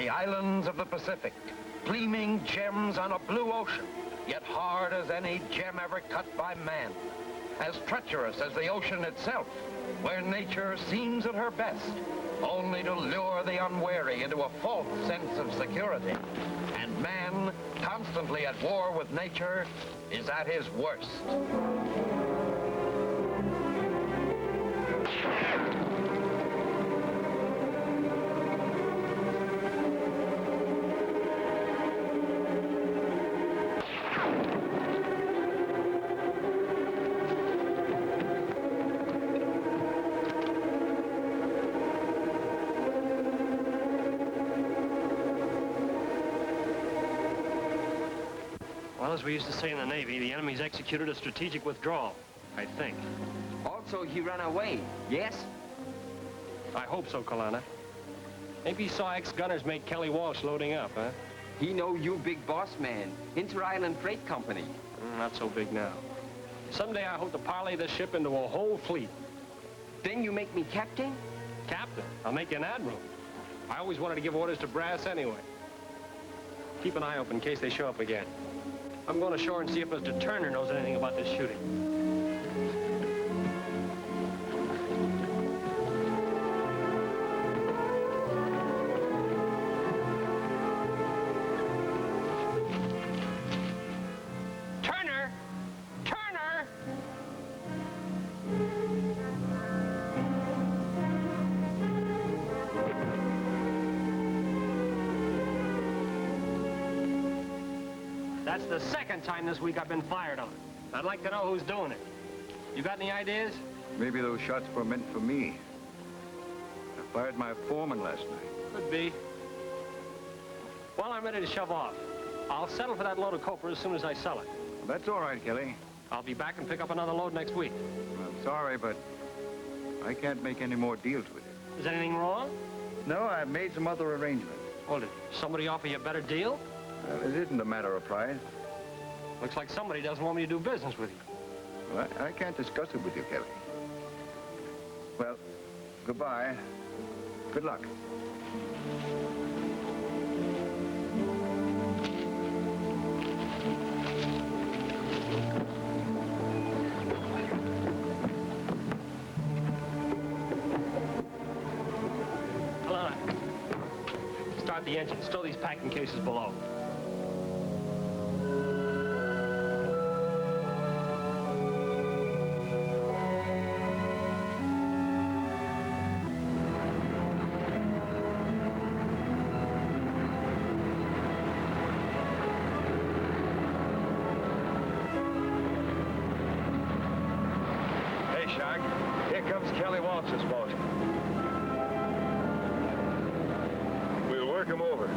the islands of the Pacific, gleaming gems on a blue ocean, yet hard as any gem ever cut by man, as treacherous as the ocean itself, where nature seems at her best, only to lure the unwary into a false sense of security. And man, constantly at war with nature, is at his worst. Well, as we used to say in the Navy, the enemy's executed a strategic withdrawal, I think. Also, he ran away, yes? I hope so, Kalana. Maybe he saw ex-gunners make Kelly Walsh loading up, huh? He know you big boss man, Inter-Island Freight Company. Not so big now. Someday I hope to parlay this ship into a whole fleet. Then you make me captain? Captain? I'll make you an admiral. I always wanted to give orders to brass anyway. Keep an eye open in case they show up again. I'm going ashore and see if Mr. Turner knows anything about this shooting. Turner! Turner! That's the second time this week I've been fired on. I'd like to know who's doing it. You got any ideas? Maybe those shots were meant for me. I fired my foreman last night. Could be. Well, I'm ready to shove off. I'll settle for that load of copra as soon as I sell it. That's all right, Kelly. I'll be back and pick up another load next week. I'm sorry, but I can't make any more deals with you. Is anything wrong? No, I've made some other arrangements. Well, did somebody offer you a better deal? Well, it isn't a matter of price. Looks like somebody doesn't want me to do business with you. Well, I can't discuss it with you, Kelly. Well, goodbye. Good luck. Alana, start the engine. Stow these packing cases below. Here comes Kelly Walsh's boat. We'll work him over.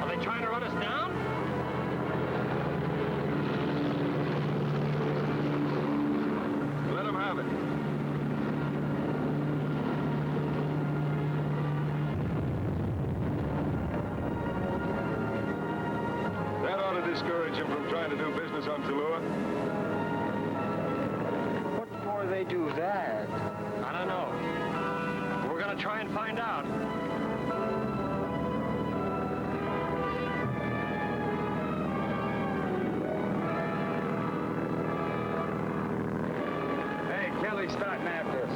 Are they trying to run us down? Let him have it. That ought to discourage him from trying to do business on Tallua. What for they do that? I don't know. We're gonna try and find out. Hey, Kelly's starting after us.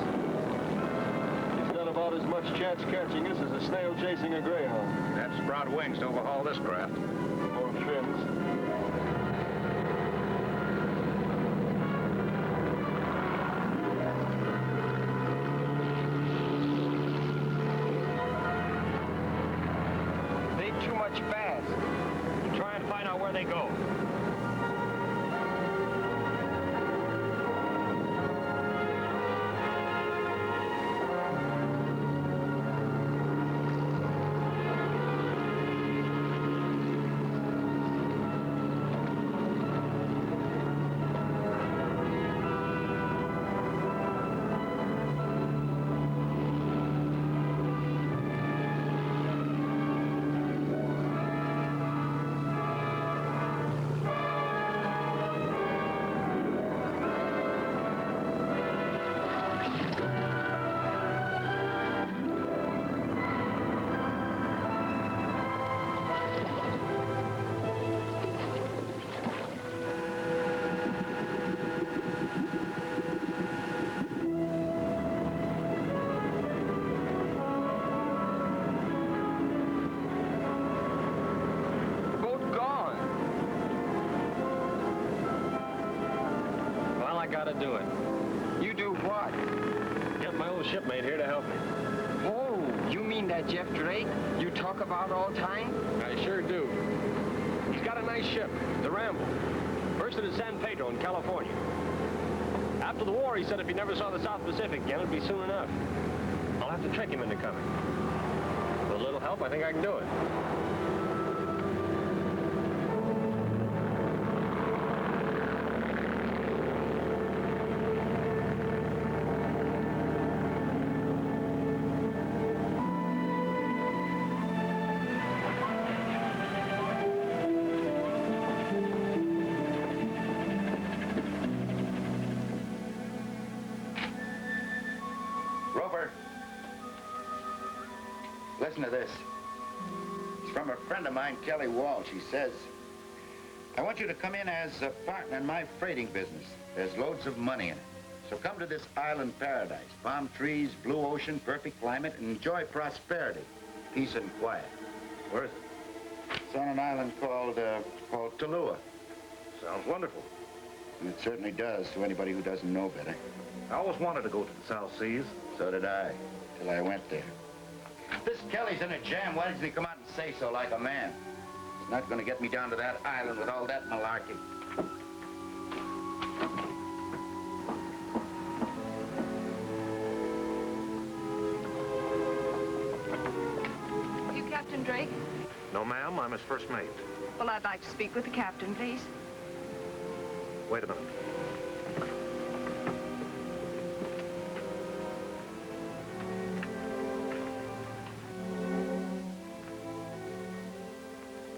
He's got about as much chance catching us as a snail chasing a greyhound. That sprout wings to overhaul this craft. Or fins. They too much fast. Try and find out where they go. to do it. You do what? Get my old shipmate here to help me. Oh, you mean that Jeff Drake you talk about all time? I sure do. He's got a nice ship, the Ramble. Bursted at San Pedro in California. After the war, he said if he never saw the South Pacific again, it'd be soon enough. I'll have to trick him into coming. With a little help, I think I can do it. Roper, listen to this. It's from a friend of mine, Kelly Walsh. He says, I want you to come in as a partner in my freighting business. There's loads of money in it. So come to this island paradise. Palm trees, blue ocean, perfect climate, and enjoy prosperity, peace and quiet. Where is it? It's on an island called Tallulah. Sounds wonderful. And it certainly does to anybody who doesn't know better. I always wanted to go to the South Seas. So did I, till I went there. This Kelly's in a jam. Why doesn't he come out and say so like a man? He's not going to get me down to that island with all that malarkey. You Captain Drake? No, ma'am. I'm his first mate. Well, I'd like to speak with the captain, please. Wait a minute.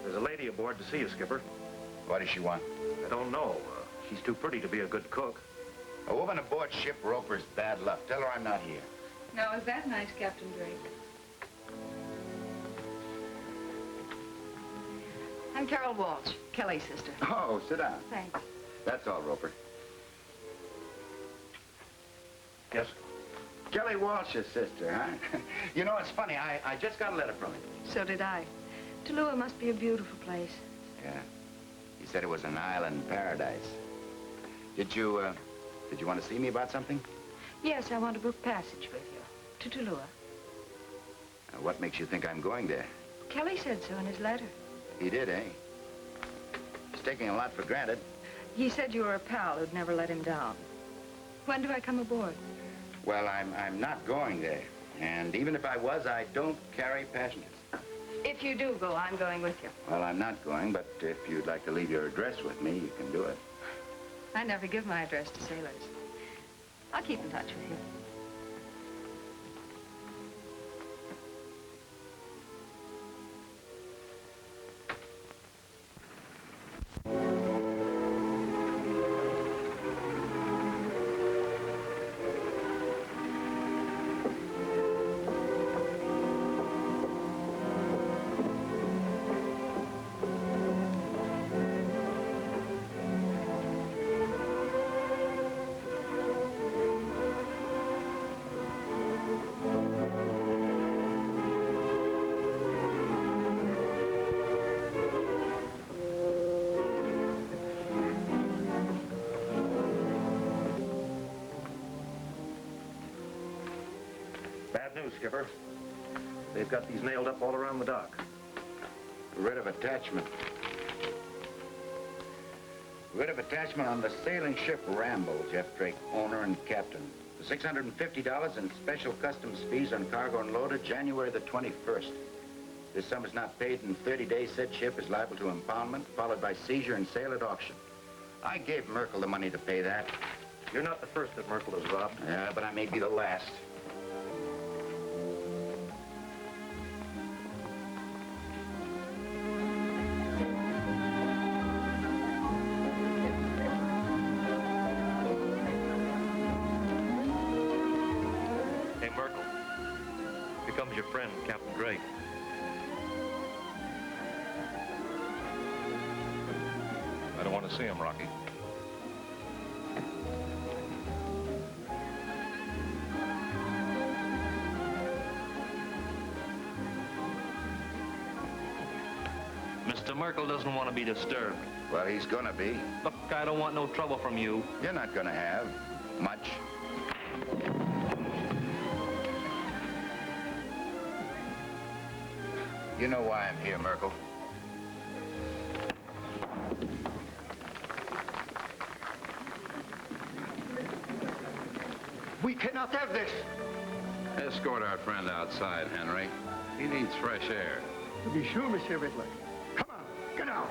There's a lady aboard to see you, Skipper. What does she want? I don't know. She's too pretty to be a good cook. A woman aboard ship Roper's bad luck. Tell her I'm not here. Now, is that nice, Captain Drake? I'm Carol Walsh, Kelly's sister. Oh, sit down. Thanks. That's all, Roper. Yes? Kelly Walsh's sister, huh? You know, it's funny. I just got a letter from him. So did I. Tallulah must be a beautiful place. Yeah. He said it was an island paradise. Did you want to see me about something? Yes, I want to book passage with you. To Tallulah. What makes you think I'm going there? Kelly said so in his letter. He did, eh? He's taking a lot for granted. He said you were a pal who'd never let him down. When do I come aboard? Well, I'm not going there. And even if I was, I don't carry passengers. If you do go, I'm going with you. Well, I'm not going, but if you'd like to leave your address with me, you can do it. I never give my address to sailors. I'll keep in touch with you. Skipper. They've got these nailed up all around the dock. Writ of attachment. Writ of attachment on the sailing ship Ramble, Jeff Drake, owner and captain. The $650 in special customs fees on cargo unloaded January the 21st. This sum is not paid in 30 days. Said ship is liable to impoundment, followed by seizure and sale at auction. I gave Merkel the money to pay that. You're not the first that Merkel has robbed. Yeah, but I may be the last. Your friend, Captain Drake. I don't want to see him, Rocky. Mr. Mr. Merkel doesn't want to be disturbed. Well, he's gonna be. Look, I don't want no trouble from you. You're not gonna have much. You know why I'm here, Merkel. We cannot have this. Escort our friend outside, Henry. He needs fresh air. To be sure, Monsieur Riddler. Come on, get out.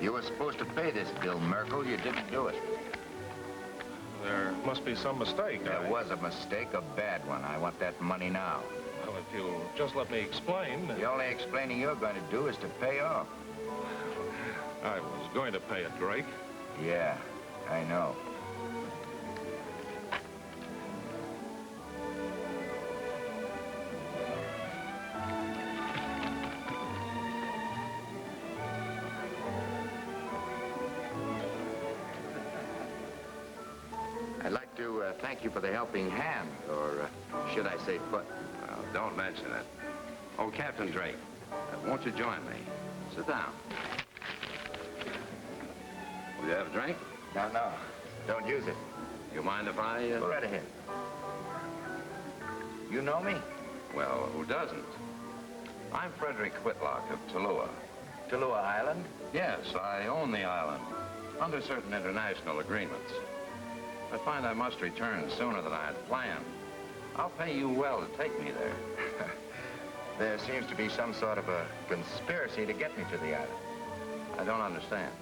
You were supposed to pay this bill, Merkel. You didn't do it. There must be some mistake. There was a mistake, a bad one. I want that money now. Well, if you'll just let me explain. The only explaining you're going to do is to pay off. I was going to pay it, Drake. Yeah, I know. I'd like to thank you for the helping hand, or should I say foot? Well, don't mention it. Oh, Captain Drake, won't you join me? Sit down. Will you have a drink? No, no. Don't use it. You mind if I... Go right ahead. You know me? Well, who doesn't? I'm Frederick Whitlock of Tallulah. Tallulah Island? Yes, I own the island, under certain international agreements. I find I must return sooner than I had planned. I'll pay you well to take me there. There seems to be some sort of a conspiracy to get me to the island. I don't understand.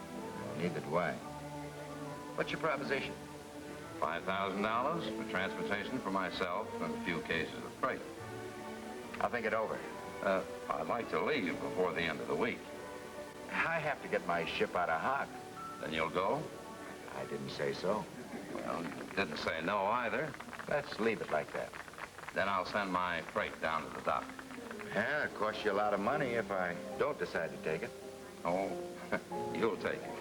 Neither do I. What's your proposition? $5,000 for transportation for myself and a few cases of freight. I'll think it over. I'd like to leave before the end of the week. I have to get my ship out of Hog. Then you'll go? I didn't say so. Well, you didn't say no either. Let's leave it like that. Then I'll send my freight down to the dock. Yeah, it costs you a lot of money if I don't decide to take it. Oh, you'll take it.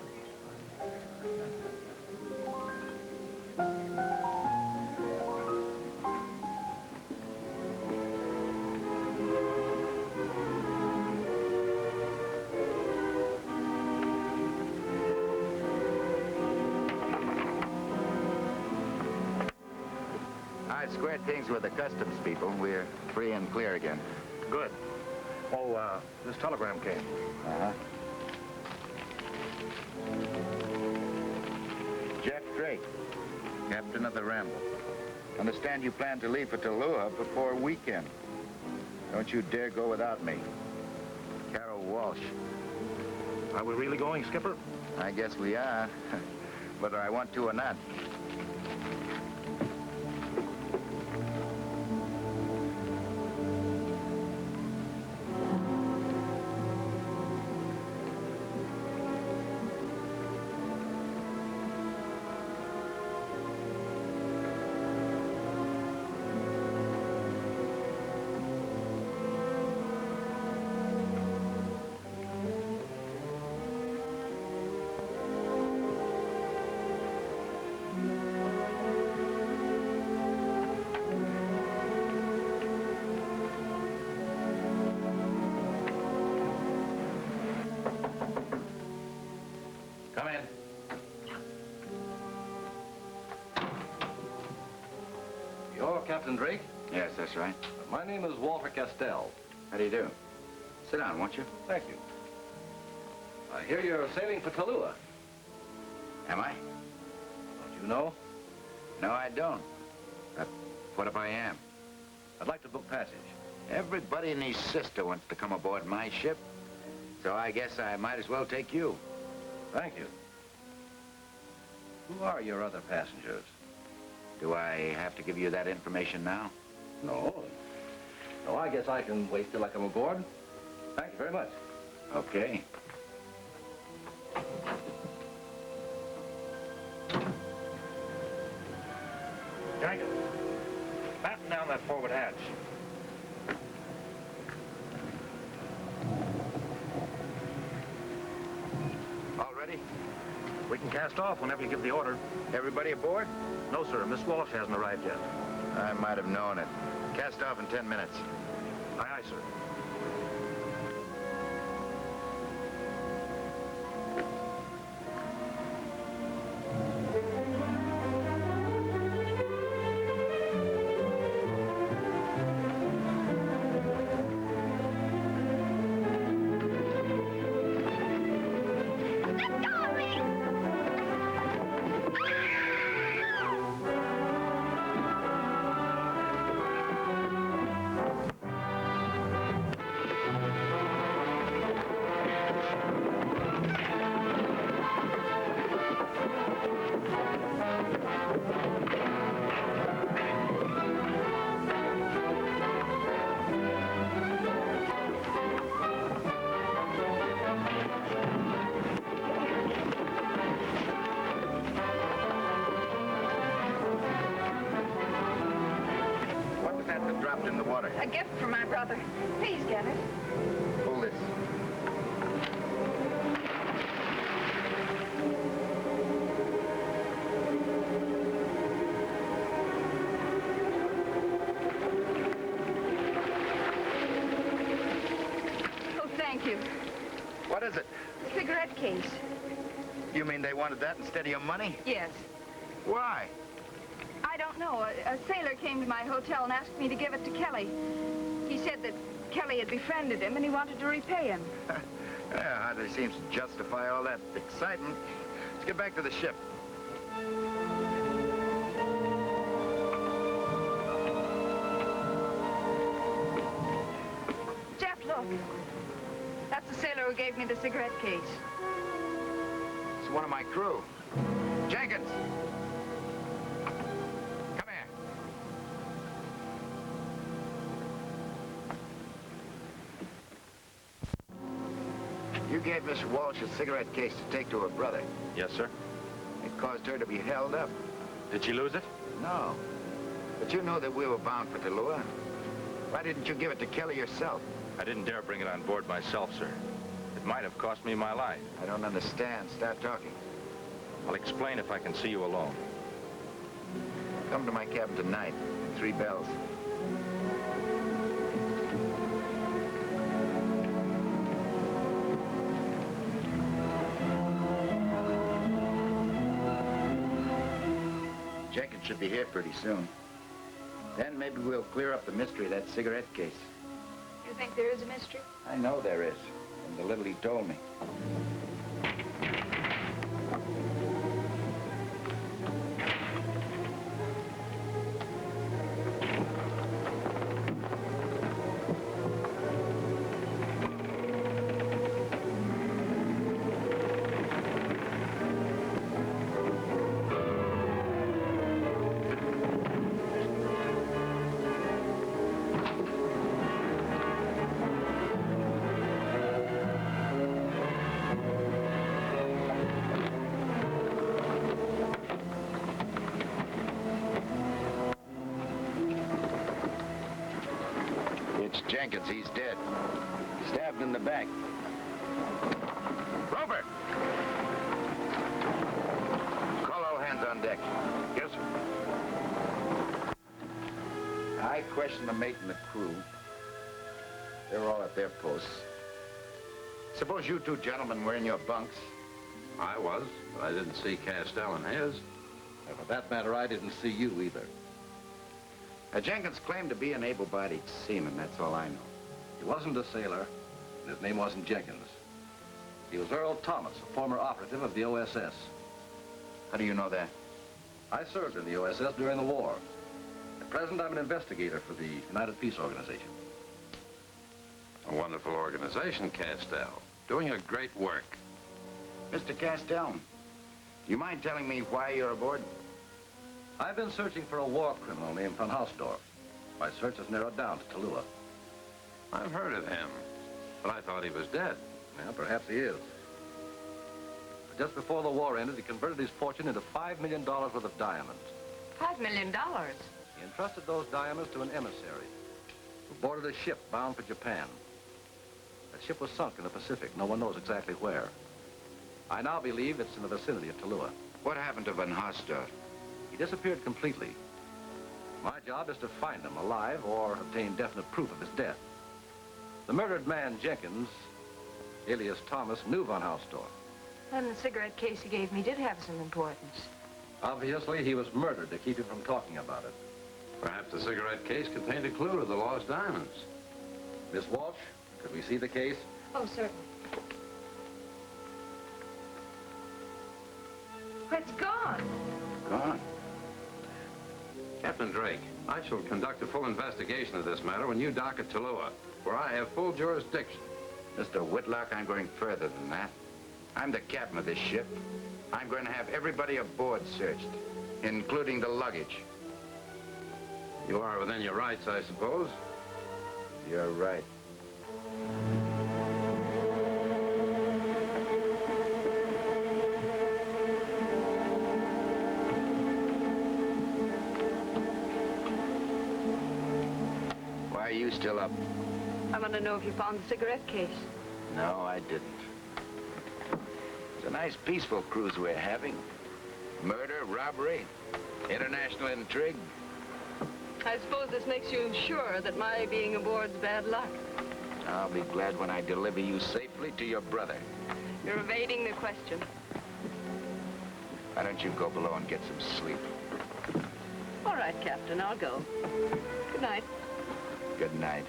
I squared things with the customs people. We're free and clear again. Good. Oh, this telegram came. Uh-huh. Jeff Drake, captain of the Ramble. Understand you plan to leave for Tallulah before weekend. Don't you dare go without me. Carol Walsh. Are we really going, Skipper? I guess we are, whether I want to or not. Come in. You're Captain Drake? Yes, that's right. My name is Walter Castell. How do you do? Sit down, won't you? Thank you. I hear you're sailing for Tallulah. Am I? Don't you know? No, I don't. But what if I am? I'd like to book passage. Everybody and his sister wants to come aboard my ship. So I guess I might as well take you. Thank you. Who are your other passengers? Do I have to give you that information now? No. No, I guess I can wait till I come aboard. Thank you very much. Okay. Jenkins, batten down that forward hatch. All ready? We can can cast off whenever you give the order. Everybody aboard? No, sir. Miss Walsh hasn't arrived yet. I might have known it. Cast off in 10 minutes. Aye, aye, sir. In the water. A gift from my brother. Please get it. Hold this. Oh, thank you. What is it? A cigarette case. You mean they wanted that instead of your money? Yes. Why? I don't know. A sailor came to my hotel and asked me to give it to Kelly. He said that Kelly had befriended him and he wanted to repay him. Yeah, hardly seems to justify all that excitement. Let's get back to the ship. Jeff, look. That's the sailor who gave me the cigarette case. It's one of my crew. Jenkins! Come here. You gave Miss Walsh a cigarette case to take to her brother. Yes, sir. It caused her to be held up. Did she lose it? No. But you knew that we were bound for Tallulah. Why didn't you give it to Kelly yourself? I didn't dare bring it on board myself, sir. It might have cost me my life. I don't understand. Start talking. I'll explain if I can see you alone. Come to my cabin tonight. 3 bells. Jenkins should be here pretty soon. Then maybe we'll clear up the mystery of that cigarette case. You think there is a mystery? I know there is, from the little he told me. Jenkins, he's dead. Stabbed in the back. Rover! Call all hands on deck. Yes, sir. I questioned the mate and the crew. They're all at their posts. Suppose you 2 gentlemen were in your bunks. I was, but I didn't see Castell in his. And for that matter, I didn't see you either. Jenkins claimed to be an able-bodied seaman, that's all I know. He wasn't a sailor, and his name wasn't Jenkins. He was Earl Thomas, a former operative of the OSS. How do you know that? I served in the OSS during the war. At present, I'm an investigator for the United Peace Organization. A wonderful organization, Castell. Doing a great work. Mr. Castell, you mind telling me why you're aboard? I've been searching for a war criminal named von Hausdorff. My search has narrowed down to Tallulah. I've heard of him, but I thought he was dead. Well, perhaps he is. But just before the war ended, he converted his fortune into $5 million worth of diamonds. $5 million? He entrusted those diamonds to an emissary who boarded a ship bound for Japan. That ship was sunk in the Pacific. No one knows exactly where. I now believe it's in the vicinity of Tallulah. What happened to Van Haster? He disappeared completely. My job is to find him alive or obtain definite proof of his death. The murdered man, Jenkins, alias Thomas, knew Van Haster. And the cigarette case he gave me did have some importance. Obviously, he was murdered to keep him from talking about it. Perhaps the cigarette case contained a clue to the lost diamonds. Miss Walsh, could we see the case? Oh, certainly. It's gone. Gone. Captain Drake, I shall conduct a full investigation of this matter when you dock at Tallulah, where I have full jurisdiction. Mr. Whitlock, I'm going further than that. I'm the captain of this ship. I'm going to have everybody aboard searched, including the luggage. You are within your rights, I suppose. You're right. Why are you still up? I want to know if you found the cigarette case. No, I didn't. It's a nice, peaceful cruise we're having. Murder, robbery, international intrigue. I suppose this makes you sure that my being aboard's bad luck. I'll be glad when I deliver you safely to your brother. You're evading the question. Why don't you go below and get some sleep? All right, Captain, I'll go. Good night. Good night.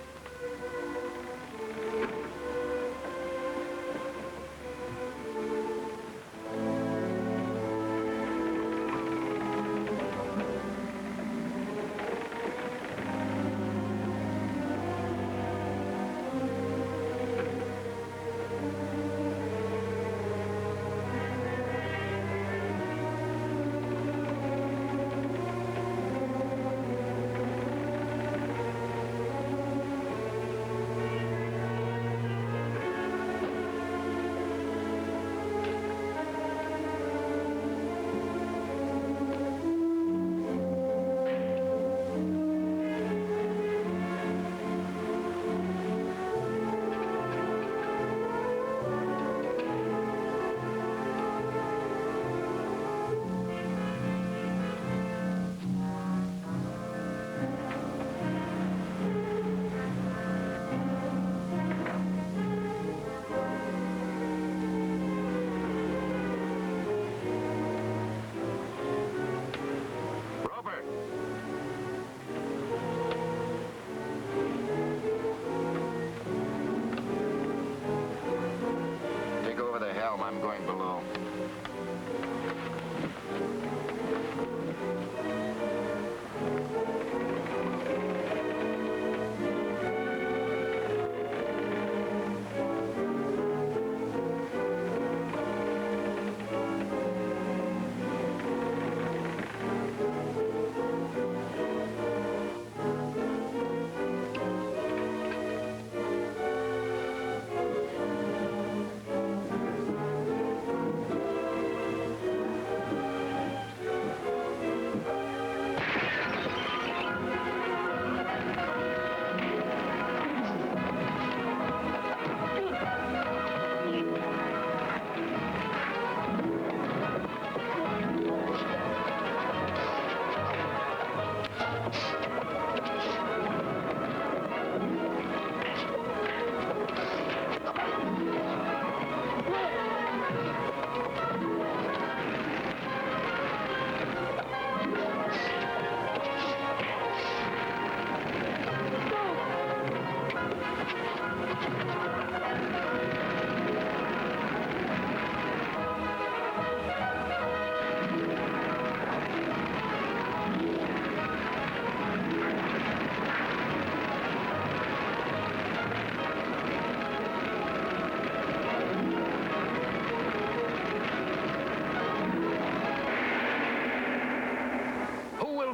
I'm going below.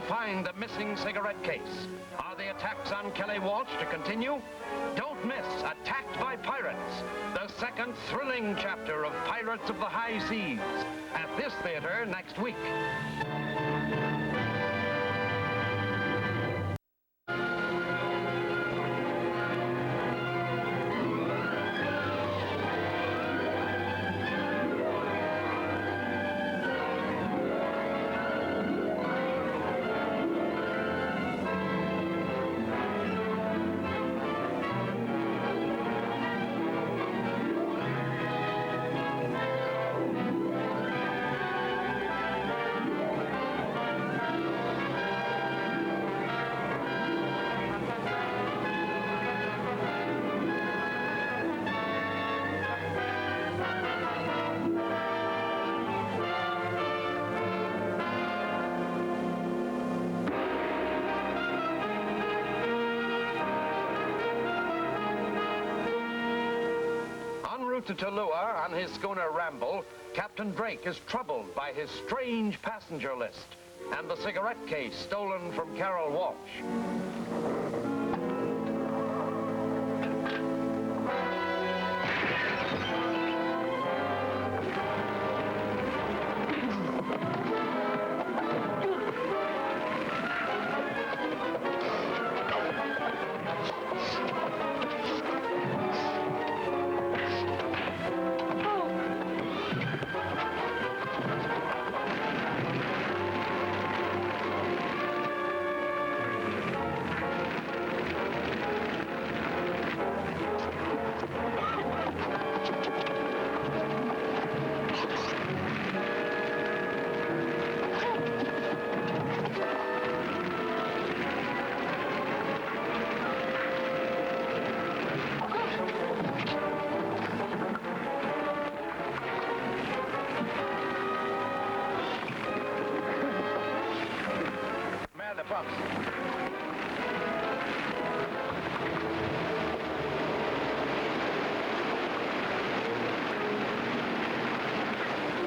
Find the missing cigarette case. Are the attacks on Kelly Walsh to continue? Don't miss Attacked by Pirates, the second thrilling chapter of Pirates of the High Seas, at this theater next week. route to Tallua on his schooner Ramble, Captain Drake is troubled by his strange passenger list and the cigarette case stolen from Carol Walsh.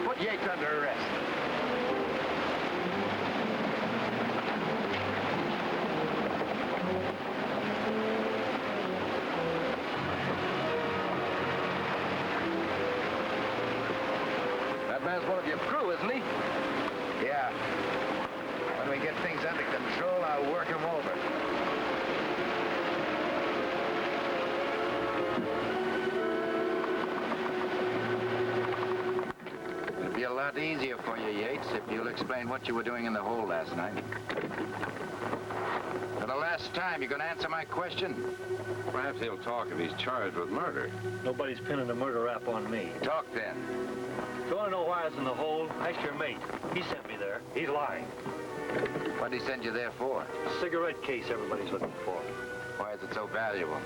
Put Yates under arrest. That man's one of your crew, isn't he? Yeah. When we get things under control, I'll work him over. It'll be a lot easier for you, Yates, if you'll explain what you were doing in the hole last night. For the last time, you gonna answer my question? Perhaps he'll talk if he's charged with murder. Nobody's pinning a murder rap on me. Talk then. If you want to know why I was in the hole, ask your mate. He sent me there. He's lying. What'd he send you there for? A cigarette case everybody's looking for. Why is it so valuable?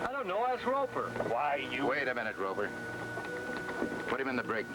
I don't know. Ask Roper. Why, you... Wait a minute, Rover. Put him in the brig.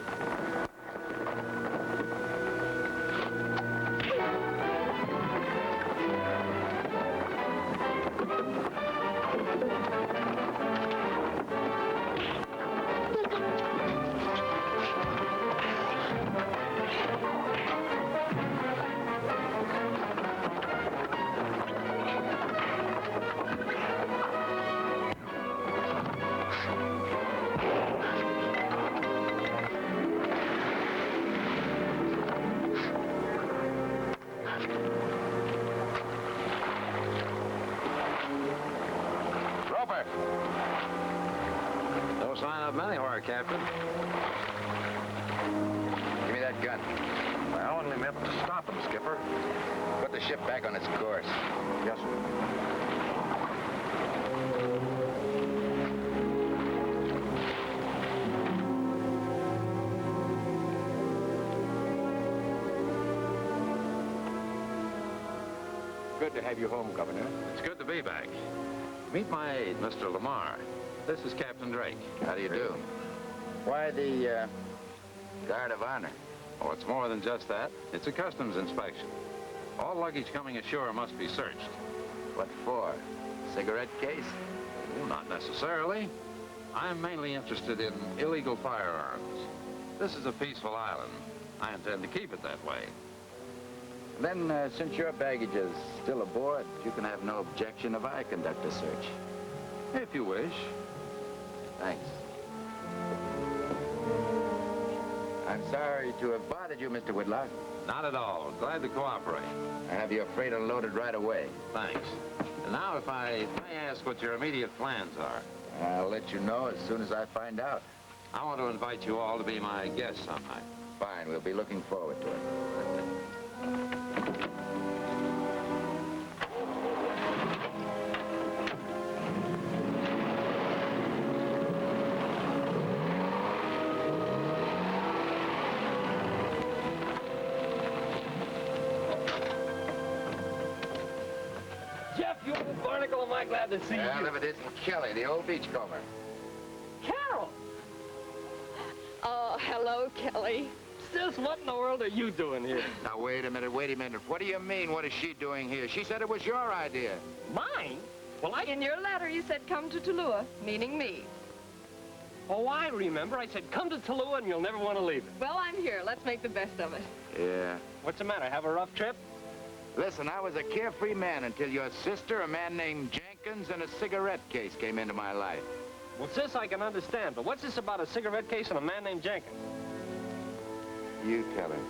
No sign of him anywhere, Captain. Give me that gun. I only meant to stop him, Skipper. Put the ship back on its course. Yes, sir. Good to have you home, Governor. It's good to be back. Meet my aide, Mr. Lamar. This is Captain Drake. How do you do? Why the, guard of honor? Oh, it's more than just that. It's a customs inspection. All luggage coming ashore must be searched. What for? Cigarette case? Well, not necessarily. I'm mainly interested in illegal firearms. This is a peaceful island. I intend to keep it that way. Then, since your baggage is still aboard, you can have no objection if I conduct a search. If you wish. Thanks. I'm sorry to have bothered you, Mr. Whitlock. Not at all. Glad to cooperate. I have your freight unloaded right away. Thanks. And now, if I may ask what your immediate plans are. I'll let you know as soon as I find out. I want to invite you all to be my guests some night. Fine, we'll be looking forward to it. Jeff, you old barnacle, am I glad to see you. Well, if it isn't Kelly, the old beachcomber. Carol! Oh, hello, Kelly. Sis, what in the world are you doing here? Now, wait a minute. What do you mean, what is she doing here? She said it was your idea. Mine? Well, In your letter, you said come to Tallua, meaning me. Oh, I remember. I said, come to Tallulah and you'll never want to leave it. Well, I'm here. Let's make the best of it. Yeah. What's the matter? Have a rough trip? Listen, I was a carefree man until your sister, a man named Jenkins, and a cigarette case came into my life. Well, sis, I can understand, but what's this about a cigarette case and a man named Jenkins? You tell him.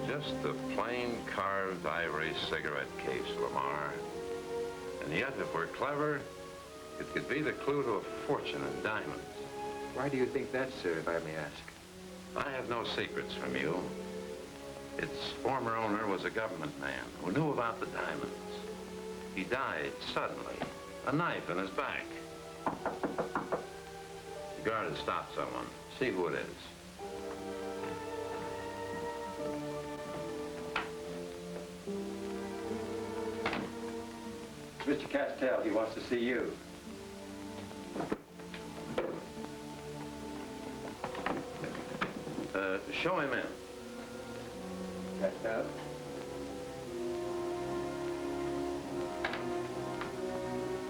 Just a plain carved ivory cigarette case, Lamar. And yet, if we're clever, it could be the clue to a fortune in diamonds. Why do you think that, sir, if I may ask? I have no secrets from you. Its former owner was a government man who knew about the diamonds. He died suddenly, a knife in his back. The guard has stopped someone. See who it is. Mr. Castell, he wants to see you. Show him in. Castell?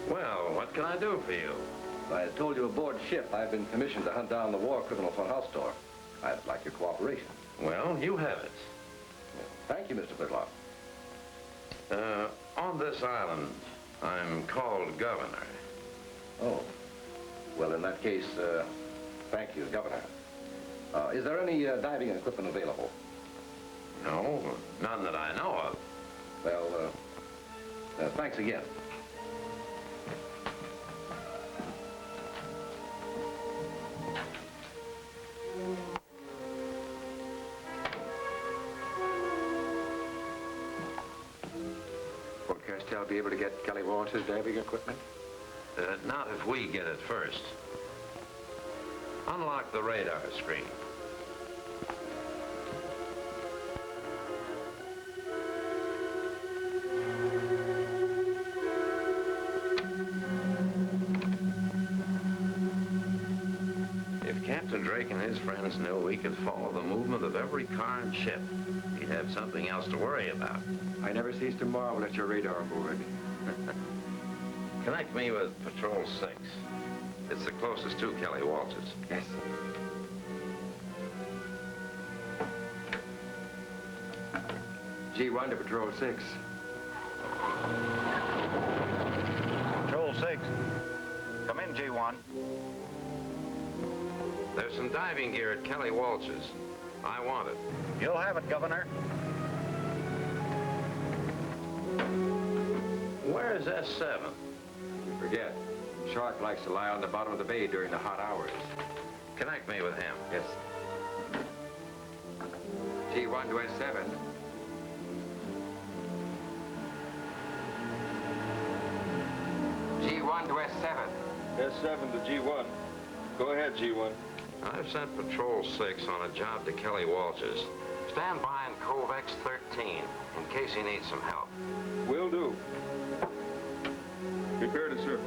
Well, what can I do for you? I had told you aboard ship I've been commissioned to hunt down the war criminal von Hausdorff. I'd like your cooperation. Well, you have it. Thank you, Mr. Whitlock. On this island, I'm called Governor. Oh. Well, in that case, thank you, Governor. Is there any diving equipment available? No, none that I know of. Well, thanks again. Will Castell be able to get Kelly Walsh's diving equipment? Not if we get it first. Unlock the radar screen. If Captain Drake and his friends knew we could follow the movement of every car and ship, he'd have something else to worry about. I never cease to marvel at your radar board. Connect me with Patrol 6. It's the closest to Kelly Walsh's. Yes. G1 to Patrol 6. Patrol 6. Come in, G1. There's some diving gear at Kelly Walsh's. I want it. You'll have it, Governor. Where's S7? You forget. Shark likes to lie on the bottom of the bay during the hot hours. Connect me with him. Yes. G1 to S7. G1 to S7. S7 to G1. Go ahead, G1. I've sent Patrol 6 on a job to Kelly Walsh's. Stand by in Cove X13 in case he needs some help. Will do. Prepare to serve.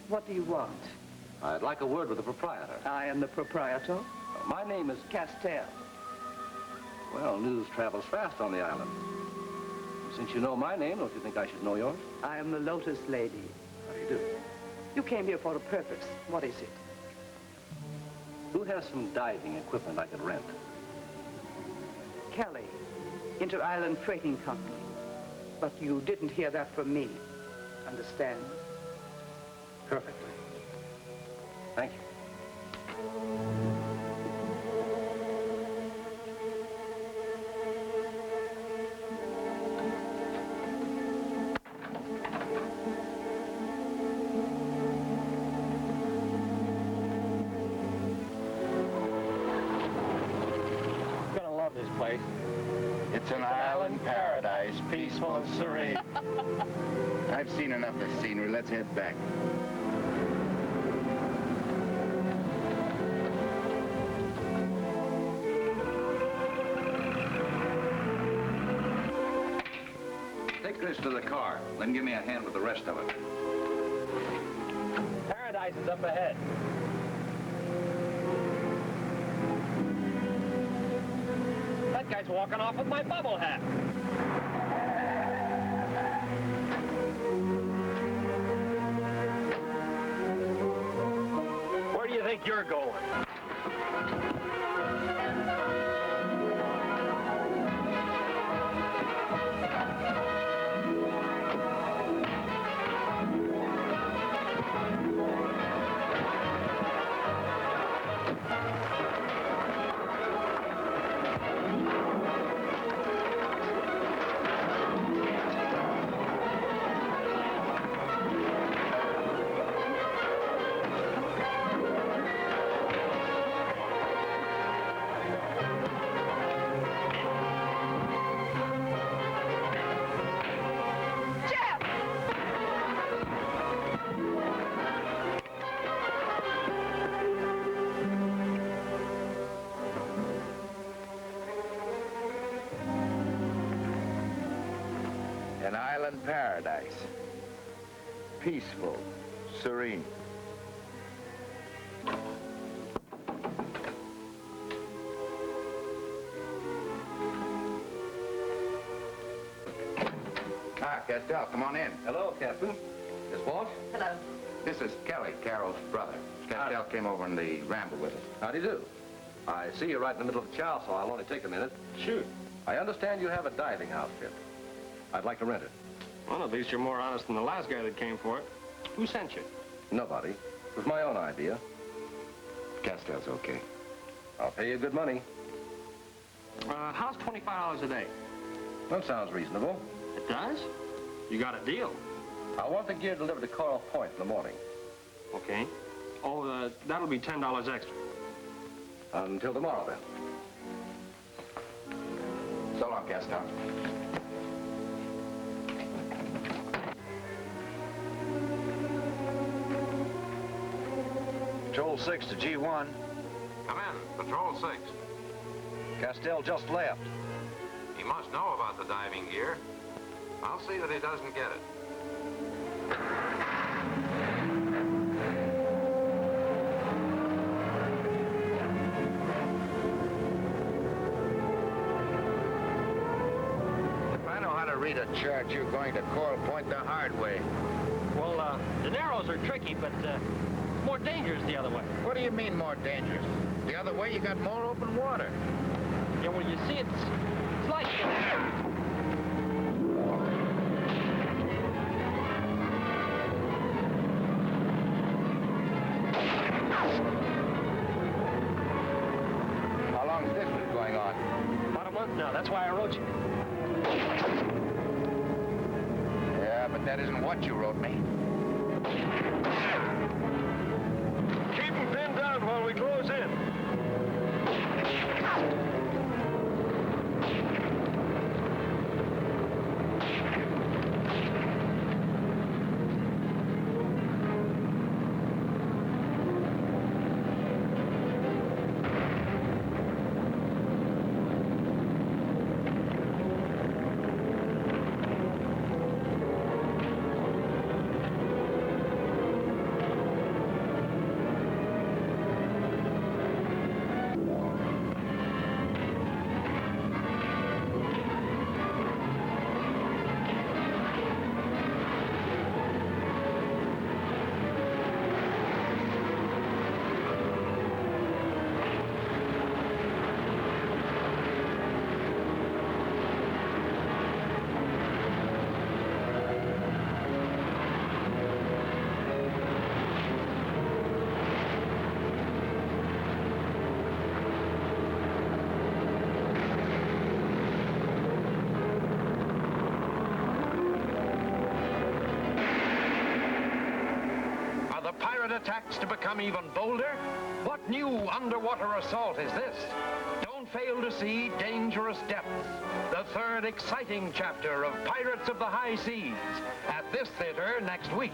What do you want? I'd like a word with the proprietor. I am the proprietor. My name is Castell. Well, news travels fast on the island. Since you know my name, don't you think I should know yours? I am the Lotus Lady. How do you do? You came here for a purpose. What is it? Who has some diving equipment I could rent? Kelly, Inter-Island Freighting Company. But you didn't hear that from me. Understand? Perfectly. Thank you. Gonna love this place. It's an island paradise, peaceful and serene. I've seen enough of the scenery. Let's head back. Take this to the car, then give me a hand with the rest of it. Paradise is up ahead. That guy's walking off with my bubble hat. Where do you think you're going? An island paradise. Peaceful, serene. Ah, Castell, come on in. Hello, Captain. Miss Walsh? Hello. This is Kelly, Carol's brother. Castell came over on the ramble with us. How do you do? I see you're right in the middle of the chow, so I'll only take a minute. Shoot. I understand you have a diving outfit. I'd like to rent it. Well, at least you're more honest than the last guy that came for it. Who sent you? Nobody. It was my own idea. Castell's okay. I'll pay you good money. How's $25 a day? That sounds reasonable. It does? You got a deal. I want the gear delivered to Coral Point in the morning. Okay. Oh, that'll be $10 extra. Until tomorrow, then. So long, Castell. Patrol 6 to G1. Come in, Patrol 6. Castell just left. He must know about the diving gear. I'll see that he doesn't get it. If I know how to read a chart, you're going to Coral Point the hard way. Well, the Narrows are tricky, but more dangerous the other way. What do you mean more dangerous? The other way, you got more open water. Yeah, well, you see, it's like... How long has this been going on? About a month now. That's why I wrote you. Yeah, but that isn't what you wrote me. Keep them pinned down while we close in. pirate attacks to become even bolder? What new underwater assault is this? Don't fail to see Dangerous Depths, the third exciting chapter of Pirates of the High Seas, at this theater next week.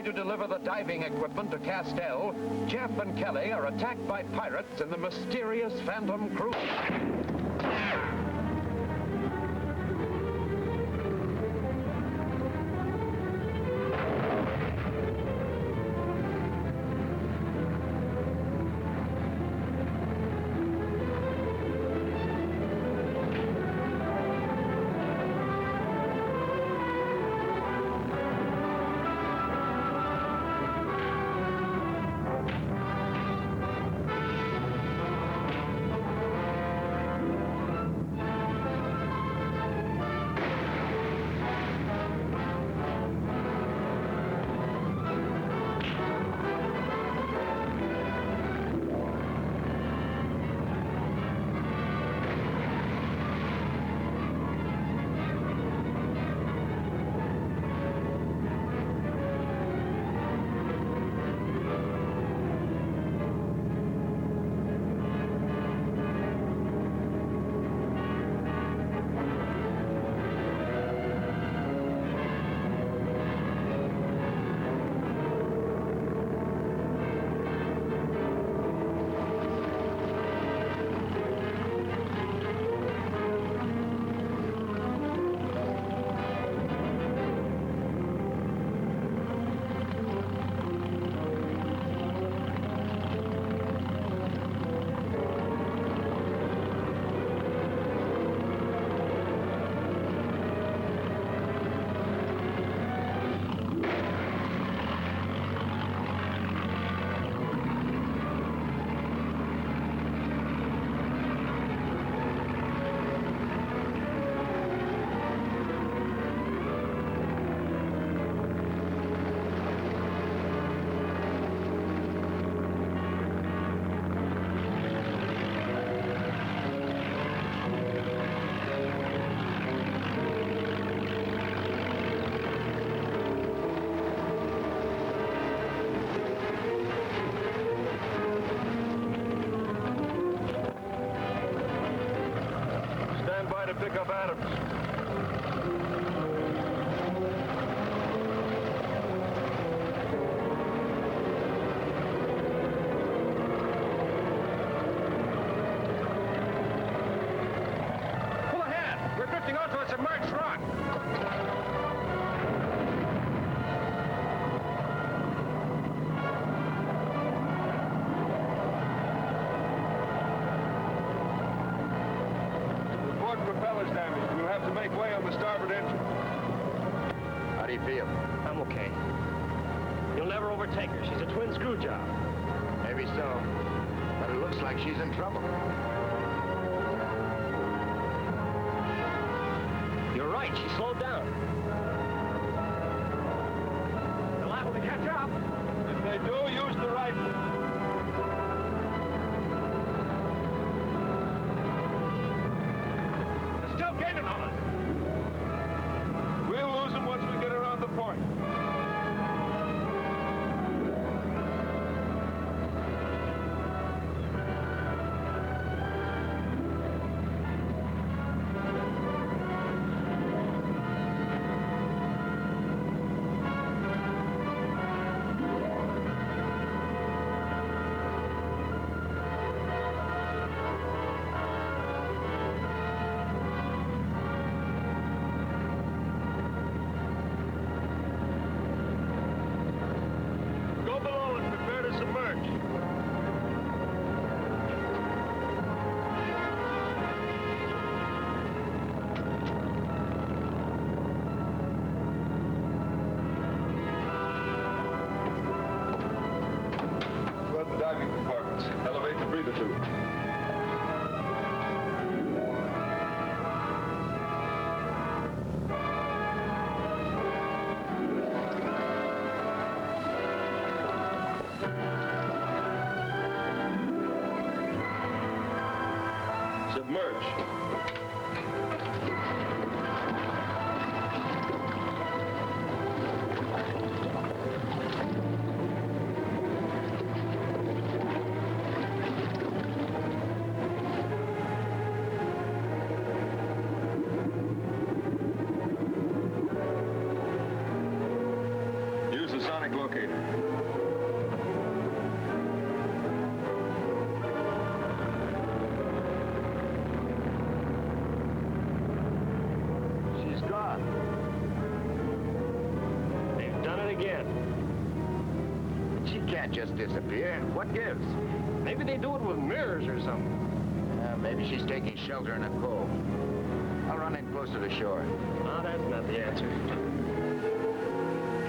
To deliver the diving equipment to Castell, Jeff and Kelly are attacked by pirates in the mysterious Phantom Cruise. To pick up Adams. Pull ahead! We're drifting onto a submerged rock. Propeller's damaged. We'll have to make way on the starboard engine. How do you feel? I'm okay. You'll never overtake her. She's a twin screw job. Maybe so. But it looks like she's in trouble. You're right. She slowed down. They're liable to catch up. If they do, use the rifle. Still gaining on us. We'll lose them once we get around the point. diving compartments. Elevate the breather tube. Submerge. Use the sonic locator. She's gone. They've done it again. She can't just disappear. What gives? Maybe they do it with mirrors or something. Maybe she's taking shelter in a cove. I'll run in closer to shore. No, that's not the answer.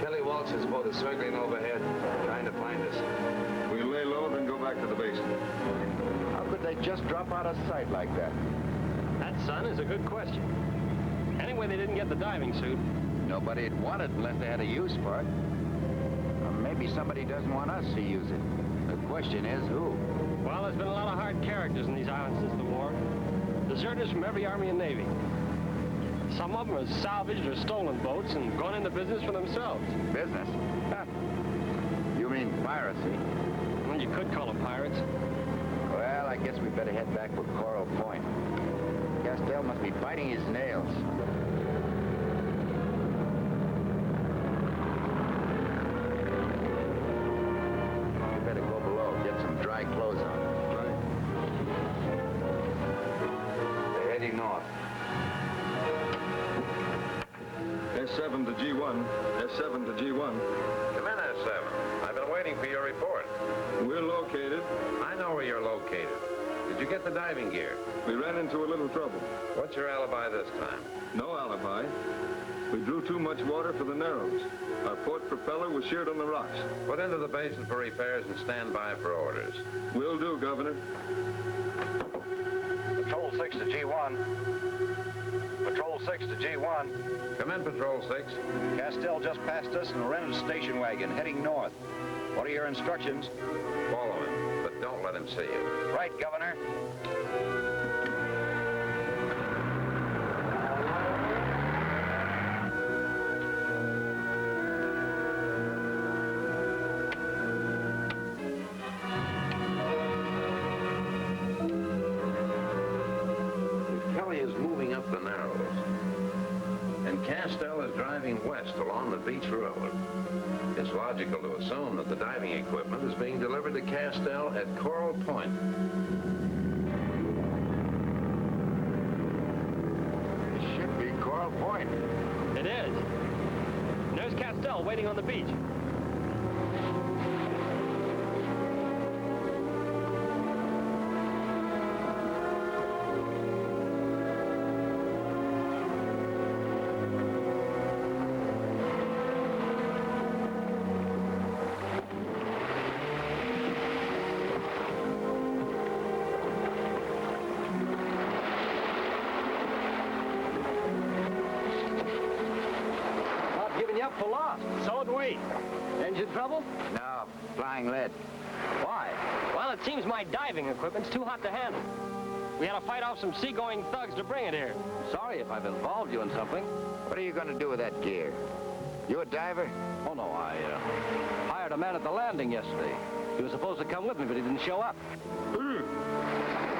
Kelly Walsh's boat is circling overhead, trying to find us. We'll lay low, then go back to the basin. How could they just drop out of sight like that? That, son, is a good question. Anyway, they didn't get the diving suit. Nobody'd want it unless they had a use for it. Or maybe somebody doesn't want us to use it. The question is who? Well, there's been a lot of hard characters in these islands since the war. Deserters from every army and navy. Some of them have salvaged or stolen boats and gone into business for themselves. Business? Huh. You mean piracy? Well, you could call them pirates. Well, I guess we better head back for Coral Point. Castell must be biting his nails. We better go below, get some dry clothes on. They're heading north. S7 to G1. S7 to G1. Come in, S7. I've been waiting for your report. We're located. I know where you're located. Did you get the diving gear? We ran into a little trouble. What's your alibi this time? No alibi. We drew too much water for the Narrows. Our port propeller was sheared on the rocks. Put into the basin for repairs and stand by for orders. Will do, Governor. Patrol 6 to G1. Patrol 6 to G1. Come in, Patrol 6. Castell just passed us in a rented station wagon heading north. What are your instructions? Follow him, but don't let him see you. Right, Governor. Kelly is moving up the Narrows, and Castell is driving west along the beach road. It's logical to assume that the diving equipment is being delivered to Castell at Coral Point. It should be Coral Point. It is. And there's Castell waiting on the beach. For lost. So do we. Engine trouble? No, flying lead. Why? Well, it seems my diving equipment's too hot to handle. We had to fight off some seagoing thugs to bring it here. Sorry if I've involved you in something. What are you going to do with that gear? You a diver? Oh, no, I hired a man at the landing yesterday. He was supposed to come with me, but he didn't show up.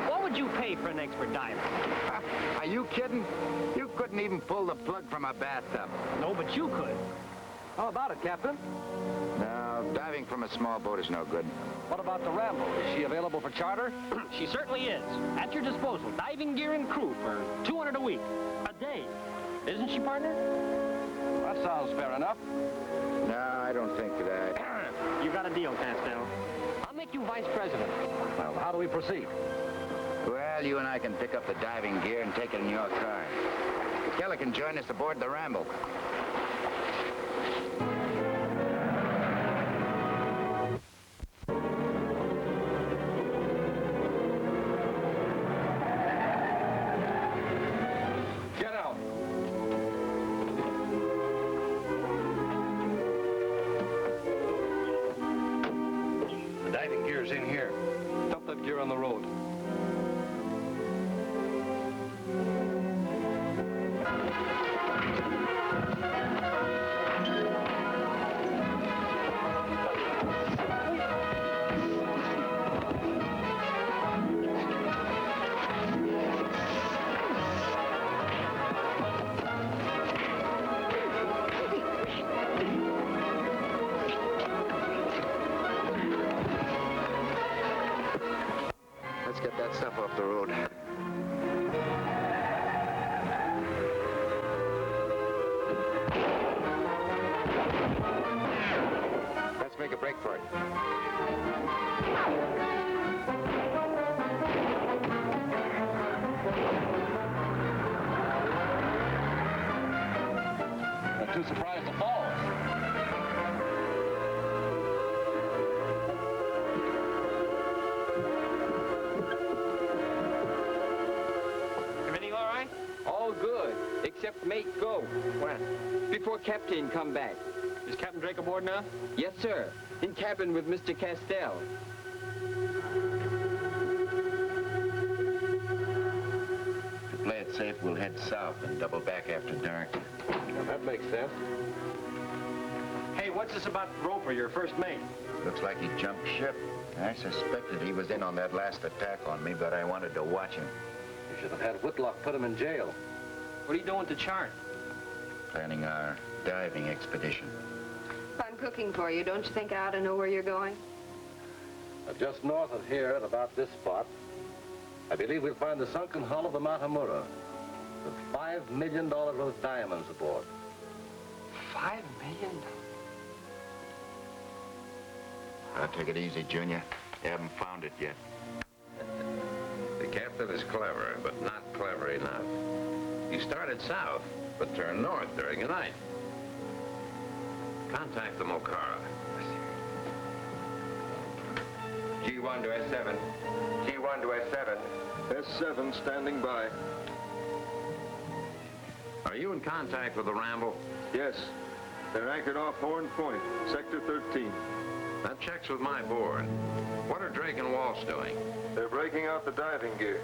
What would you pay for an expert diver? Are you kidding? You couldn't even pull the plug from a bathtub. No, but you could. How about it, Captain? No, diving from a small boat is no good. What about the Rambo? Is she available for charter? She certainly is. At your disposal. Diving gear and crew for $200 a week. A day. Isn't she, partner? That sounds fair enough. No, I don't think that. You got a deal, Castell. I'll make you vice president. Well, how do we proceed? Well, you and I can pick up the diving gear and take it in your car. Kelly can join us aboard the Ramble. gear's in here. Dump that gear on the road. Let's get that stuff off the road. Let's make a break for it. Not too surprised to fall. Everything all right? All good, except mate go. When? Before captain come back. Is Captain Drake aboard now? Yes, sir. In cabin with Mr. Castell. To play it safe, we'll head south and double back after dark. That makes sense. Hey, what's this about Roper, your first mate? Looks like he jumped ship. I suspected he was in on that last attack on me, but I wanted to watch him. You should have had Whitlock put him in jail. What are you doing to Chart? Planning our diving expedition. If I'm cooking for you, don't you think I ought to know where you're going? Just north of here, at about this spot, I believe we'll find the sunken hull of the Matamura with $5 million worth of diamonds aboard. $5 million? I'll take it easy, Junior. You haven't found it yet. The captain is clever, but not clever enough. He started south, but turned north during the night. Contact the Mokara. G1 to S7. G1 to S7. S7 standing by. Are you in contact with the Ramble? Yes. They're anchored off Horn Point, Sector 13. That checks with my board. What are Drake and Walsh doing? They're breaking out the diving gear.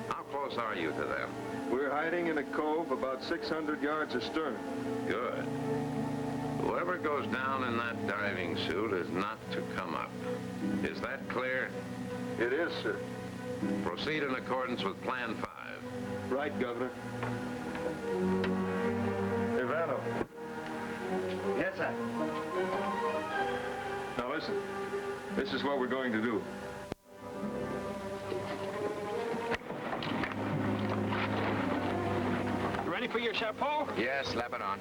How close are you to them? We're hiding in a cove about 600 yards astern. Good. Whoever goes down in that diving suit is not to come up. Is that clear? It is, sir. Proceed in accordance with Plan 5. Right, Governor. Ivano. Yes, sir. Now listen. This is what we're going to do. You ready for your chapeau? Yes, slap it on.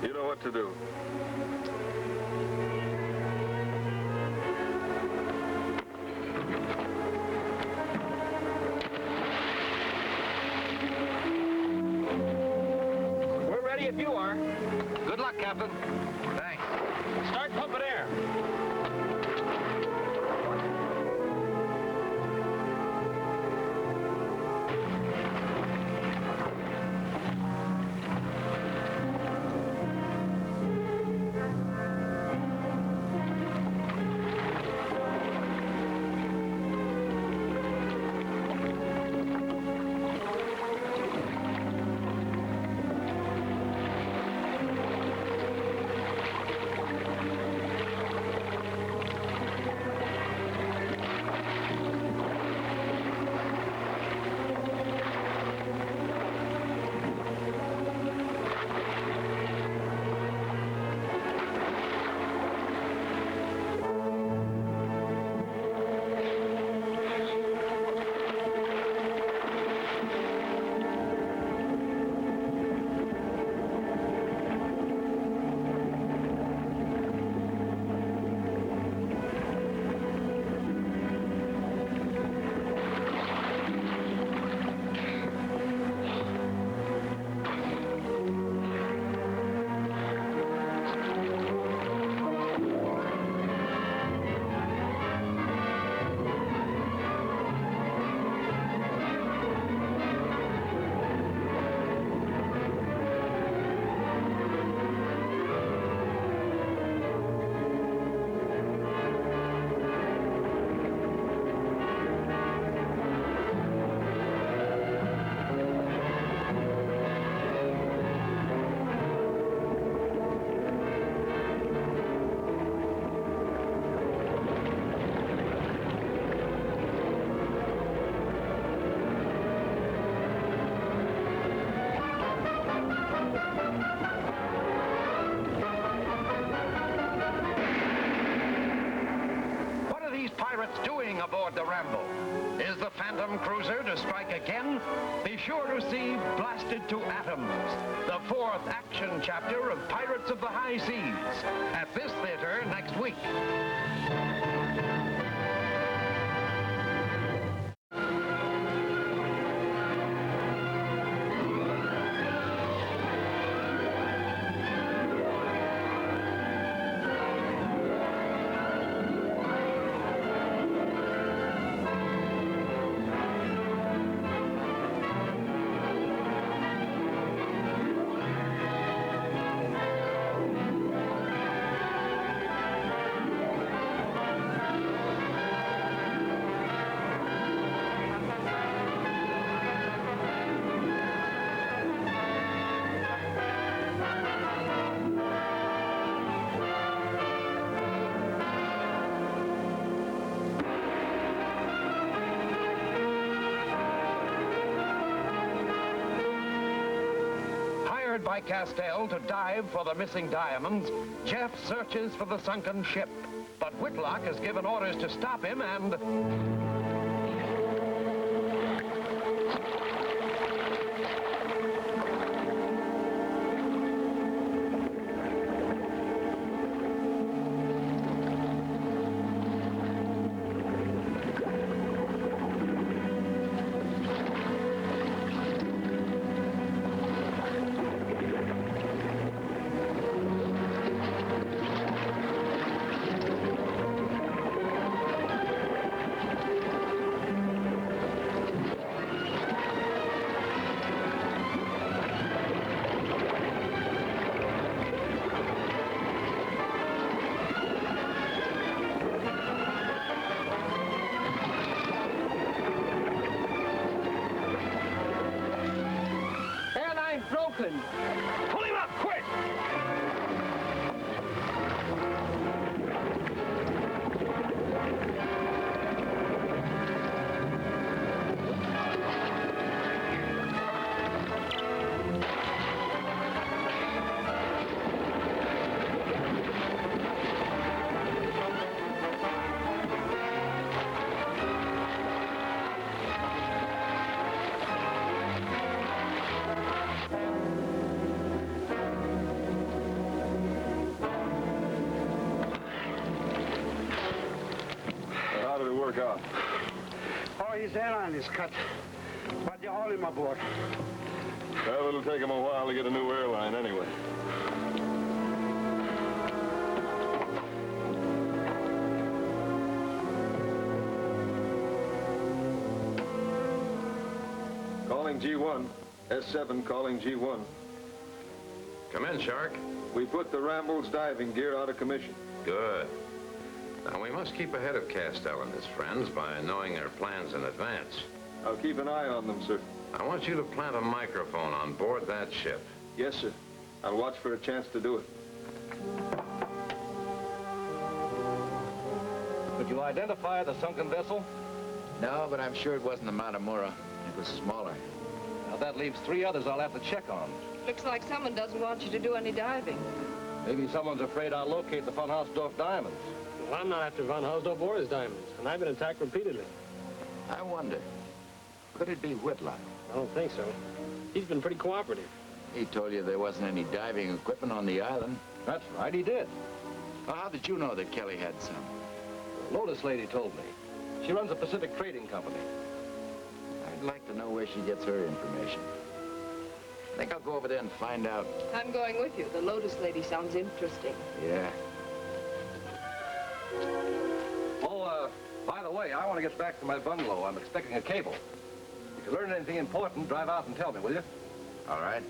You know what to do. We're ready if you are. Good luck, Captain. Thanks. Start pumping air. What's doing aboard the Ramble? Is the Phantom Cruiser to strike again? Be sure to see Blasted to Atoms, the 4th action chapter of Pirates of the High Seas, at this theater next week. By Castell to dive for the missing diamonds, Jeff searches for the sunken ship. But Whitlock has given orders to stop him and... broken. Pull him up, quick! Out. Oh, his airline is cut, but you haul him aboard. Well, it'll take him a while to get a new airline anyway. Calling G1. S7 calling G1. Come in, Shark. We put the Ramble's diving gear out of commission. Good. Now, we must keep ahead of Castell and his friends by knowing their plans in advance. I'll keep an eye on them, sir. I want you to plant a microphone on board that ship. Yes, sir. I'll watch for a chance to do it. Could you identify the sunken vessel? No, but I'm sure it wasn't the Matamura. It was smaller. Now, that leaves 3 others I'll have to check on. Looks like someone doesn't want you to do any diving. Maybe someone's afraid I'll locate the Von Hausdorff diamonds. Well, I'm not after Von Hausdorff or his diamonds, and I've been attacked repeatedly. I wonder, could it be Whitlock? I don't think so. He's been pretty cooperative. He told you there wasn't any diving equipment on the island. That's right, he did. Well, how did you know that Kelly had some? The Lotus lady told me. She runs a Pacific Trading Company. I'd like to know where she gets her information. I think I'll go over there and find out. I'm going with you. The Lotus lady sounds interesting. Yeah. Oh, by the way, I want to get back to my bungalow. I'm expecting a cable. If you learn anything important, drive out and tell me, will you? All right.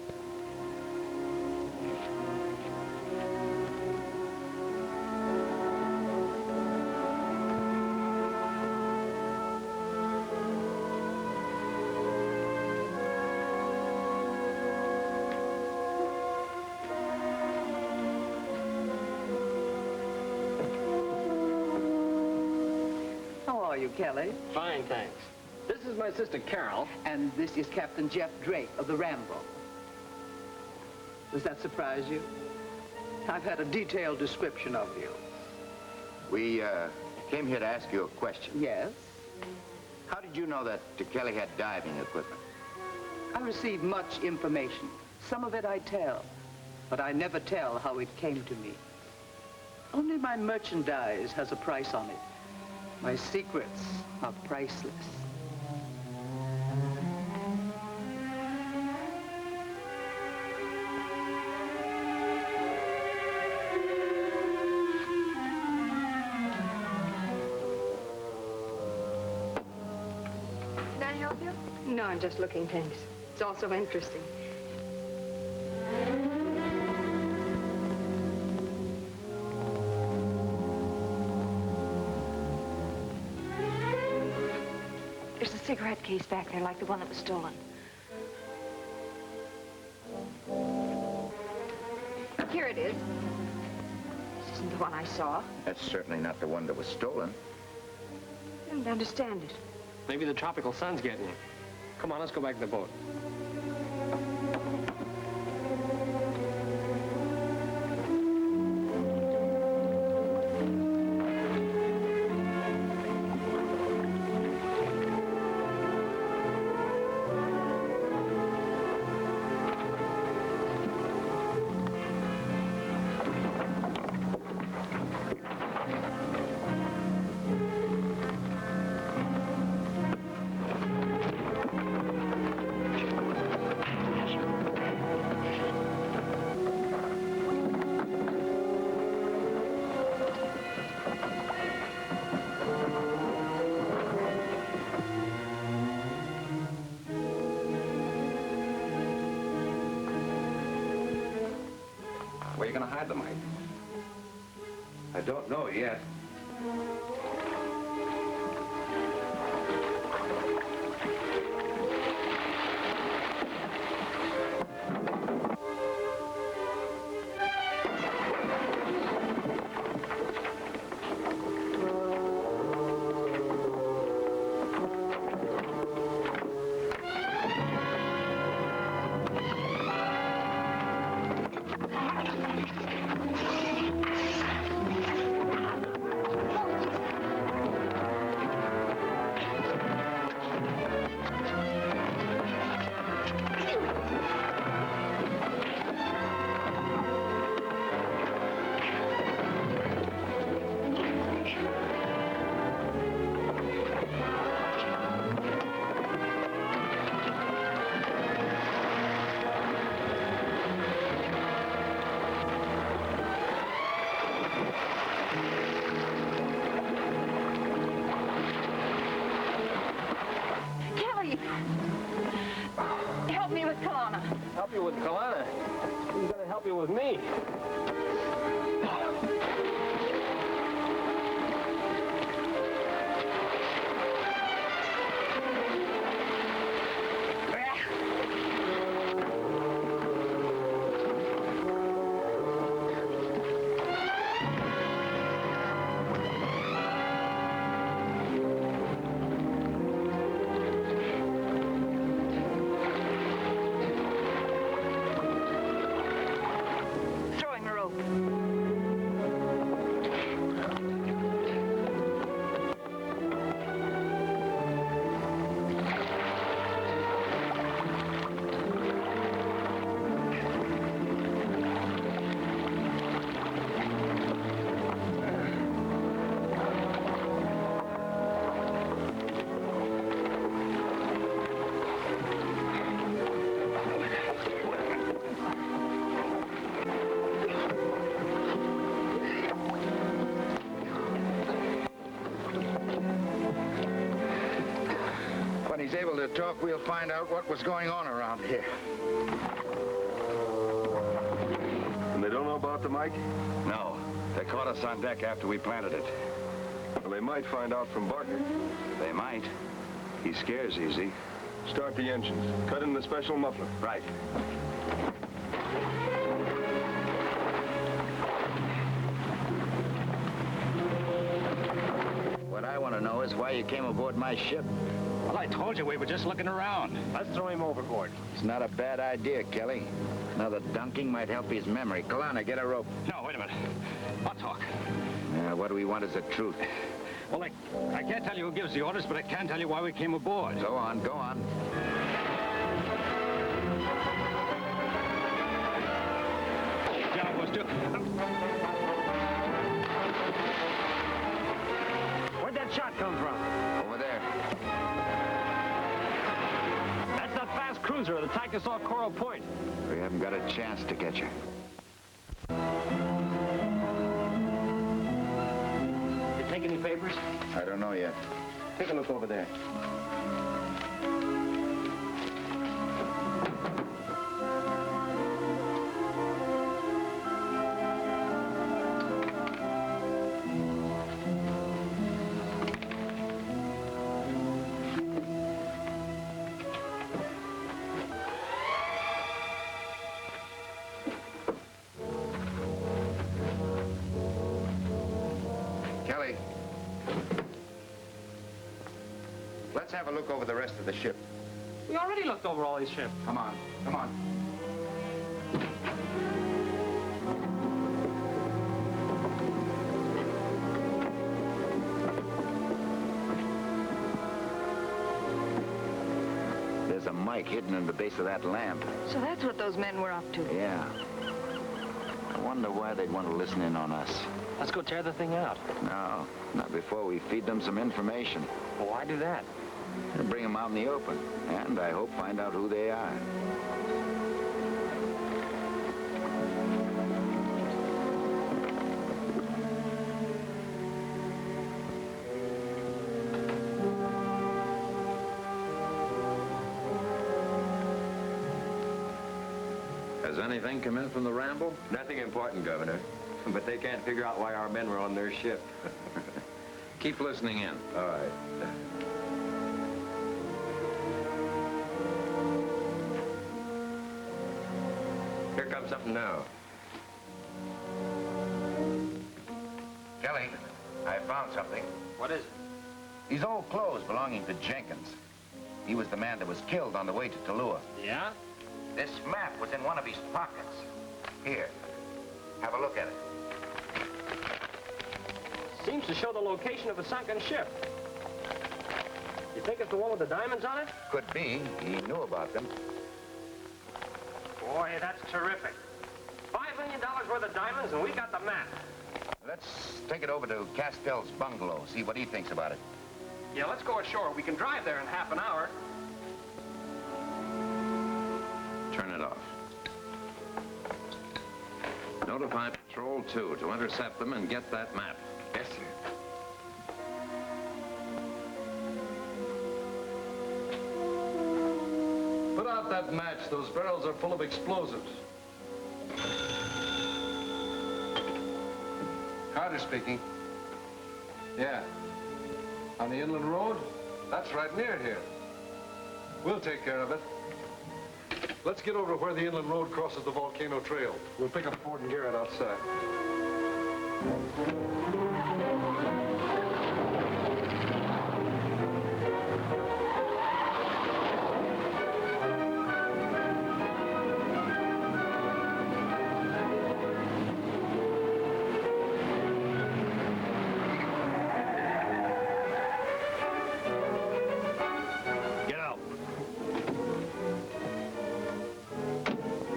Kelly. Fine, thanks. This is my sister, Carol. And this is Captain Jeff Drake of the Ramble. Does that surprise you? I've had a detailed description of you. We came here to ask you a question. Yes? How did you know that Kelly had diving equipment? I received much information. Some of it I tell, but I never tell how it came to me. Only my merchandise has a price on it. My secrets are priceless. Can I help you? No, I'm just looking things. It's all so interesting. There's a cigarette case back there, like the one that was stolen. Here it is. This isn't the one I saw. That's certainly not the one that was stolen. I don't understand it. Maybe the tropical sun's getting you. Come on, let's go back to the boat. Where are you going to hide them, Mike? I don't know yet. Help me with Kalana. Help you with Kalana? Who's gonna help you with me? When he's able to talk, we'll find out what was going on around here. And they don't know about the mic? No. They caught us on deck after we planted it. Well, they might find out from Barker. They might. He scares easy. Start the engines. Cut in the special muffler. Right. What I want to know is why you came aboard my ship. Well, I told you we were just looking around. Let's throw him overboard. It's not a bad idea, Kelly. Another dunking might help his memory. Kalana, get a rope. No, wait a minute. I'll talk. What do we want is the truth. Well, I can't tell you who gives the orders, but I can tell you why we came aboard. Go on, go on. Good job, Buster. Where'd that shot come from? Over there. That's that fast cruiser that attacked us off Coral Point. We haven't got a chance to catch her. You take any papers? I don't know yet. Take a look over there. Kelly, let's have a look over the rest of the ship. We already looked over all these ships. Come on, come on. There's a mic hidden in the base of that lamp. So that's what those men were up to. Yeah. I wonder why they'd want to listen in on us. Let's go tear the thing out. No, not before we feed them some information. Well, why do that? And bring them out in the open. And I hope find out who they are. Has anything come in from the Ramble? Nothing important, Governor. But they can't figure out why our men were on their ship. Keep listening in. All right. Here comes something now. Kelly, I found something. What is it? These old clothes belonging to Jenkins. He was the man that was killed on the way to Tallulah. Yeah? This map was in one of his pockets. Here, have a look at it. Seems to show the location of a sunken ship. You think it's the one with the diamonds on it? Could be. He knew about them. Boy, that's terrific. $5 million worth of diamonds, and we got the map. Let's take it over to Castell's bungalow, see what he thinks about it. Yeah, let's go ashore. We can drive there in half an hour. Turn it off. Notify Patrol 2 to intercept them and get that map. Yes, sir. Put out that match. Those barrels are full of explosives. Carter speaking. Yeah. On the inland road? That's right near here. We'll take care of it. Let's get over where the inland road crosses the volcano trail. We'll pick up Ford and Garrett outside. Get out.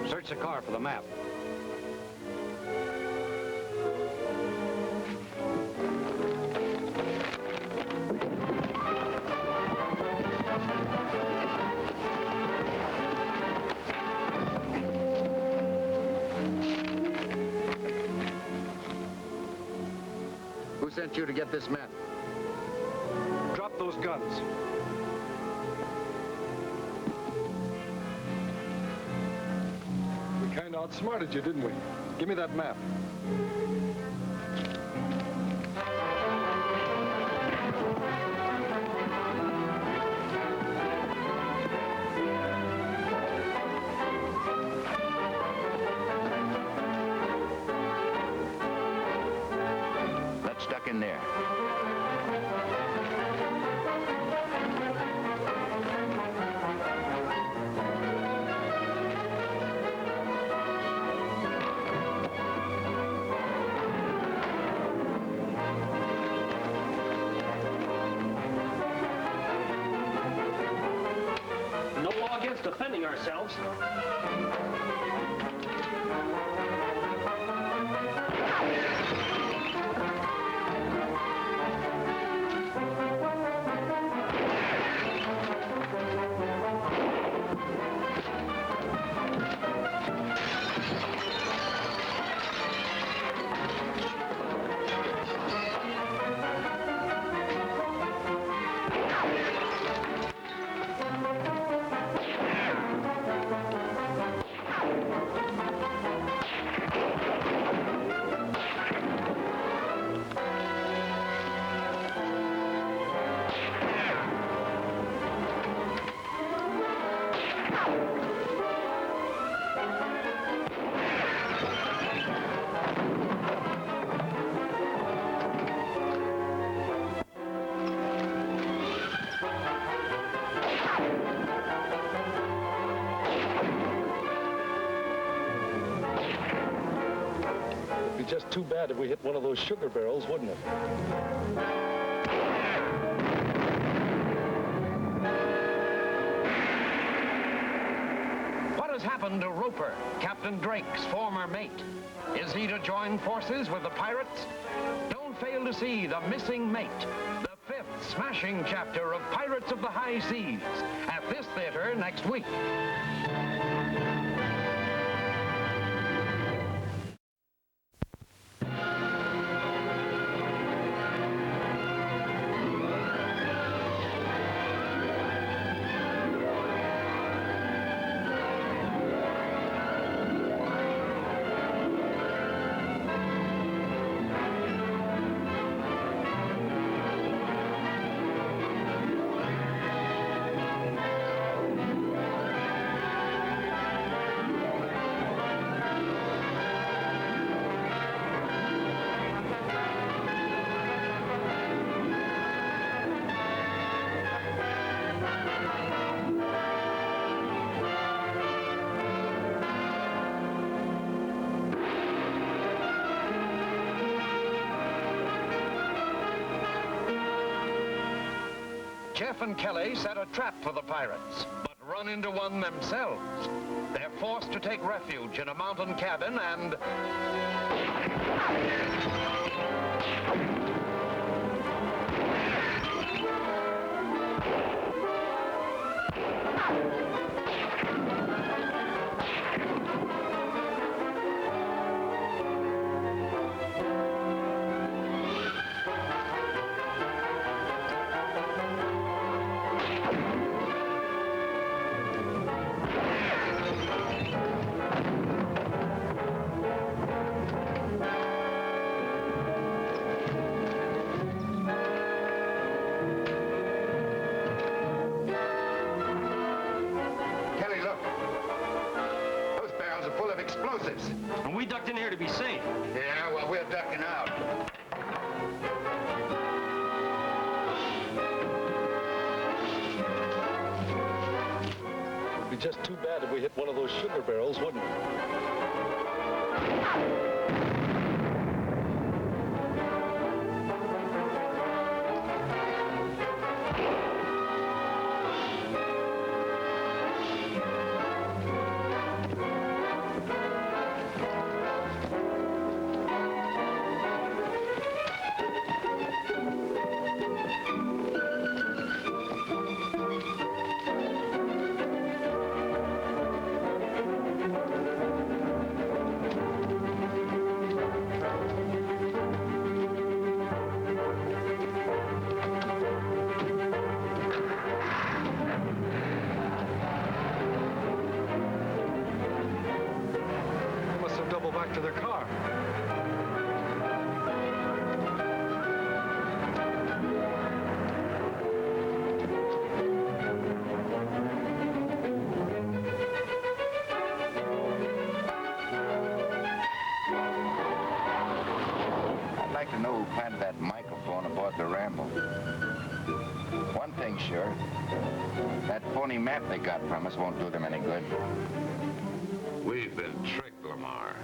Search the car for the map. Who sent you to get this map? Drop those guns. We kind of outsmarted you, didn't we? Give me that map. Let's duck in there. chance defending ourselves. Just too bad if we hit one of those sugar barrels, wouldn't it? What has happened to Roper, Captain Drake's former mate? Is he to join forces with the pirates? Don't fail to see The Missing Mate, the 5th smashing chapter of Pirates of the High Seas, at this theater next week. Jeff and Kelly set a trap for the pirates, but run into one themselves. They're forced to take refuge in a mountain cabin and... And we ducked in here to be safe. Yeah, well, we're ducking out. It'd be just too bad if we hit one of those sugar barrels, wouldn't it? Back to their car. I'd like to know who planted that microphone aboard the Ramble. One thing sure, that phony map they got from us won't do them any good. We've been tricked, Lamar.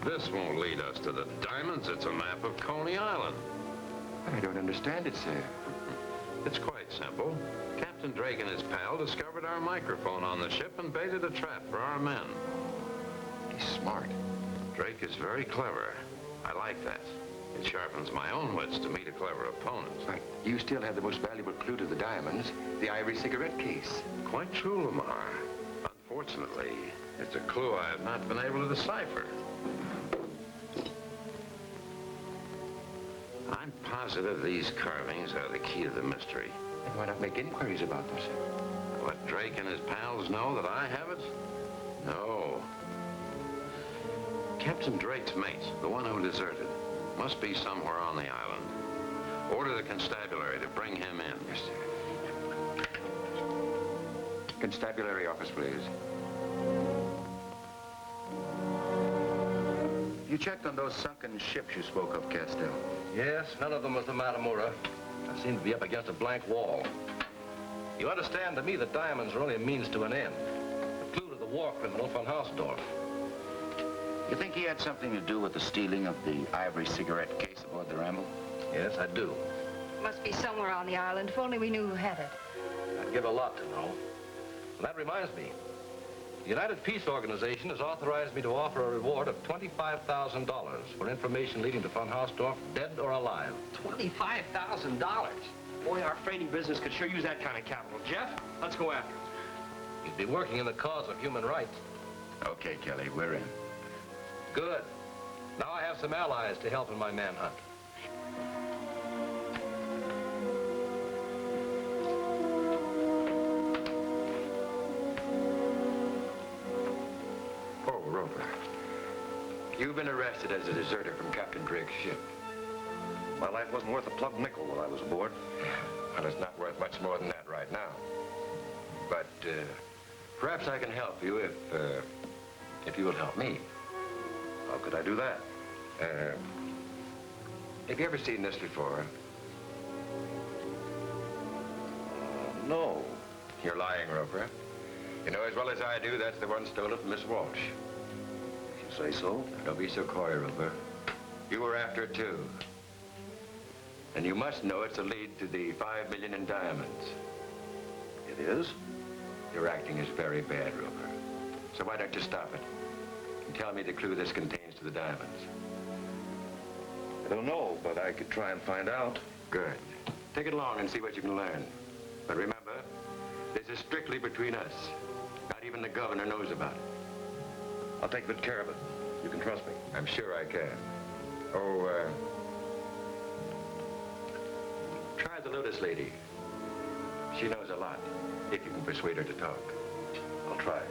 This won't lead us to the diamonds. It's a map of Coney Island. I don't understand it, sir. It's quite simple. Captain Captain Drake and his pal discovered our microphone on the ship and baited a trap for our men. He's smart. Drake is very clever. I like that. It sharpens my own wits to meet a clever opponent. But you still have the most valuable clue to the diamonds, the ivory cigarette case. Quite true, Lamar. Unfortunately, it's a clue I have not been able to decipher. I'm positive these carvings are the key to the mystery. Then why not make inquiries about them, sir? What Drake and his pals know that I haven't? No. Captain Drake's mate, the one who deserted, must be somewhere on the island. Order the constabulary to bring him in. Yes, sir. Constabulary office, please. You checked on those sunken ships you spoke of, Castell? Yes, none of them was the Matamura. I seem to be up against a blank wall. You understand, to me, the diamonds are only a means to an end. The clue to the war criminal von Hausdorff. You think he had something to do with the stealing of the ivory cigarette case aboard the Ramble? Yes, I do. Must be somewhere on the island, if only we knew who had it. I'd give a lot to know. And that reminds me. The United Peace Organization has authorized me to offer a reward of $25,000 for information leading to von Hausdorff, dead or alive. $25,000? Boy, our freighting business could sure use that kind of capital. Jeff, let's go after him. He'd be working in the cause of human rights. Okay, Kelly, we're in. Good. Now I have some allies to help in my manhunt. Oh, Roper. You've been arrested as a deserter from Captain Drake's ship. My life wasn't worth a plump nickel while I was aboard. And it's not worth much more than that right now. But perhaps I can help you if you will help me. How could I do that? Have you ever seen this before? No. You're lying, Roper. You know as well as I do that's the one stolen from Miss Walsh. If you say so. Don't be so coy, Roper. You were after it, too. And you must know it's a lead to the $5 million in diamonds. It is? Your acting is very bad, Roper. So why don't you stop it? And tell me the clue this contains to the diamonds. I don't know, but I could try and find out. Good. Take it along and see what you can learn. But remember, this is strictly between us. Not even the governor knows about it. I'll take good care of it. You can trust me. I'm sure I can. Oh, try the Lotus lady. She knows a lot, if you can persuade her to talk. I'll try.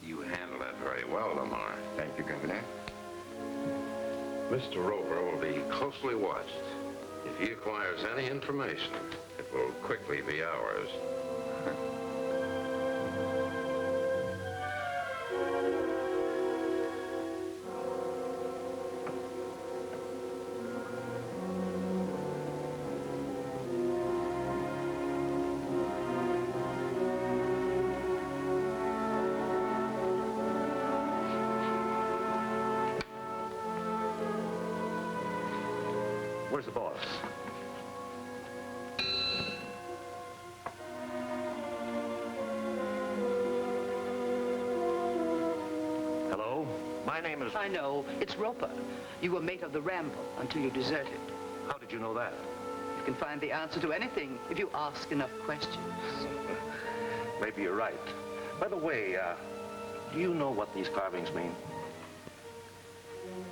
You handled that very well, Lamar. Thank you, Governor. Mr. Roper will be closely watched. If he acquires any information, it will quickly be ours. Where's the boss? Hello? My name is... I know. It's Roper. You were mate of the Ramble until you deserted. How did you know that? You can find the answer to anything if you ask enough questions. Maybe you're right. By the way, do you know what these carvings mean?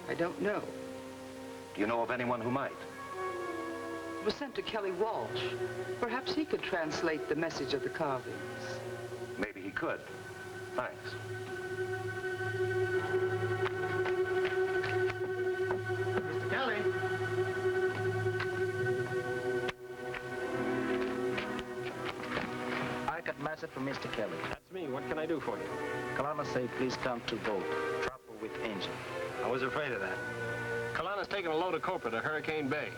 I don't know. Do you know of anyone who might? It was sent to Kelly Walsh. Perhaps he could translate the message of the carvings. Maybe he could. Thanks. Mr. Kelly. I got message from Mr. Kelly. That's me. What can I do for you? Kalama say please come to boat. Trouble with engine. I was afraid of that. Kalana's taking a load of copra to Hurricane Bay.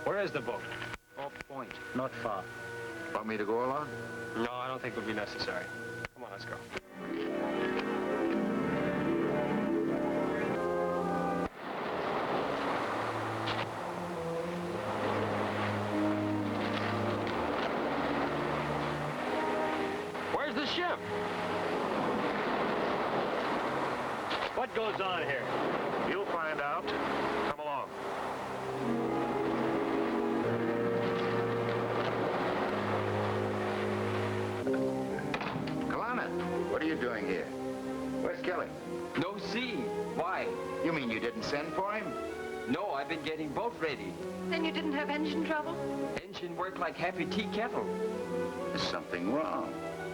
Where is the boat? Off point, not far. Want me to go along? No, I don't think it would be necessary. Come on, let's go. Where's the ship? What goes on here? You'll find out. Come along. Kalana, what are you doing here? Where's Kelly? No see. Why? You mean you didn't send for him? No, I've been getting boat ready. Then you didn't have engine trouble? Engine work like happy tea kettle. There's something wrong.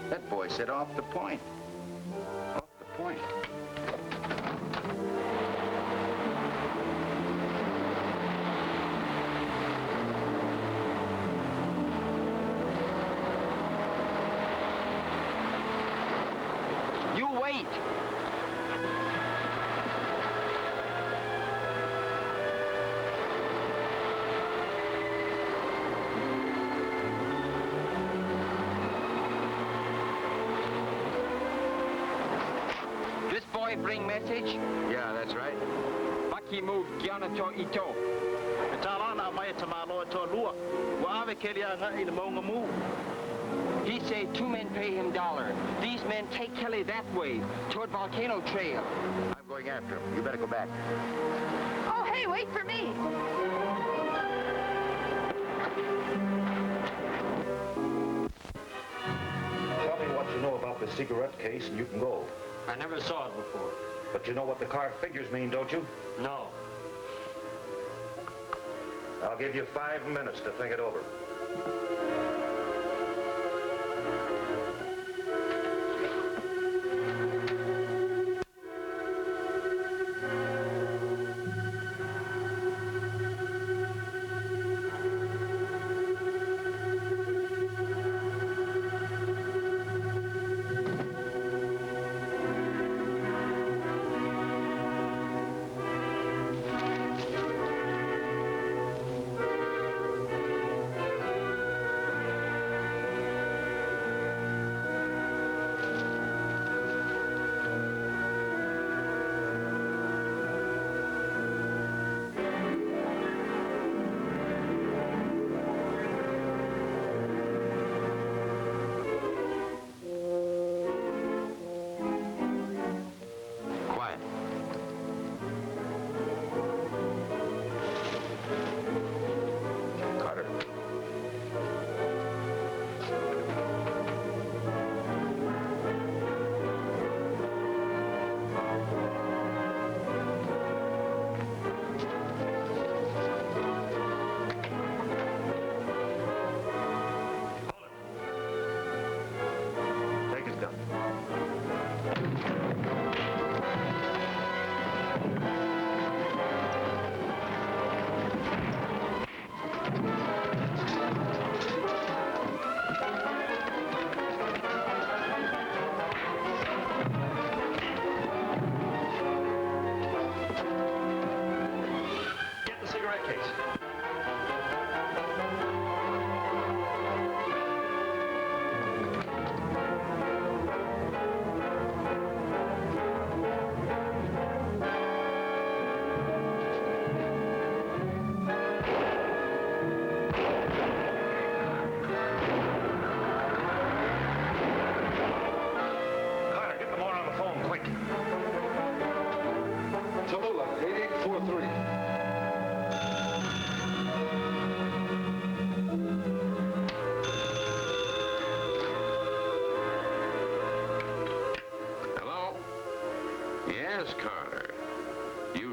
That boy said off the point. Off the point. You wait. This boy bring message? Yeah, that's right. Baki move Giana to Ito. He say 2 men pay him $1. These men take Kelly that way, toward Volcano Trail. I'm going after him. You better go back. Oh, hey, wait for me. Tell me what you know about the cigarette case and you can go. I never saw it before. But you know what the Carr figures mean, don't you? No. I'll give you 5 minutes to think it over.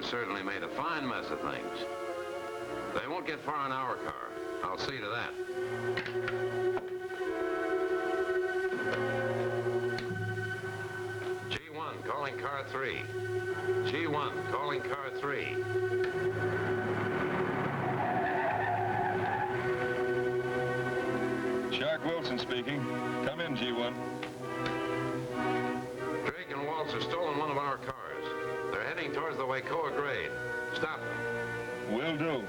Certainly made a fine mess of things. They won't get far in our car. I'll see to that. G1, calling car 3. G1, calling car 3. Shark Wilson speaking. Come in, G1. Drake and Walsh have stolen one of our cars. They're heading towards the Wacoa grade. Stop them. Will do.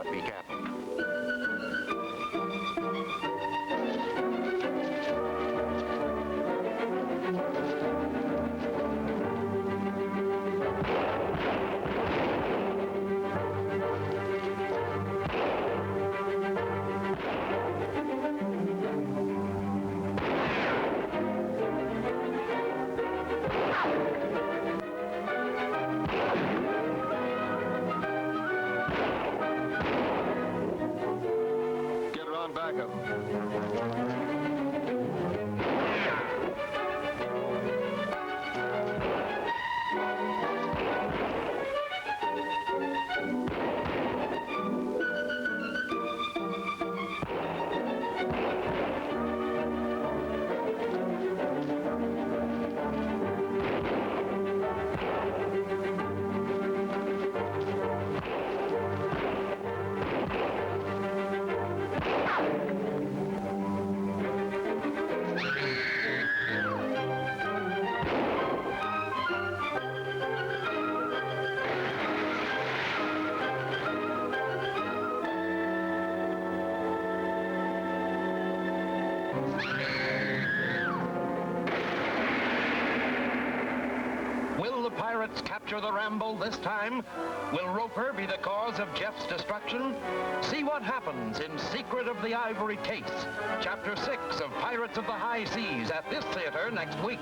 but be careful. Get her on backup. Will the pirates capture the Ramble this time? Will Roper be the cause of Jeff's destruction? See what happens in Secret of the Ivory Case, Chapter 6 of Pirates of the High Seas at this theater next week.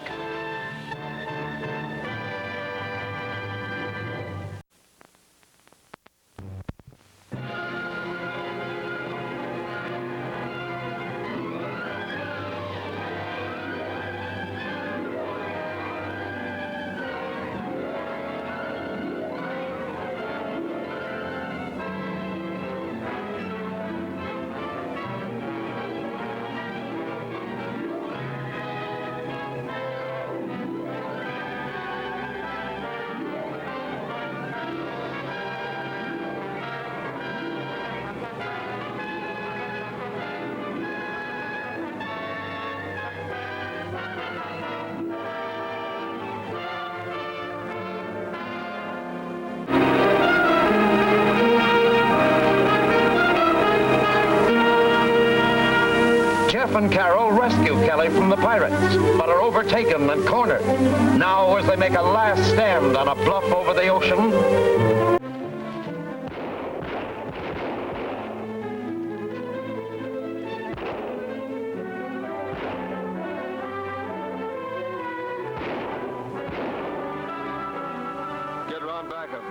Jeff and Carol rescue Kelly from the pirates, but are overtaken and cornered. Now, as they make a last stand on a bluff over the ocean, Get her on backup.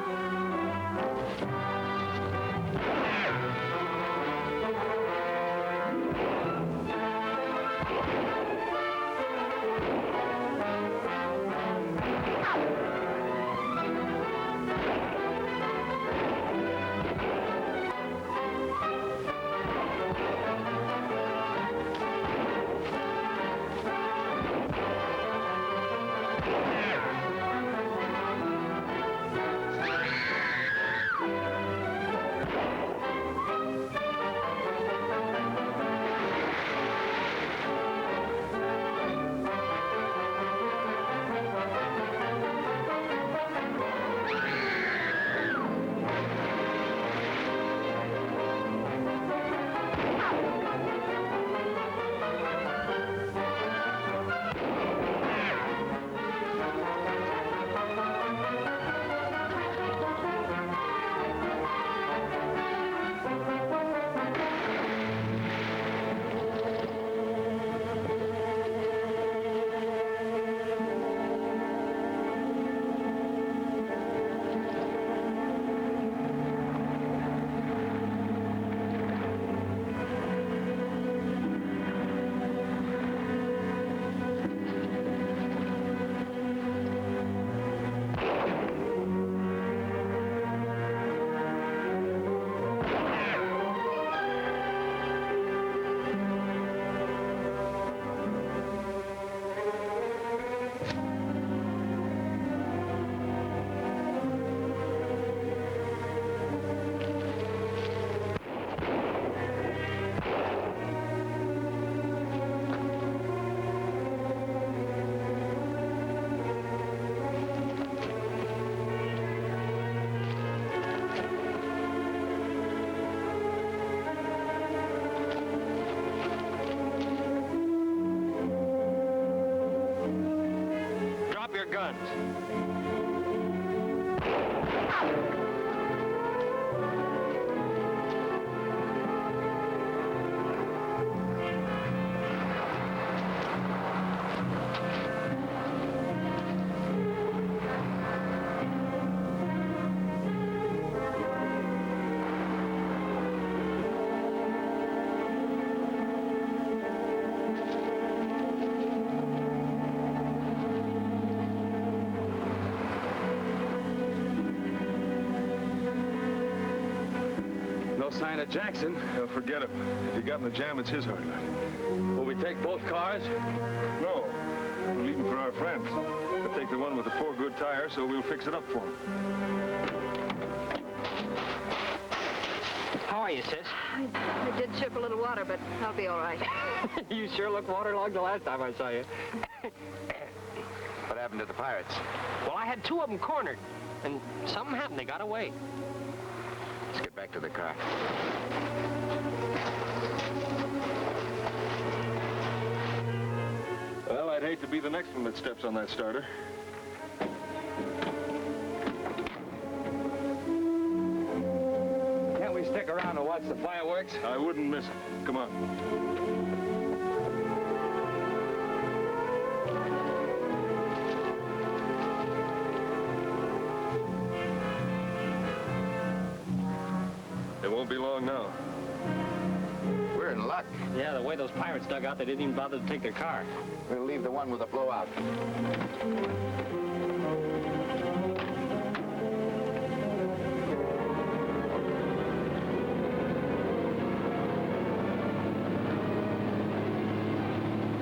sign of Jackson. Forget him. If he got in the jam, it's his hard luck. Will we take both cars? No. We're leaving for our friends. We'll take the one with the 4 good tires, so we'll fix it up for him. How are you, sis? I did chip a little water, but I'll be all right. You sure looked waterlogged the last time I saw you. What happened to the pirates? Well, I had 2 of them cornered, and something happened. They got away. Let's get back to the car. Well, I'd hate to be the next one that steps on that starter. Can't we stick around to watch the fireworks? I wouldn't miss it. Come on. It won't be long now. We're in luck. Yeah, the way those pirates dug out, they didn't even bother to take their car. We'll leave the one with the blowout.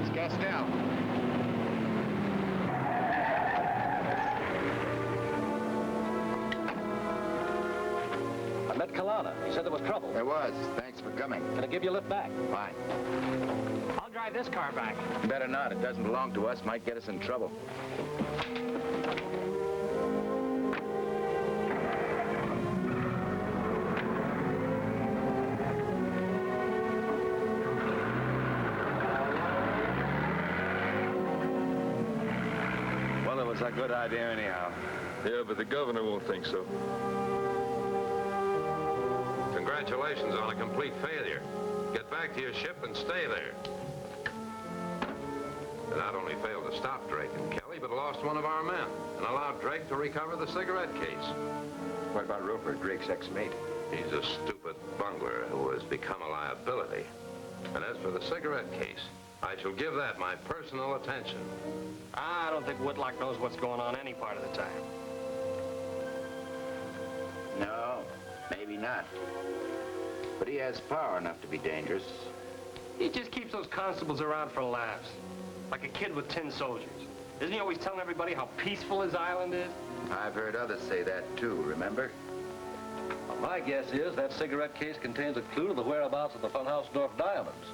It's Castell. I met Kalana. He said there was trouble. There was. Thanks for coming. Can I give you a lift back? Fine. I'll drive this car back. Better not. It doesn't belong to us. Might get us in trouble. Well, it was a good idea anyhow. Yeah, but the governor won't think so. Congratulations on a complete failure. Get back to your ship and stay there. They not only failed to stop Drake and Kelly, but lost one of our men and allowed Drake to recover the cigarette case. What about Roper, Drake's ex-mate? He's a stupid bungler who has become a liability. And as for the cigarette case, I shall give that my personal attention. I don't think Whitlock knows what's going on any part of the time. No, maybe not. But he has power enough to be dangerous. He just keeps those constables around for laughs, like a kid with tin soldiers. Isn't he always telling everybody how peaceful his island is? I've heard others say that too, remember? Well, my guess is that cigarette case contains a clue to the whereabouts of the Funhouse North diamonds.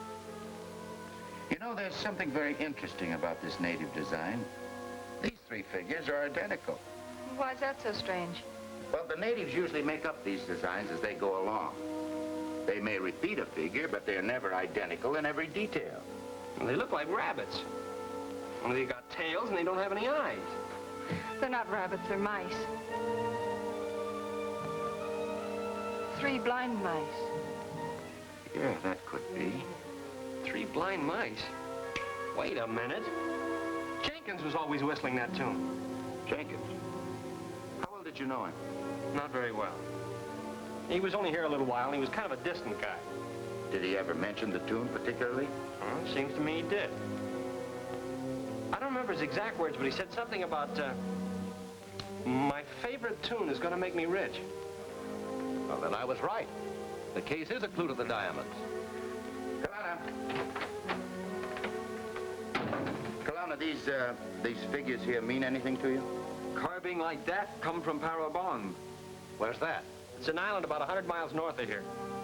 You know, there's something very interesting about this native design. These 3 figures are identical. Why is that so strange? Well, the natives usually make up these designs as they go along. They may repeat a figure, but they're never identical in every detail. Well, they look like rabbits. Only they got tails and they don't have any eyes. They're not rabbits, they're mice. 3 blind mice. Yeah, that could be. 3 blind mice? Wait a minute. Jenkins was always whistling that tune. Jenkins? How well did you know him? Not very well. He was only here a little while, and he was kind of a distant guy. Did he ever mention the tune particularly? Well, seems to me he did. I don't remember his exact words, but he said something about, my favorite tune is gonna make me rich. Well, then I was right. The case is a clue to the diamonds. Kalana, these figures here mean anything to you? Carving like that come from Parabong. Where's that? It's an island about 100 miles north of here.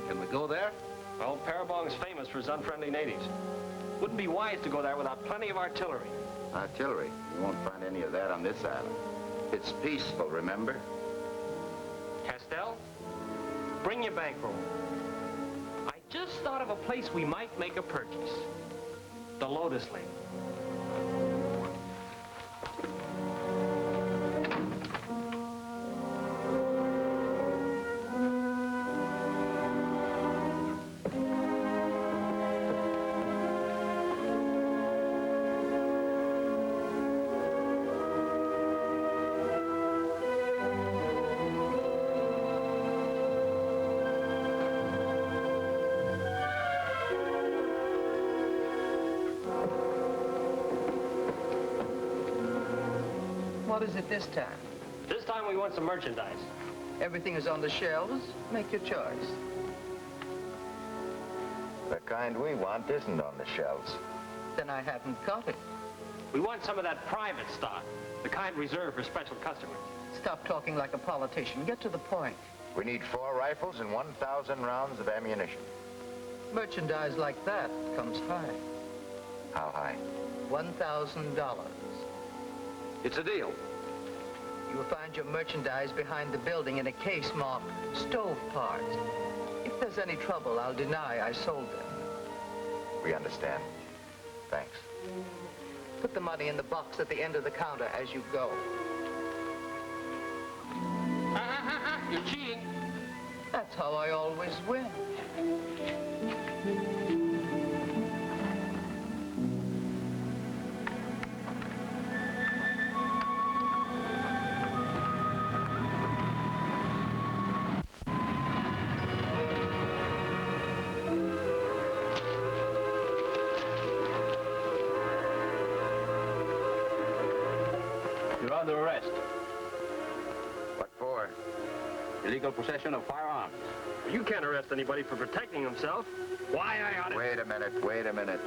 Can we go there? Well, Parabong's famous for its unfriendly natives. Wouldn't be wise to go there without plenty of artillery. Artillery? You won't find any of that on this island. It's peaceful, remember? Castell, bring your bankroll. I just thought of a place we might make a purchase. The Lotus Lake. What is it this time? This time we want some merchandise. Everything is on the shelves. Make your choice. The kind we want isn't on the shelves. Then I haven't got it. We want some of that private stock, the kind reserved for special customers. Stop talking like a politician. Get to the point. We need 4 rifles and 1,000 rounds of ammunition. Merchandise like that comes high. How high? $1,000. It's a deal. You'll find your merchandise behind the building in a case marked stove parts. If there's any trouble, I'll deny I sold them. We understand. Thanks. Put the money in the box at the end of the counter as you go. You're cheating. That's how I always win. You're under arrest. What for? Illegal possession of firearms. You can't arrest anybody for protecting himself. Why I ought to... Wait a minute.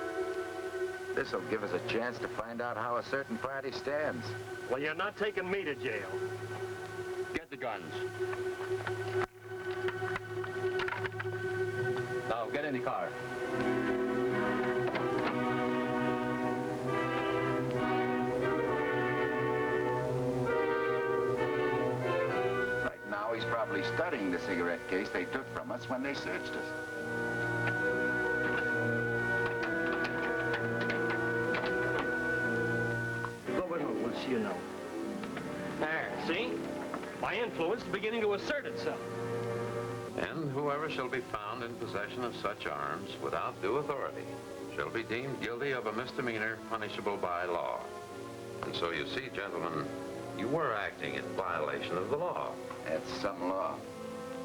This'll give us a chance to find out how a certain party stands. Well, you're not taking me to jail. Get the guns. Now, get in the car. Right now, he's probably studying the cigarette case they took from us when they searched us. We'll see you now. There, see? My influence is beginning to assert itself. And whoever shall be found in possession of such arms without due authority shall be deemed guilty of a misdemeanor punishable by law. And so you see, gentlemen, you were acting in violation of the law. That's some law.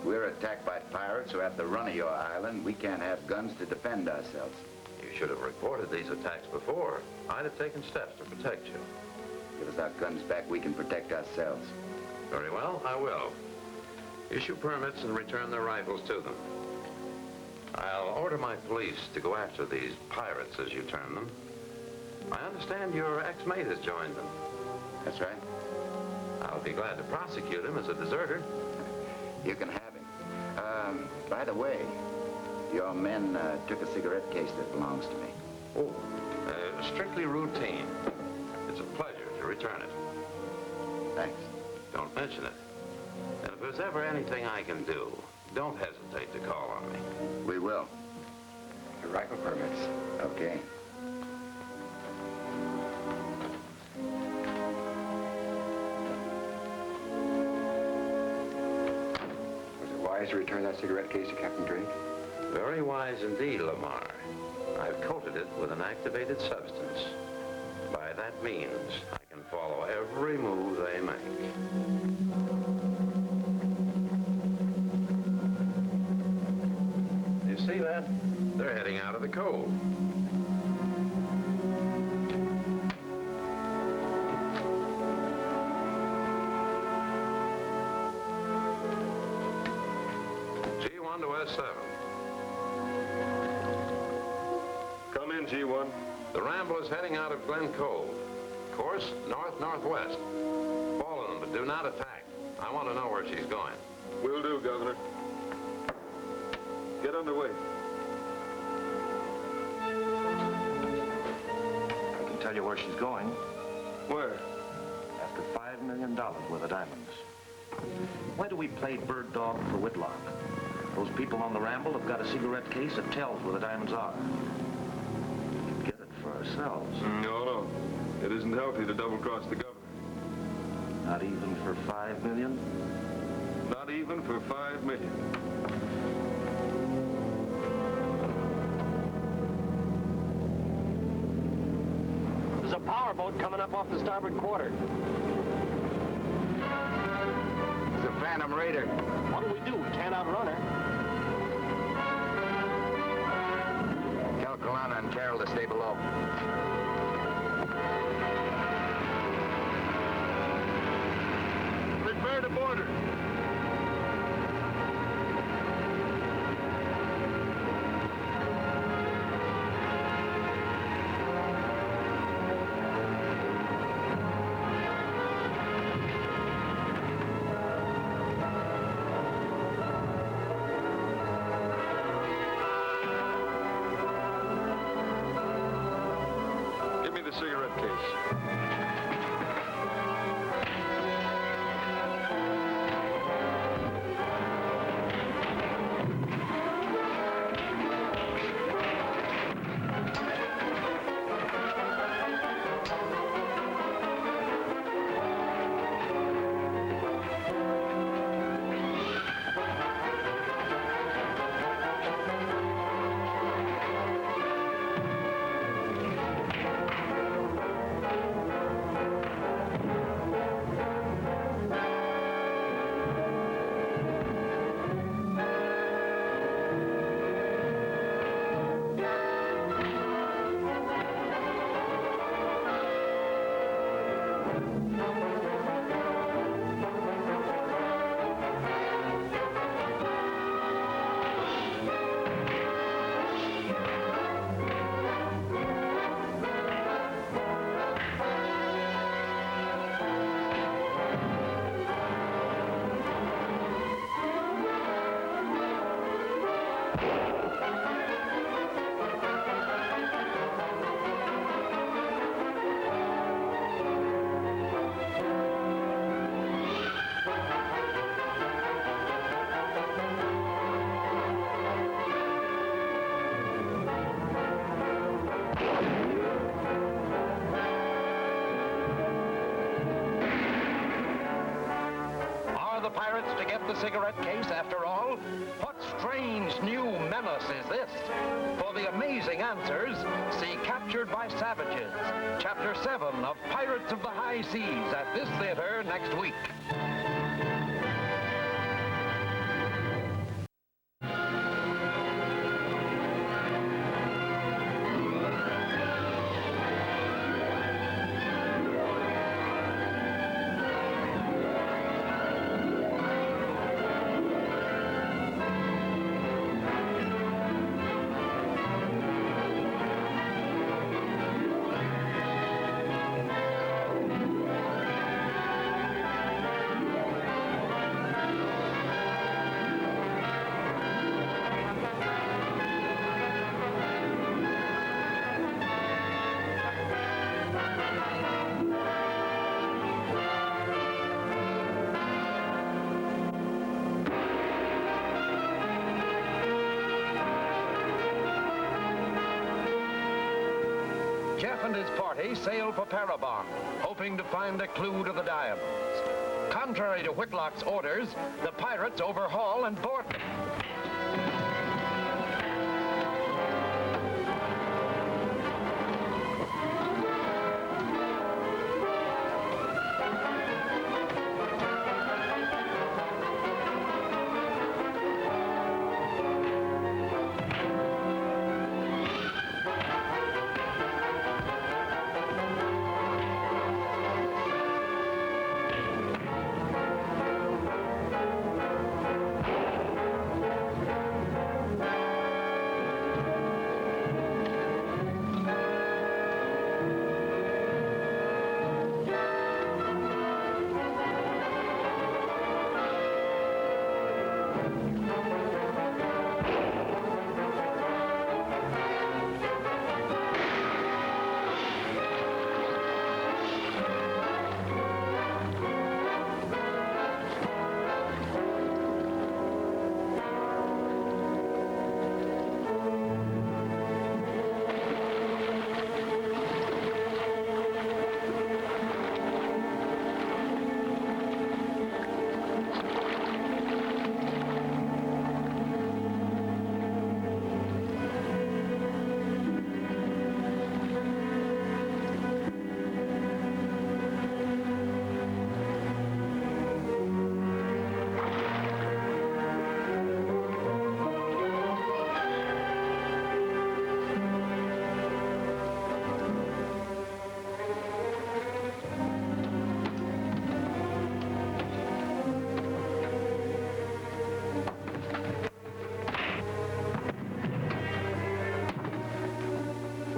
We're attacked by pirates who have the run of your island. We can't have guns to defend ourselves. You should have reported these attacks before. I'd have taken steps to protect you. Give us our guns back, we can protect ourselves. Very well, I will. Issue permits and return their rifles to them. I'll order my police to go after these pirates, as you term them. I understand your ex-mate has joined them. That's right. I'll be glad to prosecute him as a deserter. You can have him. By the way, your men took a cigarette case that belongs to me. Oh, strictly routine. It's a pleasure to return it. Thanks. Don't mention it. And if there's ever anything I can do, don't hesitate to call on me. We will. Your rifle permits. Okay. Was it wise to return that cigarette case to Captain Drake? Very wise indeed, Lamar. I've coated it with an activated substance. By that means, I can follow every move they make. You see that? They're heading out of the cove. G1 to S7. Come in, G1. The Ramble is heading out of Glen Cove. Course north-northwest. Follow them, but do not attack. I want to know where she's going. Will do, Governor. Get underway. I can tell you where she's going. Where? After $5 million worth of diamonds. Why do we play bird dog for Whitlock? Those people on the Ramble have got a cigarette case that tells where the diamonds are. Get it for ourselves. No. It isn't healthy to double-cross the governor. Not even for $5 million? Not even for $5 million. There's a powerboat coming up off the starboard quarter. It's a Phantom Raider. What do we do? We can't outrun her. Tell Kalana and Carroll to stay below. Prepare to board her. case. The pirates to get the cigarette case after all? What strange new menace is this? For the amazing answers, see Captured by Savages, Chapter 7 of Pirates of the High Seas at this theater next week. Jeff and his party sail for Parabon, hoping to find a clue to the diamonds. Contrary to Whitlock's orders, the pirates overhaul and board them.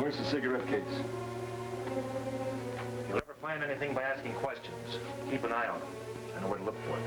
Where's the cigarette case? You'll never find anything by asking questions. Keep an eye on it. I know where to look for it.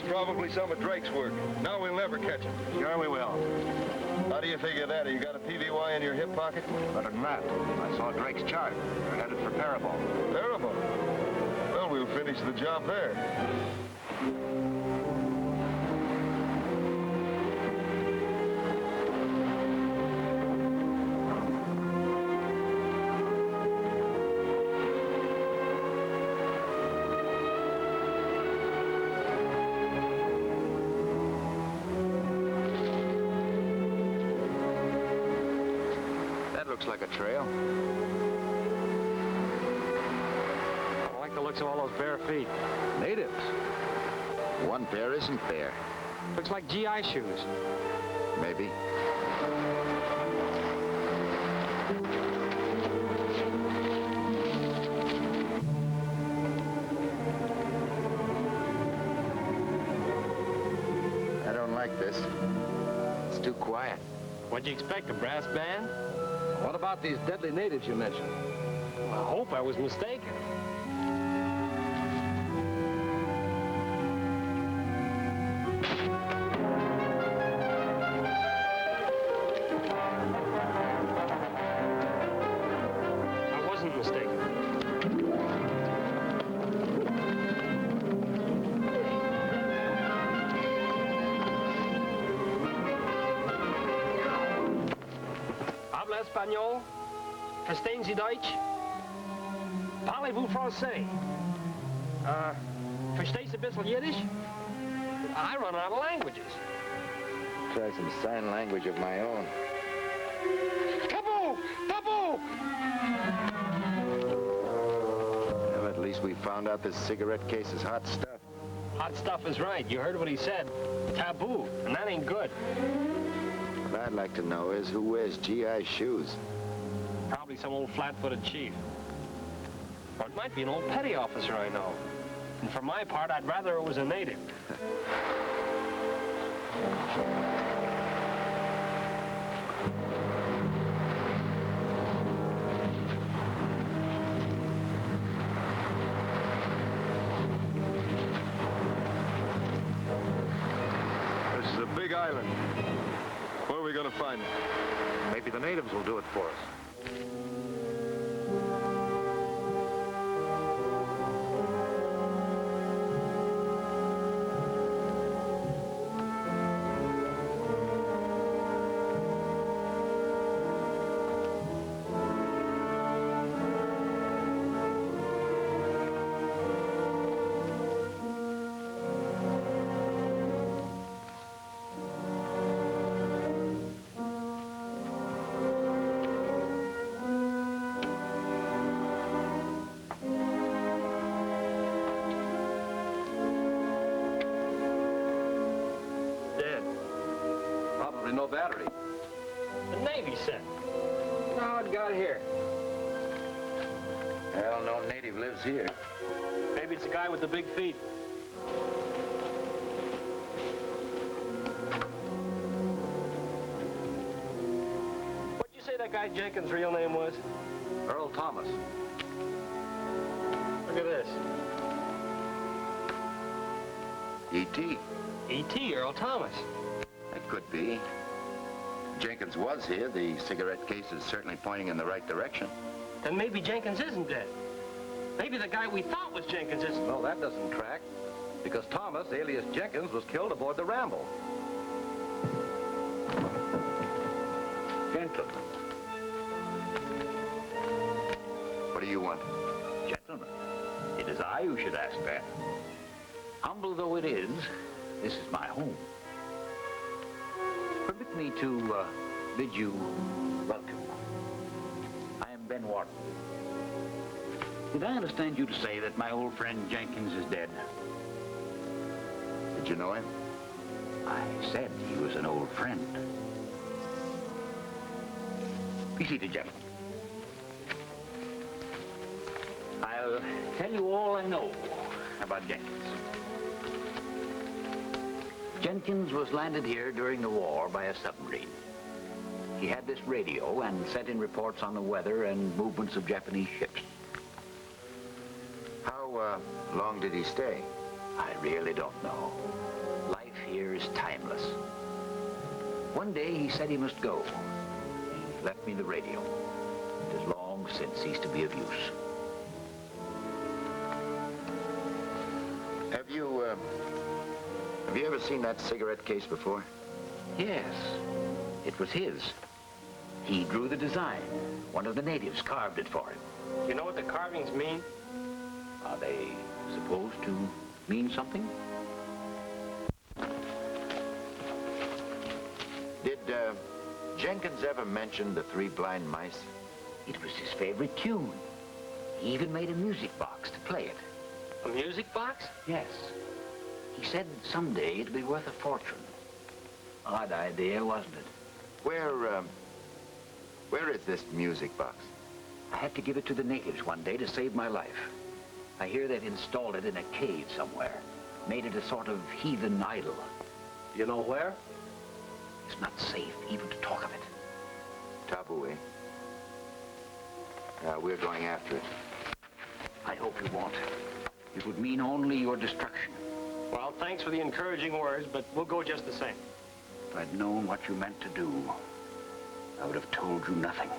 probably some of Drake's work. Now we'll never catch him. Sure we will. How do you figure that? Have you got a PVY in your hip pocket? Better than that. I saw Drake's chart. They're headed for Parable. Terrible. Well, we'll finish the job there. Looks like a trail. I like the looks of all those bare feet. Natives. One pair isn't there. Looks like GI shoes. Maybe. I don't like this. It's too quiet. What'd you expect, a brass band? What about these deadly natives you mentioned? Well, I hope I was mistaken. I wasn't mistaken. Habla español? Verstehen Sie Deutsch? Parlez-vous français? Verstehst du ein bisschen Yiddish? I run out of languages. Try some sign language of my own. Tapu! Tapu! Well, at least we found out this cigarette case is hot stuff. Hot stuff is right. You heard what he said. Taboo, and that ain't good. What I'd like to know is who wears GI shoes. Probably some old flat-footed chief. Or it might be an old petty officer I know. And for my part, I'd rather it was a native. This is a big island. Where are we going to find it? Maybe the natives will do it for us. No battery. The Navy set. How it got here? Well, no native lives here. Maybe it's the guy with the big feet. What'd you say that guy Jenkins' real name was? Earl Thomas. Look at this. E.T. E.T. Earl Thomas. That could be. Jenkins was here. The cigarette case is certainly pointing in the right direction. Then maybe Jenkins isn't dead. Maybe the guy we thought was Jenkins isn't. Well, that doesn't track. Because Thomas, alias Jenkins, was killed aboard the Ramble. Gentlemen. What do you want? Gentlemen, it is I who should ask that. Humble though it is, this is my home. Permit me to bid you welcome. I am Ben Wharton. Did I understand you to say that my old friend Jenkins is dead? Did you know him? I said he was an old friend. Be seated, gentlemen. I'll tell you all I know about Jenkins. Jenkins was landed here during the war by a submarine. He had this radio and sent in reports on the weather and movements of Japanese ships. How long did he stay? I really don't know. One day he said he must go. He left me the radio. It has long since ceased to be of use. Have you ever seen that cigarette case before? Yes, it was his. He drew the design. One of the natives carved it for him. You know what the carvings mean? Are they supposed to mean something? Did Jenkins ever mention the three blind mice? It was his favorite tune. He even made a music box to play it. A music box? Yes. He said someday it'd be worth a fortune. Odd idea, wasn't it? Where is this music box? I had to give it to the natives one day to save my life. I hear they've installed it in a cave somewhere. Made it a sort of heathen idol. You know where? It's not safe even to talk of it. Taboo, eh? We're going after it. I hope you won't. It would mean only your destruction. Well, thanks for the encouraging words, but we'll go just the same. If I'd known what you meant to do, I would have told you nothing.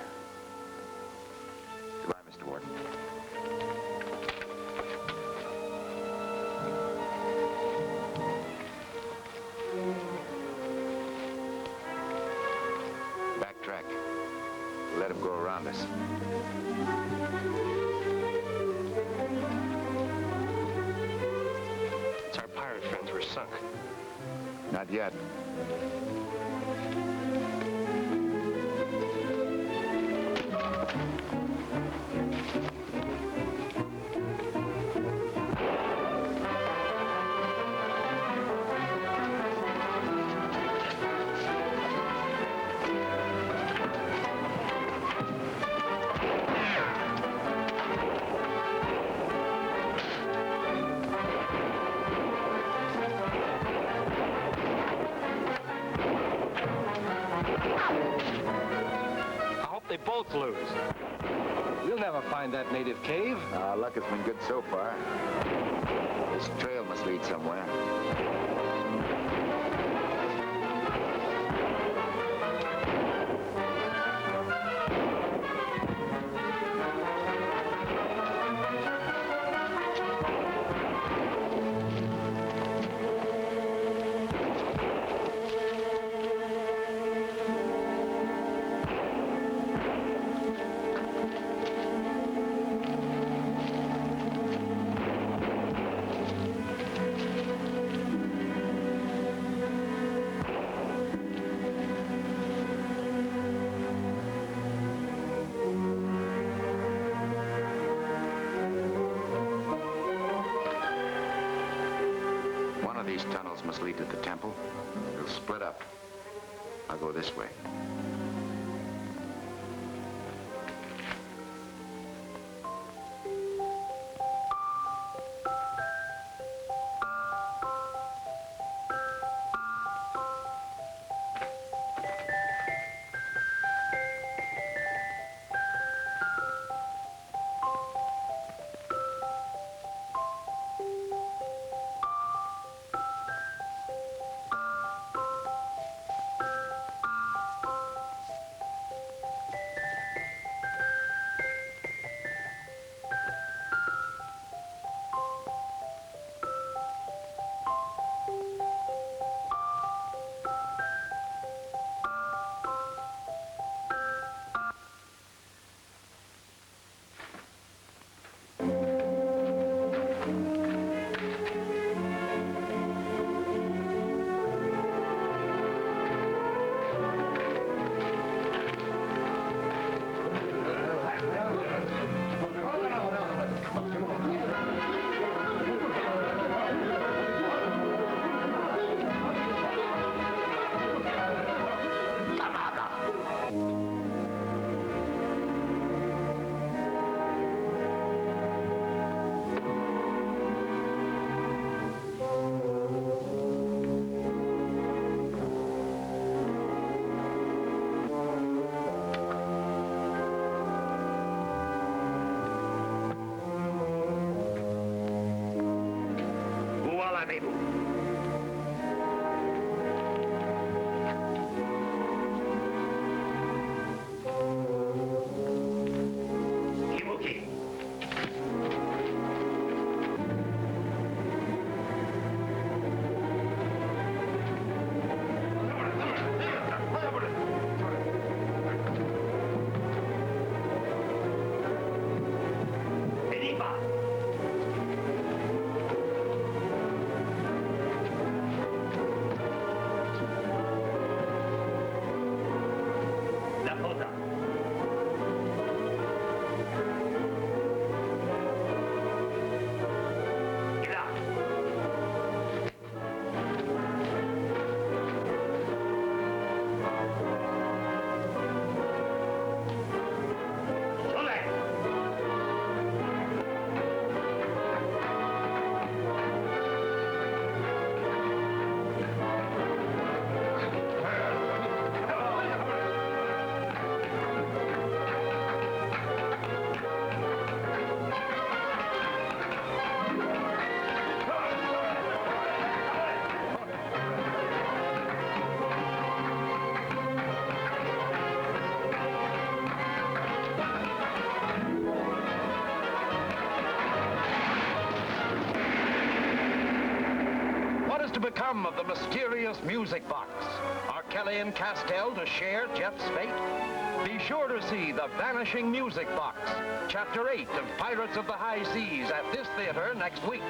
Goodbye, Mr. Warden. Backtrack. Let him go around us. It's our pirate friends. We're sunk. Not yet. They both lose. We'll never find that native cave. Luck has been good so far. This trail must lead somewhere. These tunnels must lead to the temple. We'll split up. I'll go this way. outcome of the mysterious music box? Are Kelly and Castell to share Jeff's fate? Be sure to see The Vanishing Music Box, Chapter 8 of Pirates of the High Seas at this theater next week.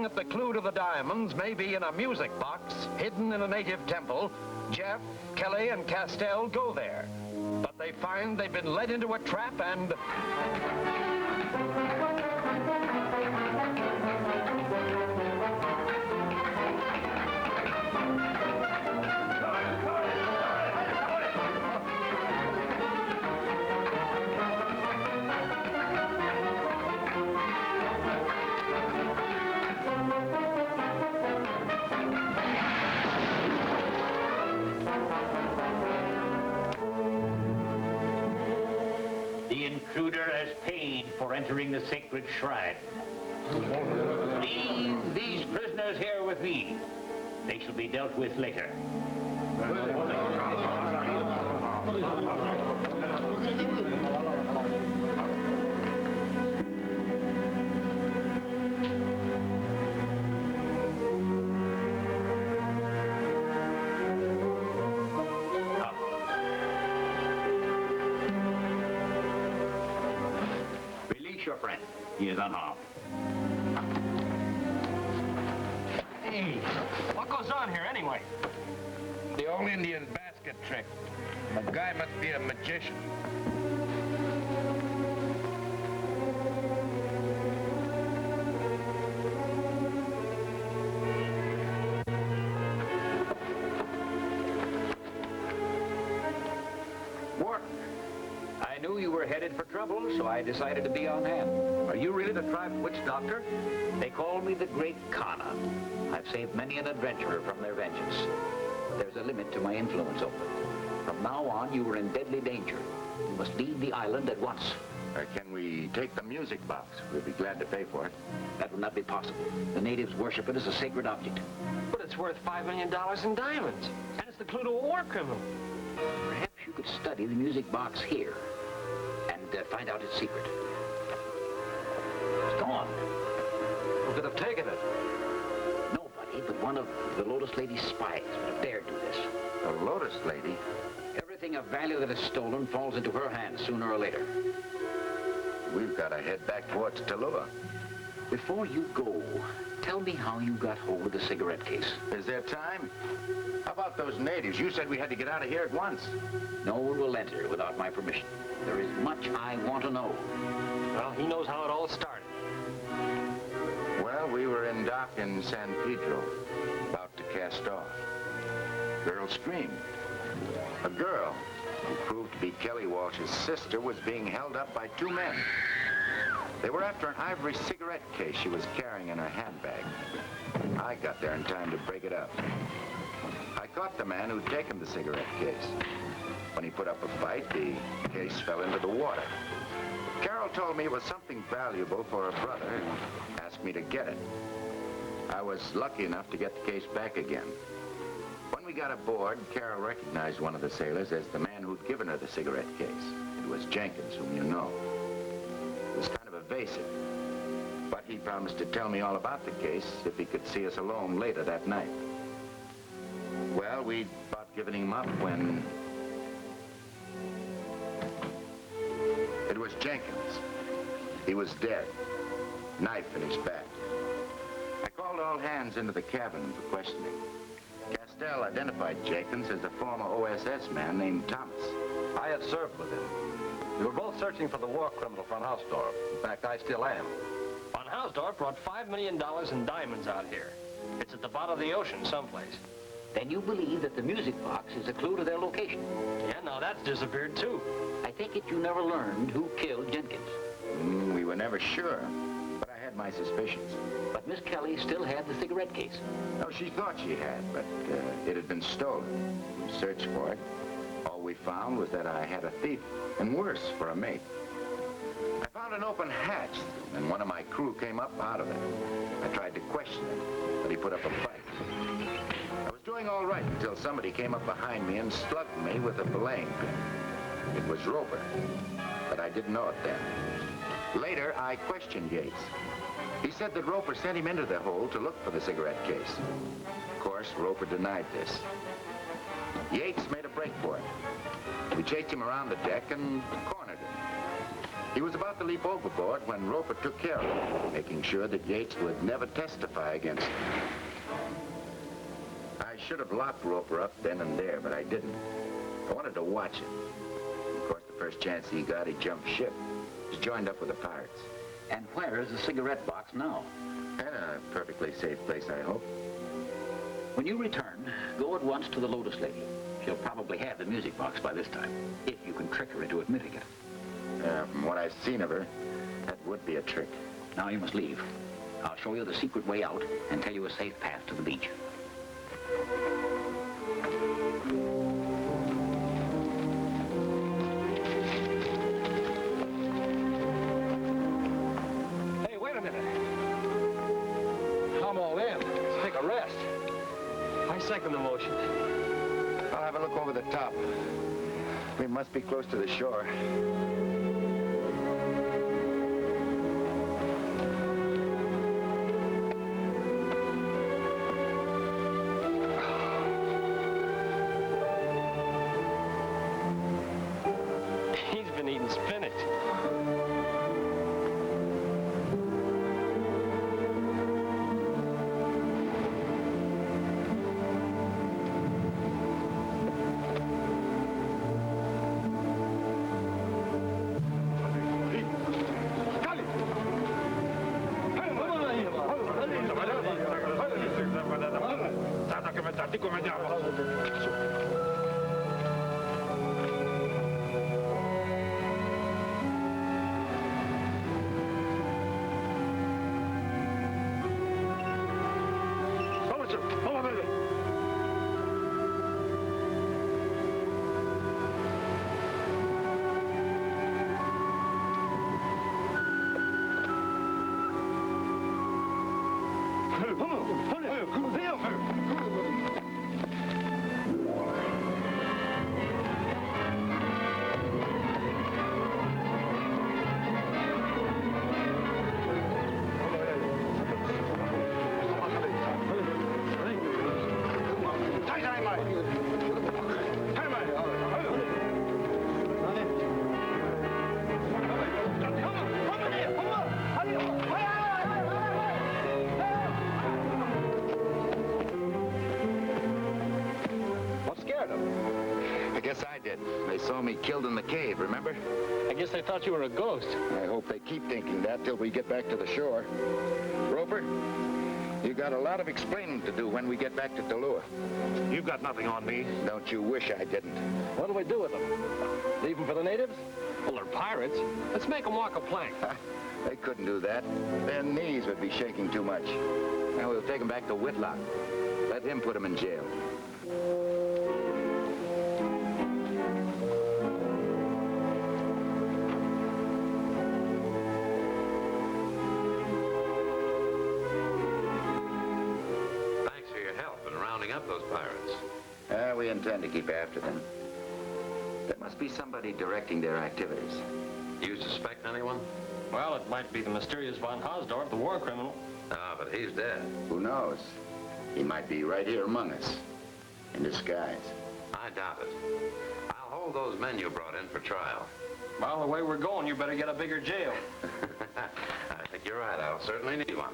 That the clue to the diamonds may be in a music box hidden in a native temple, Jeff, Kelly, and Castell go there. But they find they've been led into a trap and... For entering the sacred shrine. Leave these prisoners here with me. They shall be dealt with later. Your friend. He is unharmed. Hey, what goes on here anyway? The old Indian basket trick. The guy must be a magician. I knew you were headed for trouble, so I decided to be on hand. Are you really the tribe's witch doctor? They call me the Great Kana. I've saved many an adventurer from their vengeance. But there's a limit to my influence over them. From now on, you are in deadly danger. You must leave the island at once. Can we take the music box? We'll be glad to pay for it. That will not be possible. The natives worship it as a sacred object. But it's worth $5 million in diamonds. And it's the clue to a war criminal. Perhaps you could study the music box here and find out its secret. It's gone. Who could have taken it? Nobody but one of the Lotus Lady's spies would have dared do this. The Lotus Lady? Everything of value that is stolen falls into her hands sooner or later. We've got to head back towards Tallulah. Before you go, tell me how you got hold of the cigarette case. Is there time? How about those natives? You said we had to get out of here at once. No one will enter without my permission. There is much I want to know. Well, he knows how it all started. Well, we were in dock in San Pedro, about to cast off. Girl screamed. A girl, who proved to be Kelly Walsh's sister, was being held up by two men. They were after an ivory cigarette case she was carrying in her handbag. I got there in time to break it up. I caught the man who'd taken the cigarette case. When he put up a fight, the case fell into the water. Carol told me it was something valuable for her brother and asked me to get it. I was lucky enough to get the case back again. When we got aboard, Carol recognized one of the sailors as the man who'd given her the cigarette case. It was Jenkins, whom you know. He was kind of evasive, but he promised to tell me all about the case if he could see us alone later that night. Well, we'd about given him up when... It was Jenkins. He was dead, knife in his back. I called all hands into the cabin for questioning. Castell identified Jenkins as a former OSS man named Thomas. I had served with him. We were both searching for the war criminal von Hausdorff. In fact, I still am. Von Hausdorff brought $5 million in diamonds out here. It's at the bottom of the ocean someplace. Then you believe that the music box is a clue to their location? Yeah, now that's disappeared, too. I take it you never learned who killed Jenkins. We were never sure, but I had my suspicions. But Miss Kelly still had the cigarette case. No, she thought she had, but it had been stolen. We searched for it. All we found was that I had a thief, and worse, for a mate. I found an open hatch, and one of my crew came up out of it. I tried to question him, but he put up a fight. I was doing all right until somebody came up behind me and slugged me with a belaying pin. It was Roper, but I didn't know it then. Later, I questioned Yates. He said that Roper sent him into the hole to look for the cigarette case. Of course, Roper denied this. Yates made a break for him. We chased him around the deck and cornered him. He was about to leap overboard when Roper took care of him, making sure that Yates would never testify against him. I should have locked Roper up then and there, but I didn't. I wanted to watch him. Of course, the first chance he got, he jumped ship. He's joined up with the pirates. And where is the cigarette box now? In a perfectly safe place, I hope. When you return, go at once to the Lotus lady. She'll probably have the music box by this time, if you can trick her into admitting it. From what I've seen of her, that would be a trick. Now you must leave. I'll show you the secret way out and tell you a safe path to the beach. Hey, wait a minute. I'm all in. Let's take a rest. I second the motion. I'll have a look over the top. We must be close to the shore. He's been eating spinach. They saw me killed in the cave, remember? I guess they thought you were a ghost. I hope they keep thinking that till we get back to the shore. Roper, you got a lot of explaining to do when we get back to Tallulah. You've got nothing on me. Don't you wish I didn't? What'll we do with them? Leave them for the natives? Well, they're pirates. Let's make them walk a plank. They couldn't do that. Their knees would be shaking too much. Now we'll take them back to Whitlock. Let him put them in jail. Up those pirates. We intend to keep after them. There must be somebody directing their activities. You suspect anyone? Well, it might be the mysterious von Hausdorff, the war criminal. Ah, but he's dead. Who knows? He might be right here among us, in disguise. I doubt it. I'll hold those men you brought in for trial. Well, the way we're going, you better get a bigger jail. I think you're right. I'll certainly need one.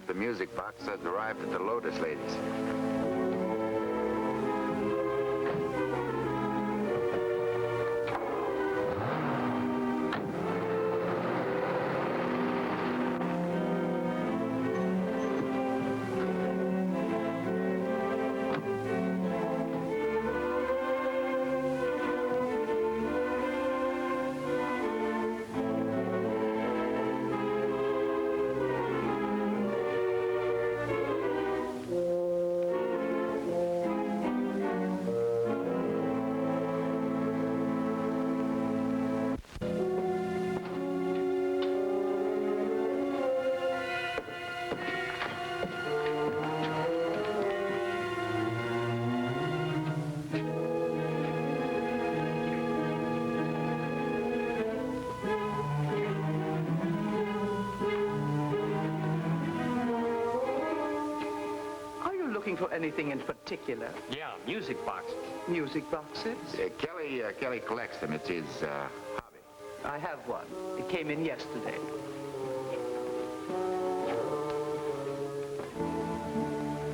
the music box has arrived at the Lotus ladies. For anything in particular? Yeah, music boxes. Music boxes? Kelly collects them. It's his hobby. I have one. It came in yesterday.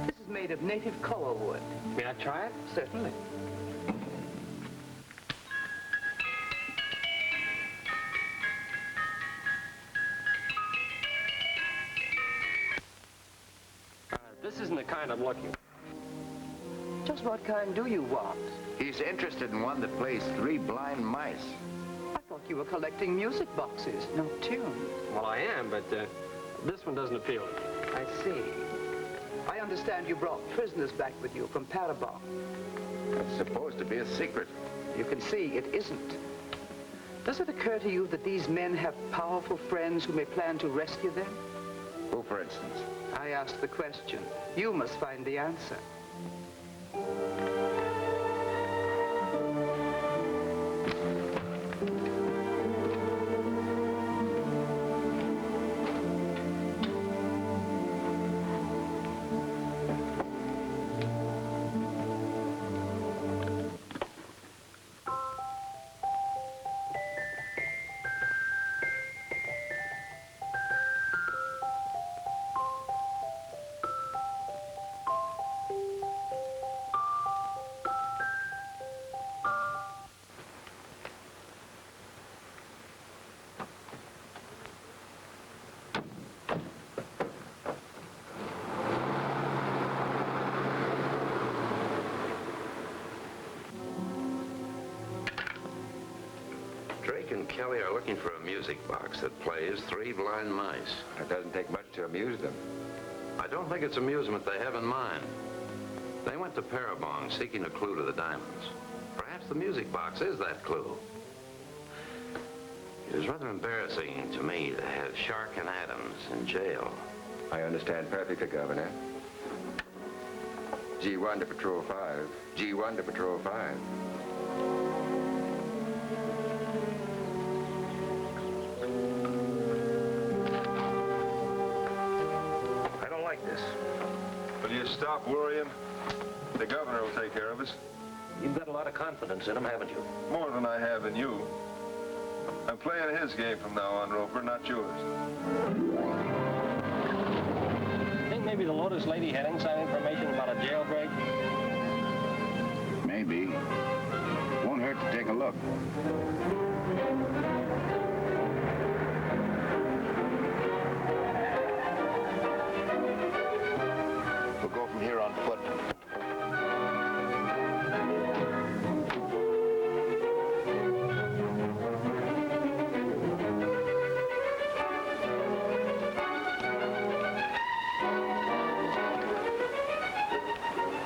This is made of native koa wood. May I try it? Certainly. This isn't the kind I'm looking for. Just what kind do you want? He's interested in one that plays 3 blind mice. I thought you were collecting music boxes, not tunes. Well, I am, but this one doesn't appeal to me. I see. I understand you brought prisoners back with you from Parabon. That's supposed to be a secret. You can see it isn't. Does it occur to you that these men have powerful friends who may plan to rescue them? Who, for instance? I asked the question. You must find the answer. And Kelly are looking for a music box that plays 3 blind mice. It doesn't take much to amuse them. I don't think it's amusement they have in mind. They went to Parabon seeking a clue to the diamonds. Perhaps the music box is that clue. It is rather embarrassing to me to have Shark and Adams in jail. I understand perfectly, Governor. G1 to Patrol 5. G1 to Patrol 5. This. Will you stop worrying? The governor will take care of us. You've got a lot of confidence in him, haven't you? More than I have in you. I'm playing his game from now on, Roper, not yours. Think maybe the Lotus lady had inside information about a jailbreak? Maybe. Won't hurt to take a look. Go from here on foot.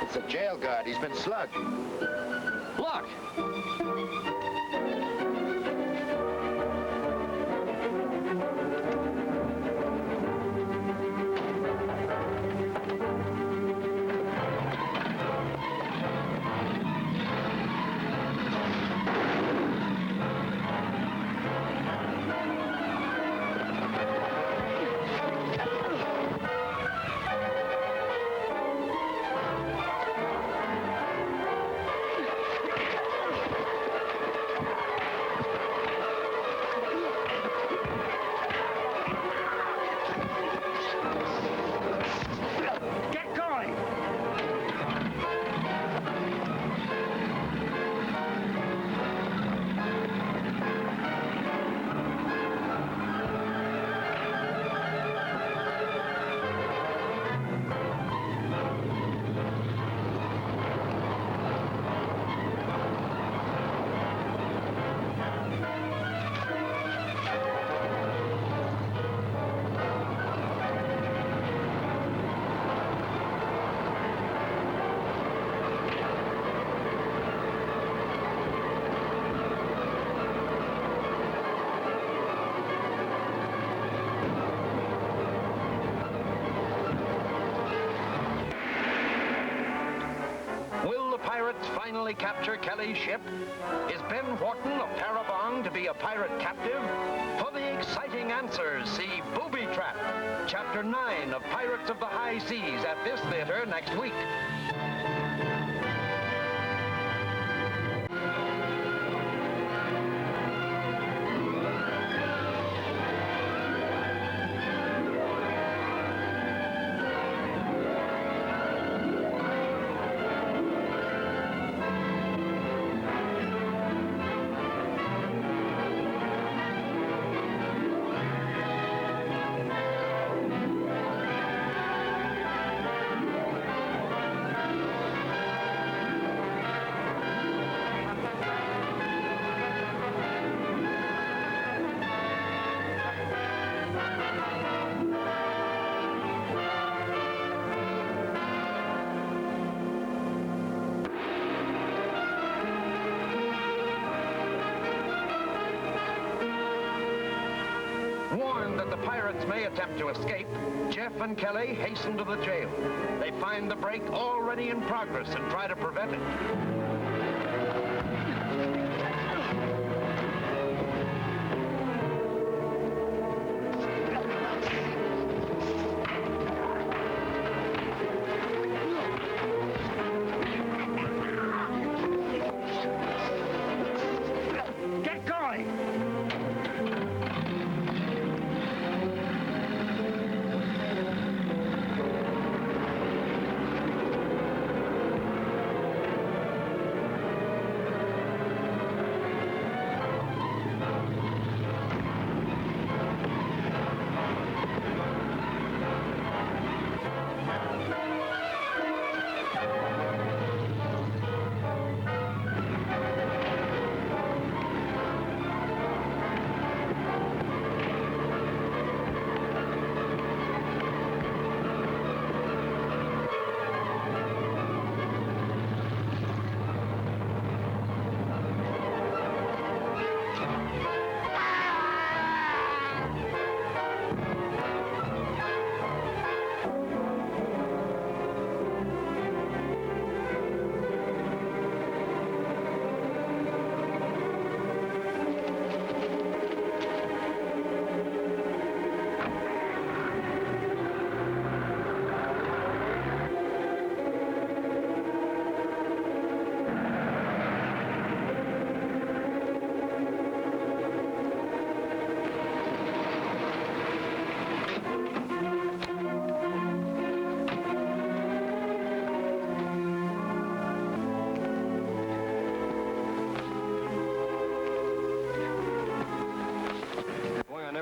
It's a jail guard. He's been slugged. Look! pirates finally capture Kelly's ship? Is Ben Wharton of Parabong to be a pirate captive? For the exciting answers, see Booby Trap, Chapter 9 of Pirates of the High Seas at this theater next week. Warned that the pirates may attempt to escape, Jeff and Kelly hasten to the jail. They find the break already in progress and try to prevent it. Get going!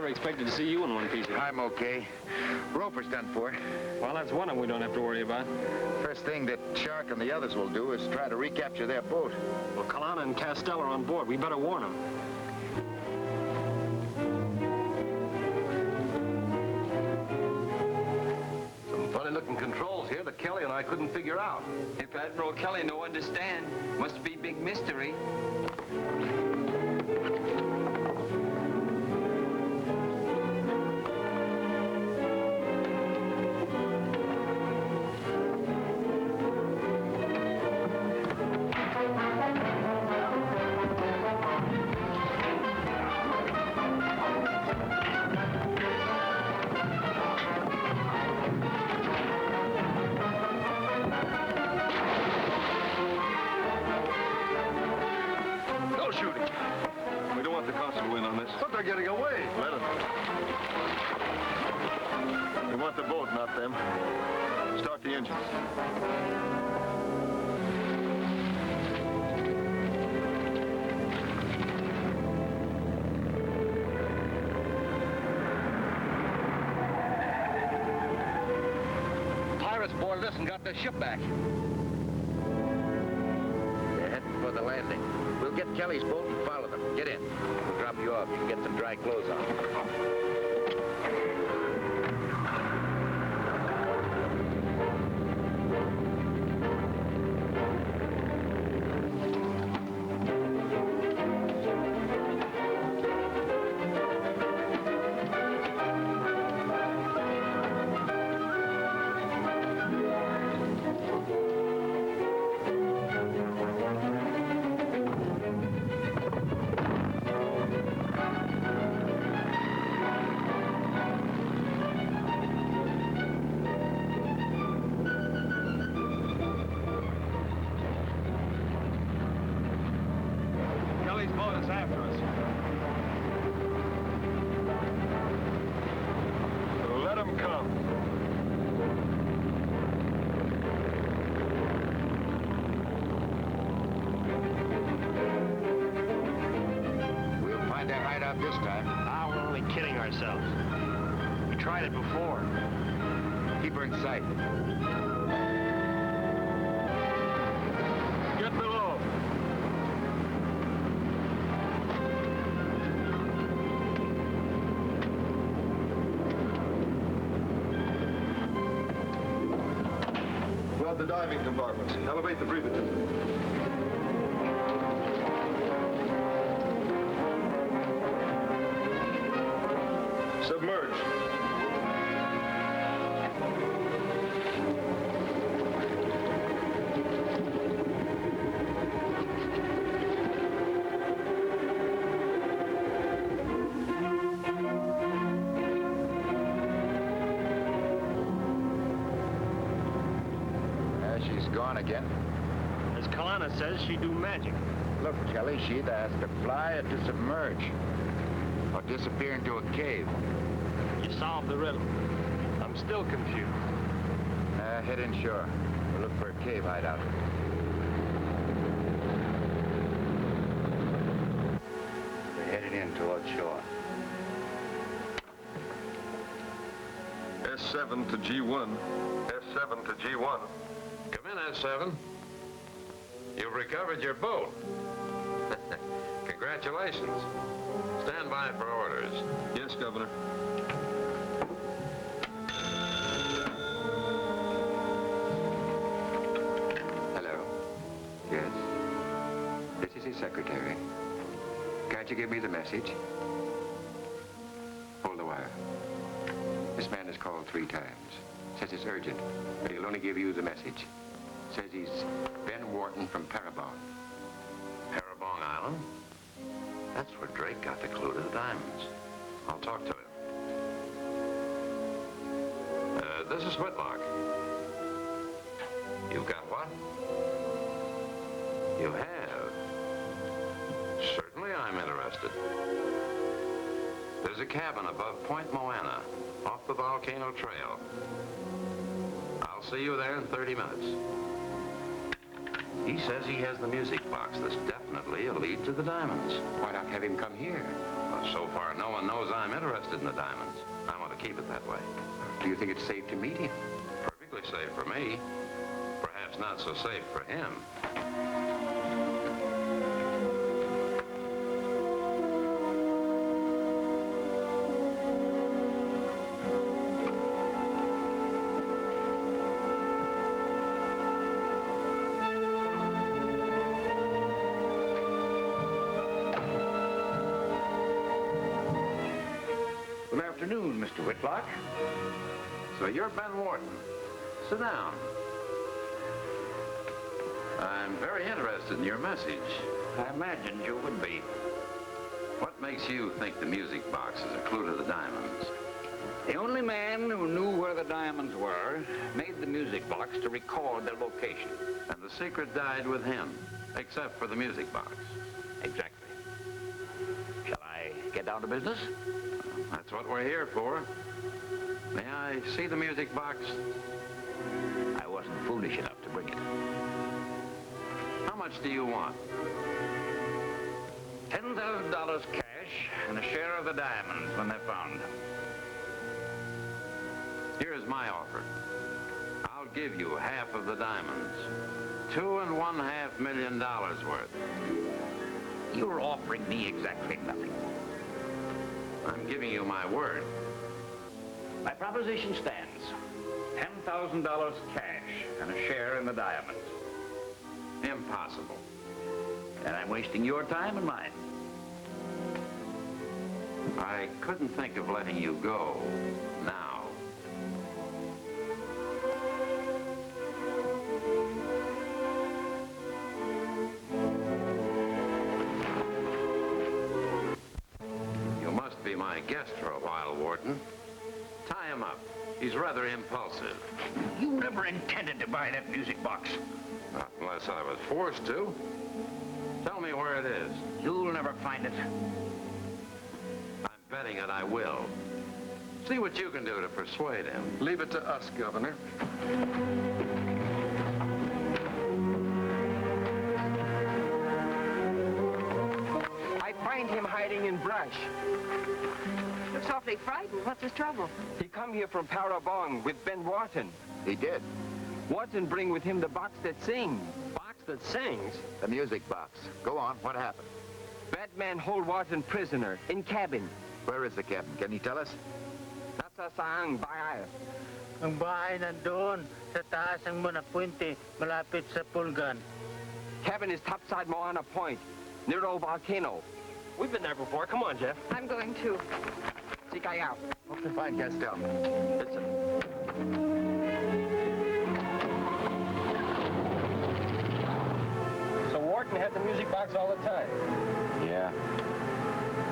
Expected to see you in one piece. I'm okay. Roper's done for. Well, that's one of them we don't have to worry about. First thing that Shark and the others will do is try to recapture their boat. Well, Kalana and Castell are on board. We better warn them. Some funny-looking controls here that Kelly and I couldn't figure out. If Admiral Kelly no understand, must be big mystery. Getting away. Let them. We want the boat, not them. Start the engines. Pirates boarded us and got their ship back. They're heading for the landing. We'll get Kelly's boat and follow them. Get in. We'll drop you off. You can get some dry clothes on. Not this time. Ah, we're only kidding ourselves. We tried it before. Keep her in sight. Get below. Flood the diving compartment. Elevate the breather tube. Submerge. She's gone again. As Kalana says, she do magic. Look, Kelly, she either has to fly or to submerge. Or disappear into a cave. You solved the riddle. I'm still confused. Head inshore. We'll look for a cave hideout. We're headed in towards shore. S7 to G1. S7 to G1. Come in, S7. You've recovered your boat. Congratulations. Stand by for orders. Yes, Governor. Hello. Yes. This is his secretary. Can't you give me the message? Hold the wire. This man has called 3 times. Says it's urgent, but he'll only give you the message. Says he's Ben Wharton from Parabon. Parabon Island? That's where Drake got the clue to the diamonds. I'll talk to him. This is Whitlock. You've got what? You have? Certainly I'm interested. There's a cabin above Point Moana, off the Volcano Trail. I'll see you there in 30 minutes. He says he has the music box. That's definitely a lead to the diamonds. Why not have him come here? Well, so far, no one knows I'm interested in the diamonds. I want to keep it that way. Do you think it's safe to meet him? Perfectly safe for me. Perhaps not so safe for him. Good afternoon, Mr. Whitlock. So you're Ben Wharton. Sit down. I'm very interested in your message. I imagined you would be. What makes you think the music box is a clue to the diamonds? The only man who knew where the diamonds were made the music box to record their location. And the secret died with him, except for the music box. Exactly. Shall I get down to business? That's what we're here for. May I see the music box? I wasn't foolish enough to bring it. How much do you want? $10,000 cash and a share of the diamonds when they're found. Here's my offer. I'll give you half of the diamonds. $2.5 million worth. You're offering me exactly nothing. I'm giving you my word. My proposition stands. $10,000 cash and a share in the diamonds. Impossible. And I'm wasting your time and mine. I couldn't think of letting you go now. You must be my guest for a while, Wharton. Tie him up. He's rather impulsive. You never intended to buy that music box. Not unless I was forced to. Tell me where it is. You'll never find it. I'm betting it I will. See what you can do to persuade him. Leave it to us, Governor. I find him hiding digging in brush. Looks awfully frightened. What's his trouble? He come here from Parabong with Ben Wharton. He did. Wharton bring with him the box that sings. Box that sings? The music box. Go on. What happened? Batman hold Wharton prisoner in cabin. Where is the cabin? Can you tell us? Nasa saang bahay. Ang bahay nandoon sa taas ng Munapuente, malapit sa Pulgan. Cabin is topside Moana Point, near the old volcano. We've been there before. Come on, Jeff. I'm going too. Sikay out. Okay, fine, Castell. So Wharton had the music box all the time? Yeah.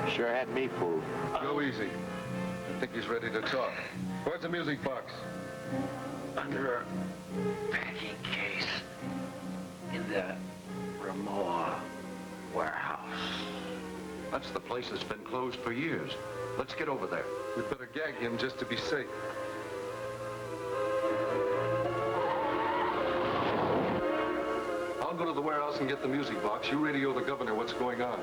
Sure had me fooled. Go easy. I think he's ready to talk. Where's the music box? Under a packing case in the Ramoa warehouse. That's the place that's been closed for years. Let's get over there. We'd better gag him just to be safe. I'll go to the warehouse and get the music box. You radio the governor what's going on.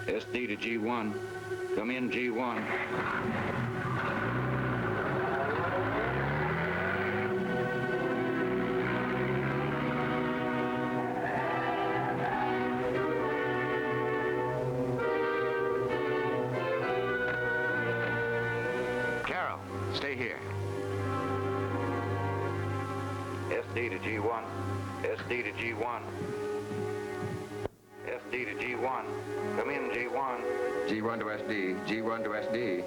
SD to G1. Come in, G1. Carol, stay here. SD to G1. SD to G1. SD to G1. Come in, G1. G1 to SD. G1 to SD.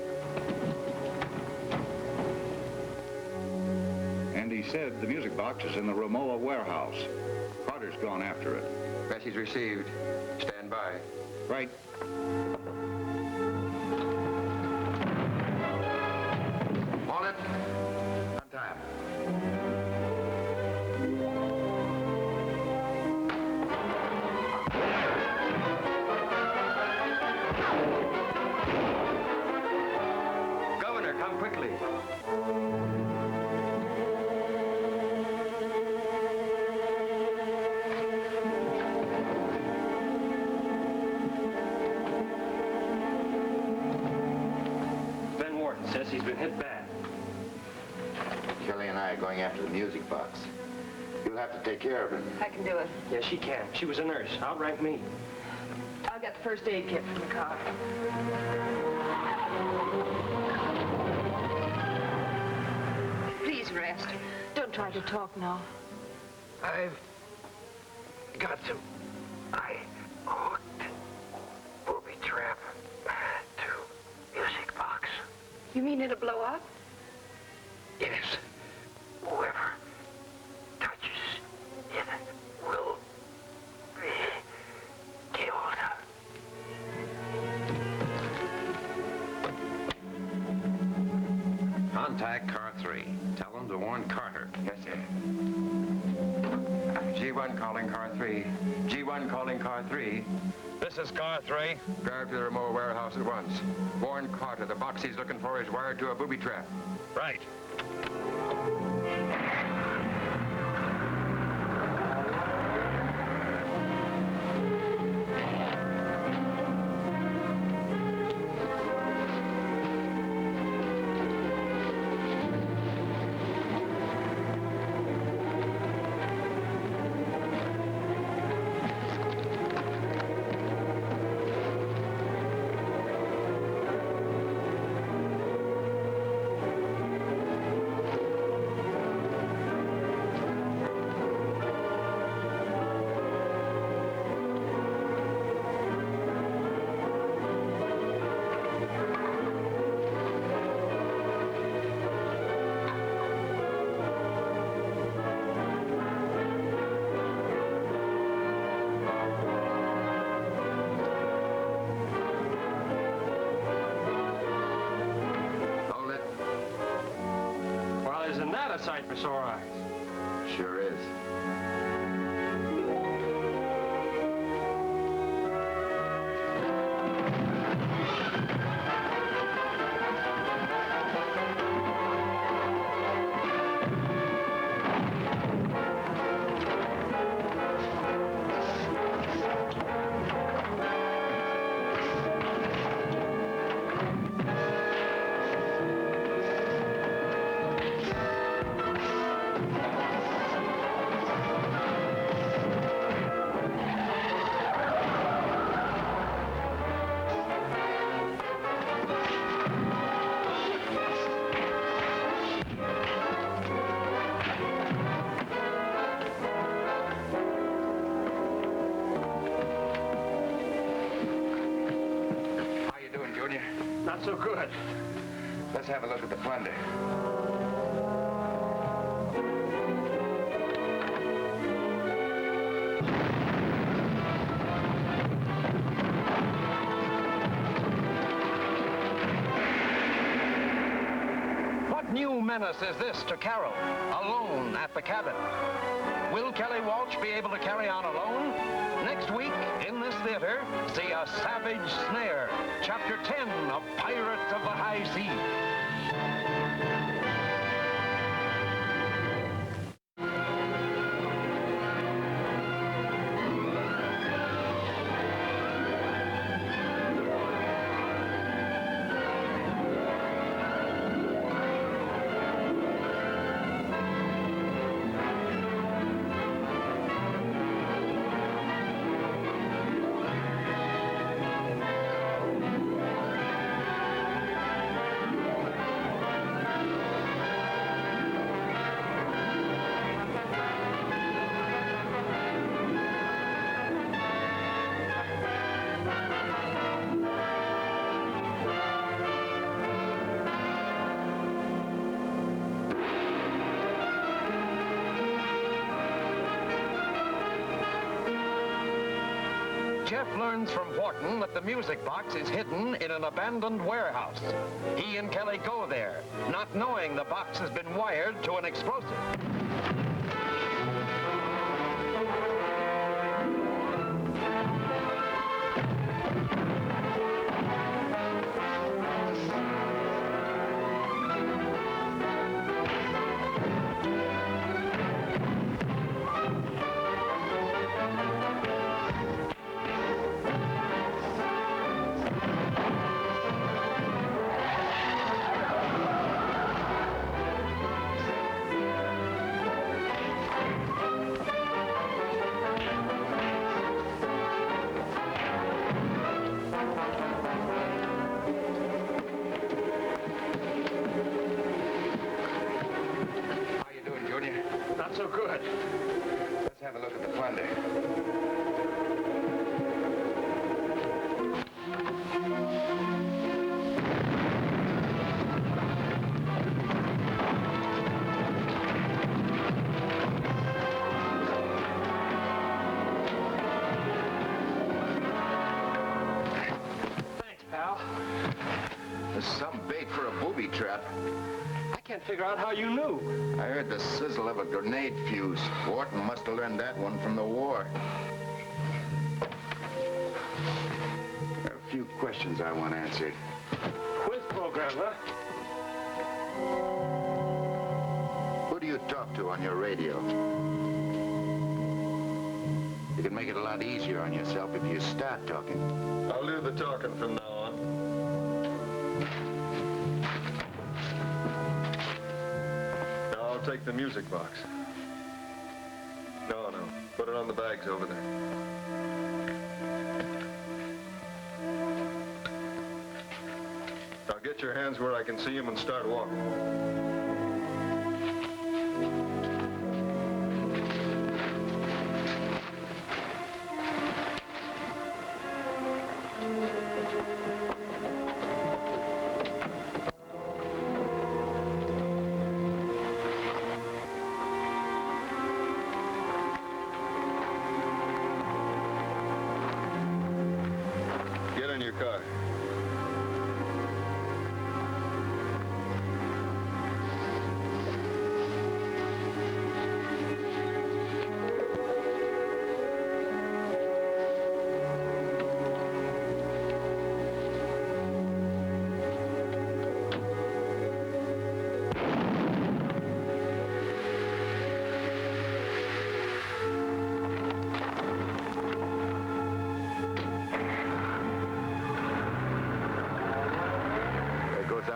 And he said the music box is in the Ramoa warehouse. Carter's gone after it. Message received. Stand by. Right. Wallet. On time. Come quickly. Ben Wharton says he's been hit bad. Kelly and I are going after the music box. You'll have to take care of him. I can do it. Yeah, she can. She was a nurse. Outrank me. I'll get the first aid kit from the car. Please rest. Don't try to talk now. I've got some hooked booby trap to music box. You mean it'll blow up? Yes. Whoever touches it will be killed. Contact Car 3. Tell them to warn Carter. Yes, sir. G1 calling Car 3. G1 calling Car 3. This is Car 3. Drive to the Ramoa warehouse at once. Warn Carter the box he's looking for is wired to a booby trap. Right. Isn't that a sight for sore eyes? Sure is. good. Let's have a look at the plunder. What new menace is this to Carroll, alone at the cabin? Will Kelly Walsh be able to carry on alone? Next week, in this theater, see A Savage Snare, Chapter 10 of Pirates of the High Seas. Jeff learns from Wharton that the music box is hidden in an abandoned warehouse. He and Kelly go there, not knowing the box has been wired to an explosive. Not so good. Let's have a look at the plunder. Thanks, pal. This is some bait for a booby trap. I can't figure out how you knew. I heard the sizzle of a grenade fuse. Wharton must have learned that one from the war. There are a few questions I want answered. Quiz program, huh? Who do you talk to on your radio? You can make it a lot easier on yourself if you start talking. I'll do the talking from now on. I'll take the music box. No. Put it on the bags over there. Now get your hands where I can see them and start walking. Car.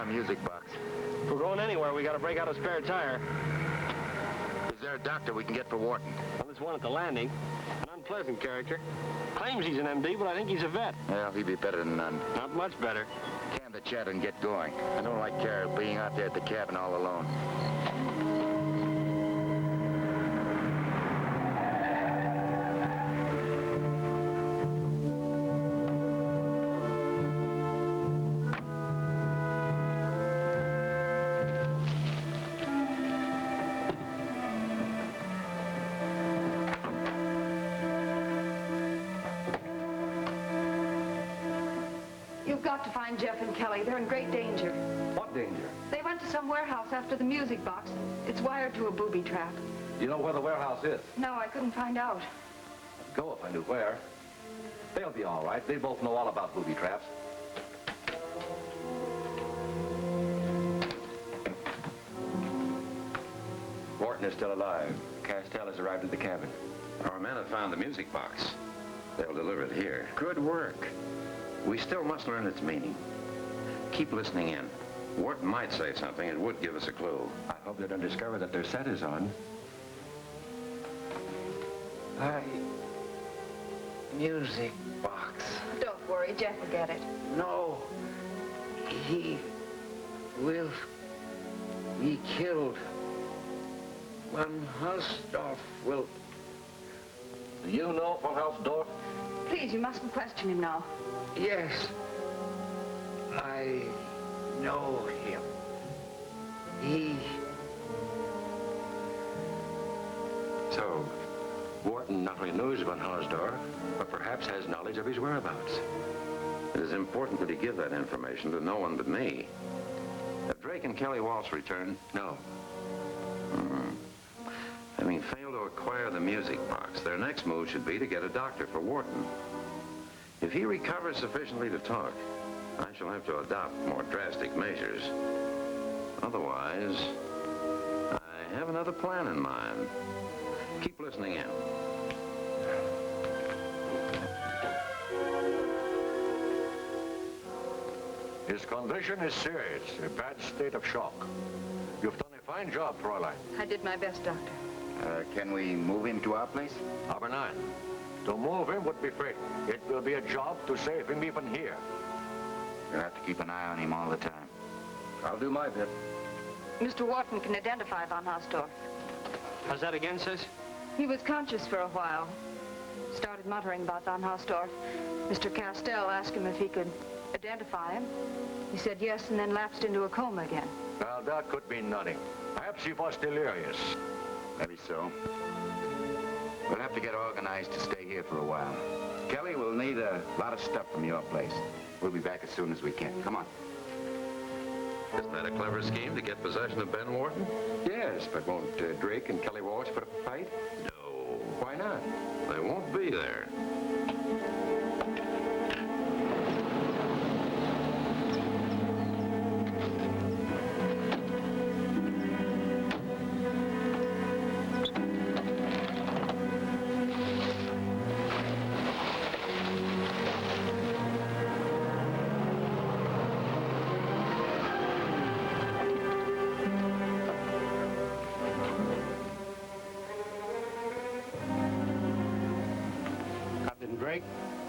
Music box. If we're going anywhere, we gotta break out a spare tire. Is there a doctor we can get for Wharton? Well, there's one at the landing. An unpleasant character. Claims he's an MD, but I think he's a vet. Well, he'd be better than none. Not much better. Can the chat and get going. I don't like Carr being out there at the cabin all alone. to find Jeff and Kelly. They're in great danger. What danger? They went to some warehouse after the music box. It's wired to a booby trap. You know where the warehouse is? No, I couldn't find out. I'd go if I knew where. They'll be all right. They both know all about booby traps. Wharton is still alive. Castell has arrived at the cabin. Our men have found the music box. They'll deliver it here. Good work. We still must learn its meaning. Keep listening in. Wharton might say something. It would give us a clue. I hope they don't discover that their set is on. Music box. Don't worry, Jeff will get it. No. He will be killed. Van Hausdorff will... You know Van Hausdorff? Please, you mustn't question him now. Yes. I know him. He... So, Wharton not only knows Van Hausdorff, but perhaps has knowledge of his whereabouts. It is important that he give that information to no one but me. Have Drake and Kelly Walsh returned? No. Having failed to acquire the music box, their next move should be to get a doctor for Wharton. If he recovers sufficiently to talk, I shall have to adopt more drastic measures. Otherwise, I have another plan in mind. Keep listening in. His condition is serious, a bad state of shock. You've done a fine job, Fräulein. I did my best, Doctor. Can we move him to our place? Aber nein. To move him would be fatal. It will be a job to save him even here. You'll have to keep an eye on him all the time. I'll do my bit. Mr. Wharton can identify Van Hausdorff. How's that again, sis? He was conscious for a while. Started muttering about Van Hausdorff. Mr. Castell asked him if he could identify him. He said yes and then lapsed into a coma again. Well, that could mean nothing. Perhaps he was delirious. Maybe so. We'll have to get organized to stay here for a while. Kelly, we'll need a lot of stuff from your place. We'll be back as soon as we can. Come on. Isn't that a clever scheme to get possession of Ben Wharton? Yes, but won't Drake and Kelly Walsh put up a fight? No. Why not? They won't be there.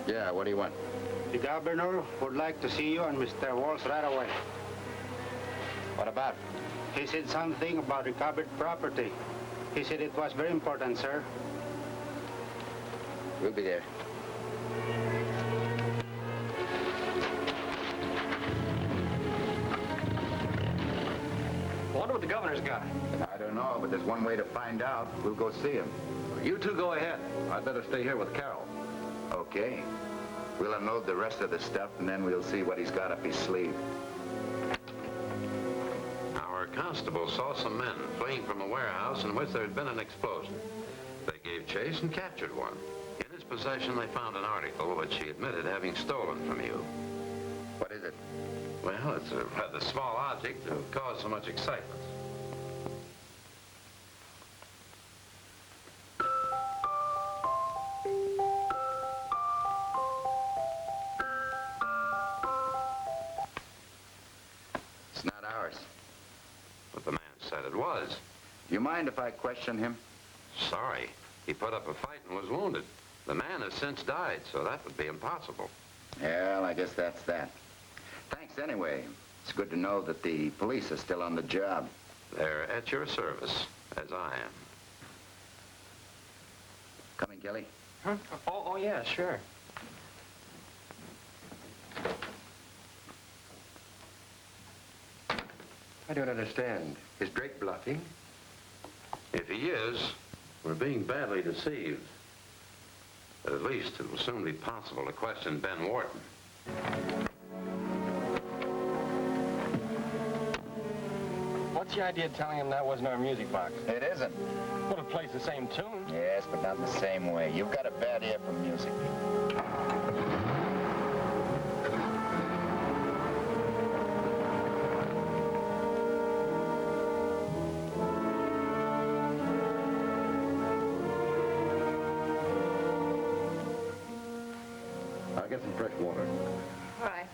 Yeah, what do you want? The governor would like to see you and Mr. Walsh right away. What about? He said something about recovered property. He said it was very important, sir. We'll be there. I wonder what the governor's got. I don't know, but there's one way to find out. We'll go see him. You two go ahead. I'd better stay here with Carol. Okay. We'll unload the rest of the stuff, and then we'll see what he's got up his sleeve. Our constable saw some men fleeing from a warehouse in which there had been an explosion. They gave chase and captured one. In his possession, they found an article which he admitted having stolen from you. What is it? Well, it's a rather small object to cause so much excitement. It's not ours. But the man said it was. Do you mind if I question him? Sorry. He put up a fight and was wounded. The man has since died, so that would be impossible. Well, I guess that's that. Thanks anyway. It's good to know that the police are still on the job. They're at your service, as I am. Coming, Kelly? Huh? Oh, yeah, sure. I don't understand. Is Drake bluffing? If he is, we're being badly deceived. But at least it will soon be possible to question Ben Wharton. What's the idea of telling him that wasn't our music box? It isn't. Well, it plays the same tune. Yes, but not in the same way. You've got a bad ear for music. I'll get some fresh water. All right.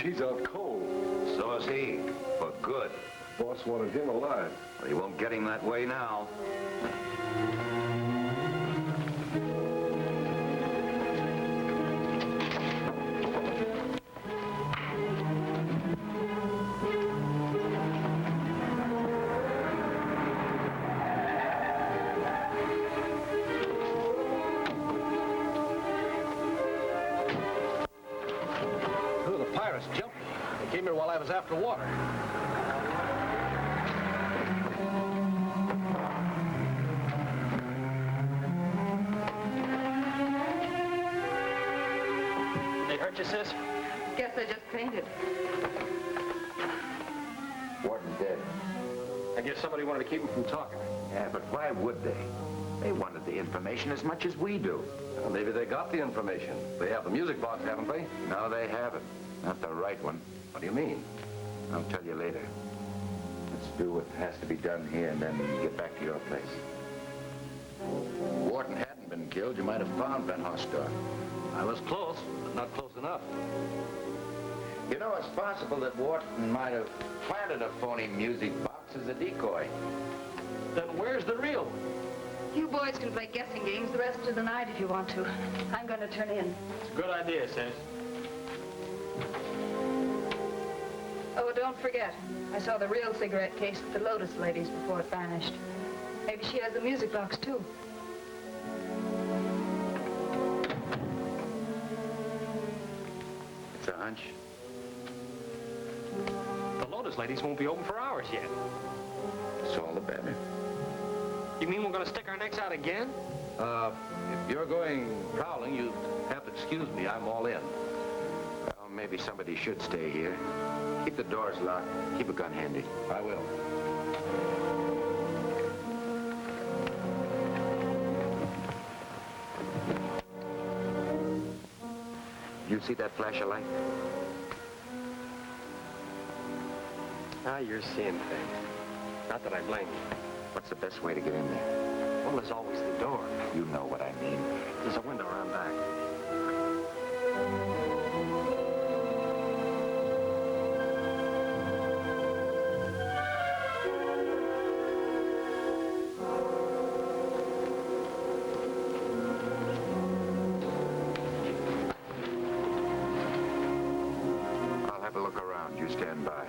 He's out cold. So is he, for good. Boss wanted him alive. Well, he won't get him that way now. Came here while I was after water. They hurt you, sis? Guess I just fainted. Warden's dead. I guess somebody wanted to keep him from talking. Yeah, but why would they? They wanted the information as much as we do. Well, maybe they got the information. They have the music box, haven't they? No, they haven't. Not the right one. What do you mean? I'll tell you later. Let's do what has to be done here and then get back to your place. If Wharton hadn't been killed, you might have found Van Hosdorf. I was close, but not close enough. You know, it's possible that Wharton might have planted a phony music box as a decoy. Then where's the real one? You boys can play guessing games the rest of the night if you want to. I'm going to turn in. It's a good idea, sis. Oh, don't forget. I saw the real cigarette case at the Lotus ladies before it vanished. Maybe she has the music box, too. It's a hunch. The Lotus ladies won't be open for hours yet. It's all the better. You mean we're going to stick our necks out again? If you're going prowling, you have to excuse me. I'm all in. Well, maybe somebody should stay here. Keep the doors locked. Keep a gun handy. I will. You see that flash of light? Ah, you're seeing things. Not that I blame you. What's the best way to get in there? Well, there's always the door. You know what I mean. There's a window around back. I'll have a look around. You stand by.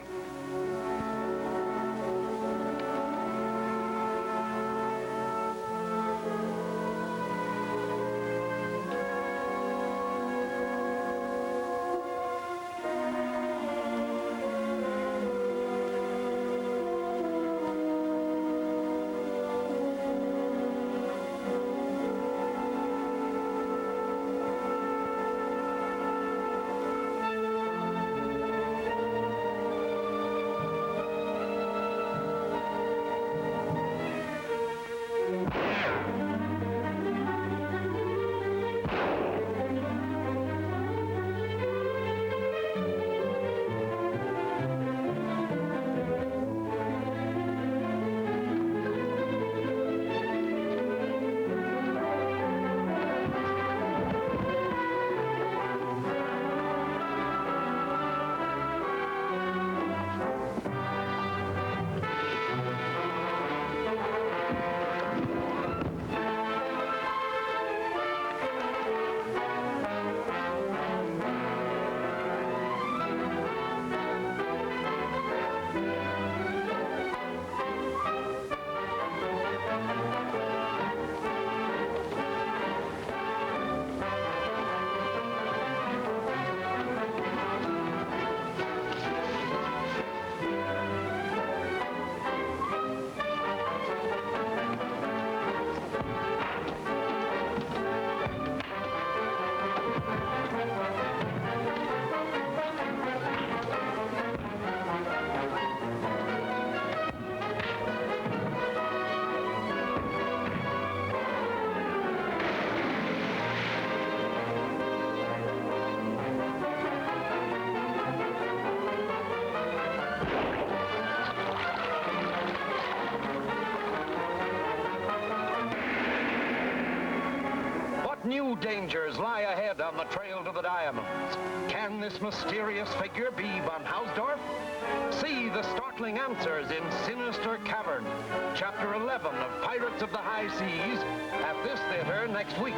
What new dangers lie ahead on the trail to the diamonds? Can this mysterious figure be von Hausdorff? See the startling answers in Sinister Cavern, Chapter 11 of Pirates of the High Seas, at this theater next week.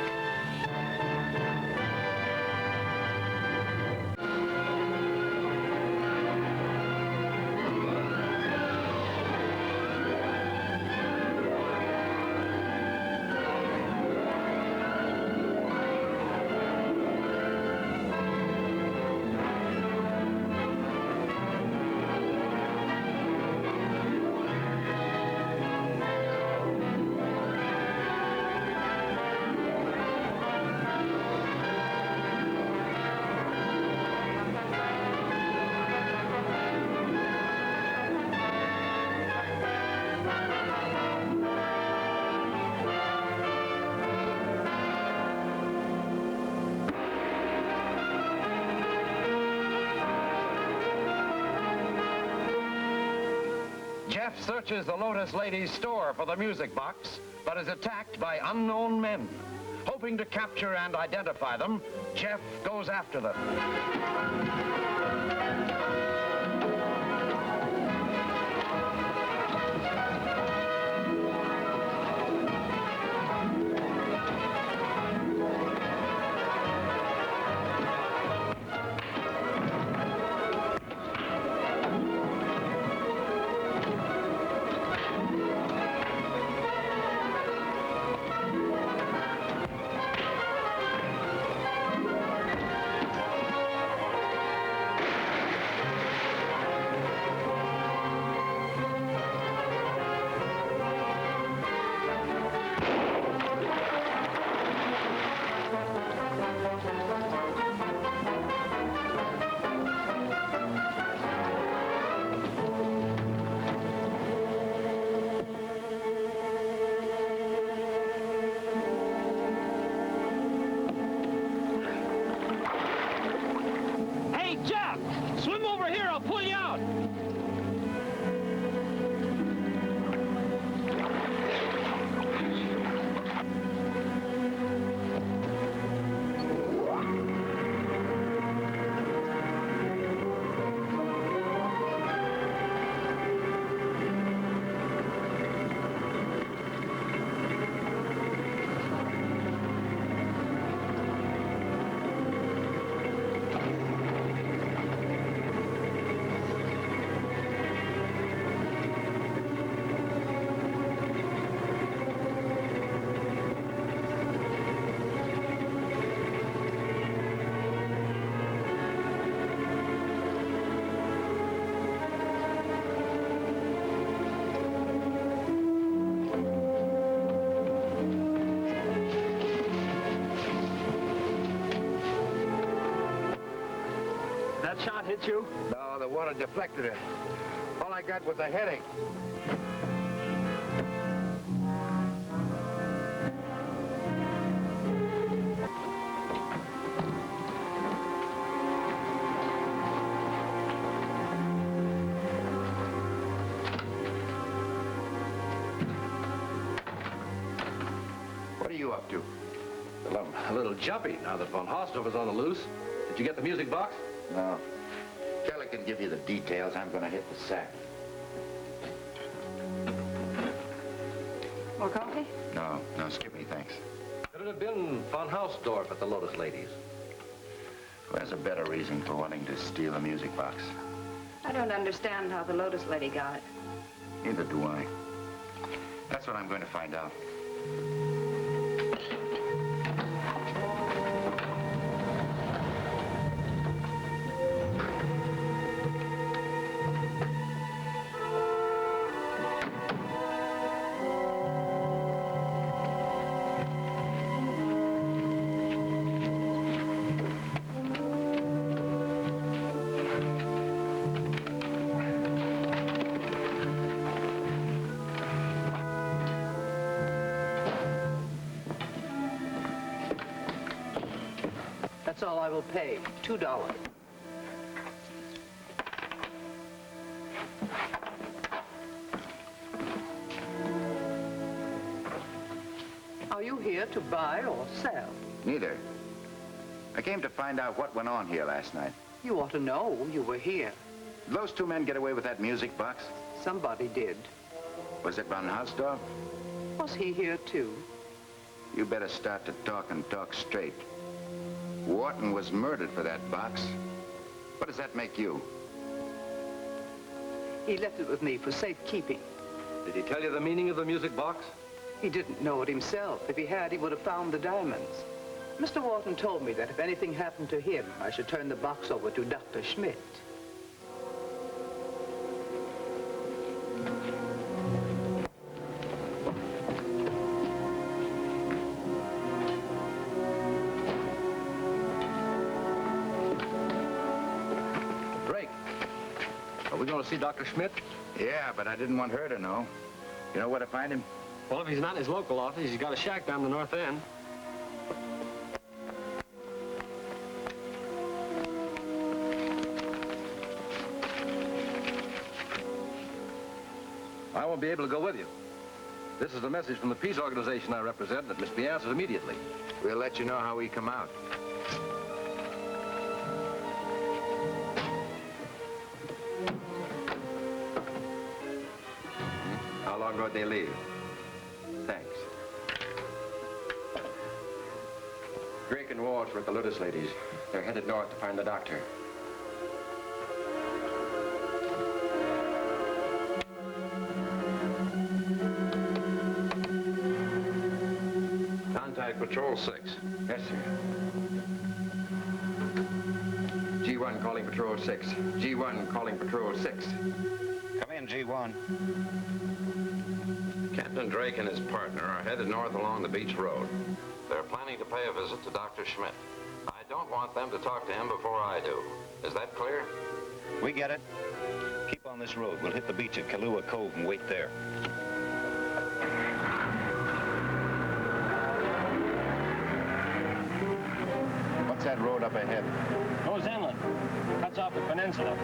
Jeff searches the Lotus Lady's store for the music box, but is attacked by unknown men. Hoping to capture and identify them, Jeff goes after them. That shot hit you? No, the water deflected it. All I got was a headache. What are you up to? Well, I'm a little jumpy now that von Hausdorff is on the loose. Did you get the music box? No. Kelly can give you the details. I'm going to hit the sack. More coffee? No, skip me, thanks. Could it have been von Hausdorff at the Lotus Ladies? Who has a better reason for wanting to steal a music box? I don't understand how the Lotus Lady got it. Neither do I. That's what I'm going to find out. That's all I will pay, $2. Are you here to buy or sell? Neither. I came to find out what went on here last night. You ought to know. You were here. Did those two men get away with that music box? Somebody did. Was it Van Hausdorff? Was he here, too? You better start to talk and talk straight. Wharton was murdered for that box. What does that make you? He left it with me for safekeeping. Did he tell you the meaning of the music box? He didn't know it himself. If he had, he would have found the diamonds. Mr. Wharton told me that if anything happened to him, I should turn the box over to Dr. Schmidt. Drake, are we going to see Dr. Schmidt? Yeah, but I didn't want her to know. You know where to find him? Well, if he's not in his local office, he's got a shack down the north end. I won't be able to go with you. This is a message from the peace organization I represent that must be answered immediately. We'll let you know how we come out. How long ago did they leave? Thanks. Drake and Walsh were at the Lotus ladies. They're headed north to find the doctor. Contact Patrol 6. Yes, sir. G1 calling Patrol 6. G1 calling Patrol 6. Come in, G1. Captain Drake and his partner are headed north along the beach road. They're planning to pay a visit to Dr. Schmidt. I don't want them to talk to him before I do. Is that clear? We get it. Keep on this road. We'll hit the beach at Kahlua Cove and wait there. What's that road up ahead? Goes inland. Cuts off the peninsula.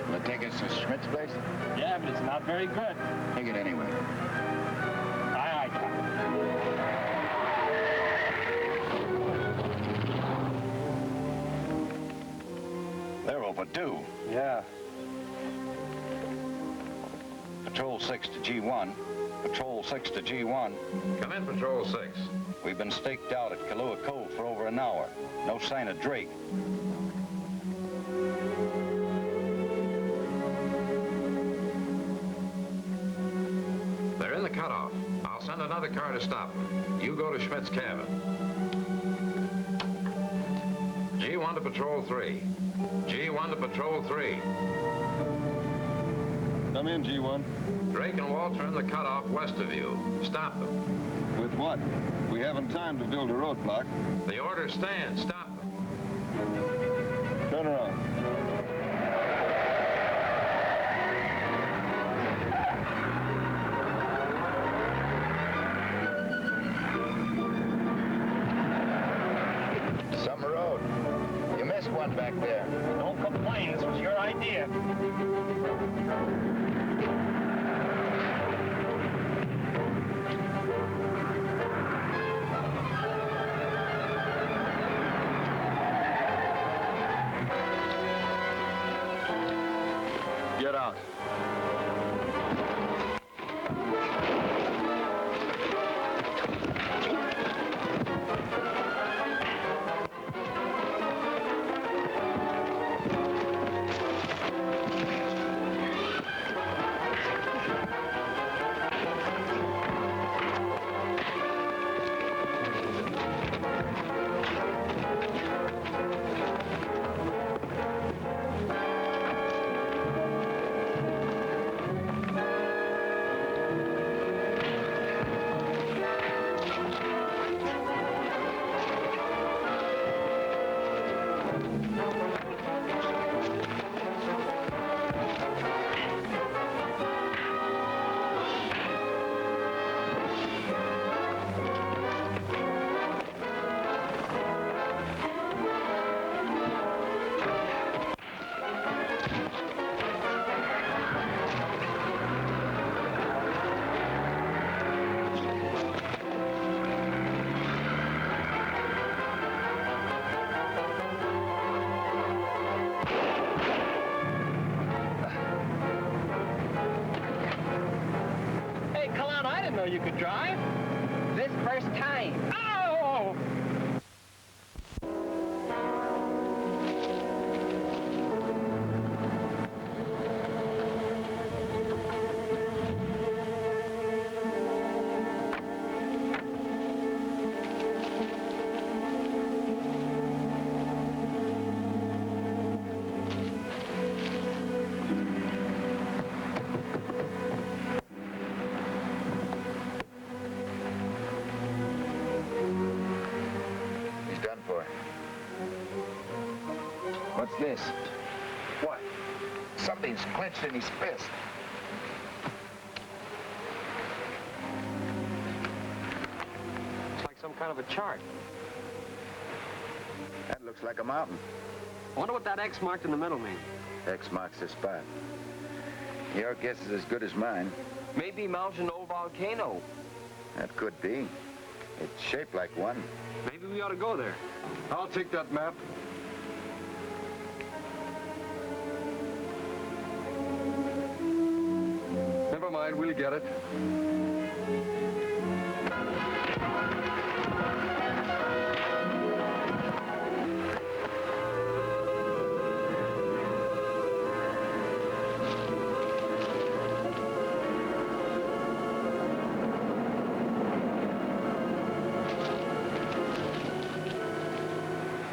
Will it take us to Schmidt's place? Yeah, but it's not very good. Take it anyway. Aye, aye, Captain. They're overdue. Yeah. Patrol 6 to G1. Patrol 6 to G1. Come in, Patrol 6. We've been staked out at Kahlua Cove for over an hour. No sign of Drake. They're in the cutoff. I'll send another car to stop them. You go to Schmidt's cabin. G1 to Patrol 3. G1 to Patrol 3. Come in, G1. Drake and Walter in the cutoff west of you. Stop them. With what? We haven't time to build a roadblock. The order stands. Stop them. Turn around. Some road. You missed one back there. Don't complain. This was your idea. Get out. know you could drive. This first time. Oh! What's this? What? Something's clenched in his fist. It's like some kind of a chart. That looks like a mountain. I wonder what that X marked in the middle means. X marks the spot. Your guess is as good as mine. Maybe Mount an old volcano. That could be. It's shaped like one. Maybe we ought to go there. I'll take that map. Never mind, we'll get it.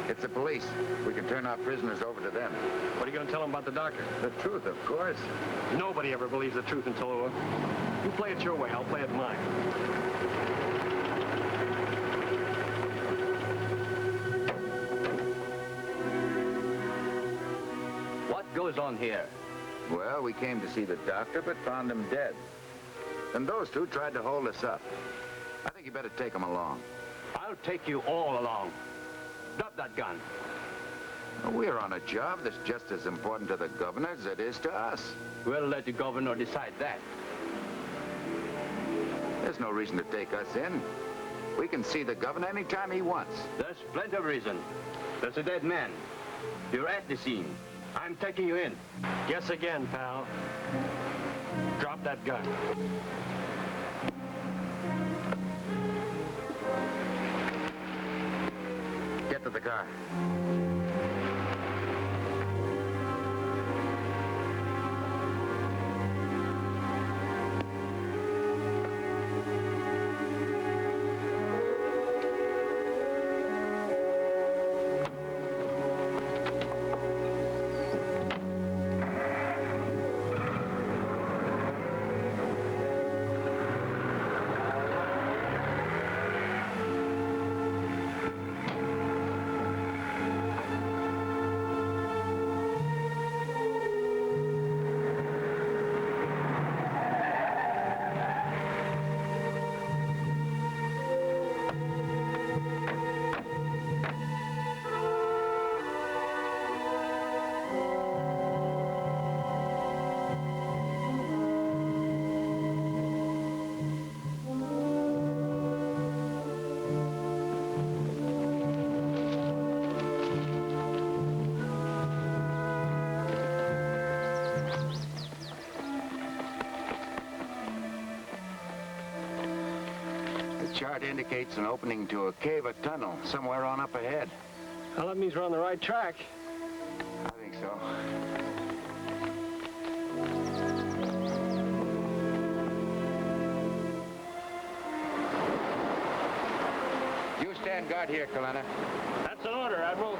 It's the police. We can turn our prisoners over to them. What are you going to tell them about the doctor? The truth, of course. Nobody ever believes the truth in Tallulah. You play it your way, I'll play it mine. What goes on here? Well, we came to see the doctor, but found him dead. And those two tried to hold us up. I think you better take them along. I'll take you all along. Drop that gun. We're on a job that's just as important to the governor as it is to us. We'll let the governor decide that. There's no reason to take us in. We can see the governor anytime he wants. There's plenty of reason. There's a dead man. You're at the scene. I'm taking you in. Guess again, pal. Drop that gun. Get to the car. The chart indicates an opening to a cave or tunnel somewhere on up ahead. Well, that means we're on the right track. I think so. You stand guard here, Colonna. That's an order, Admiral.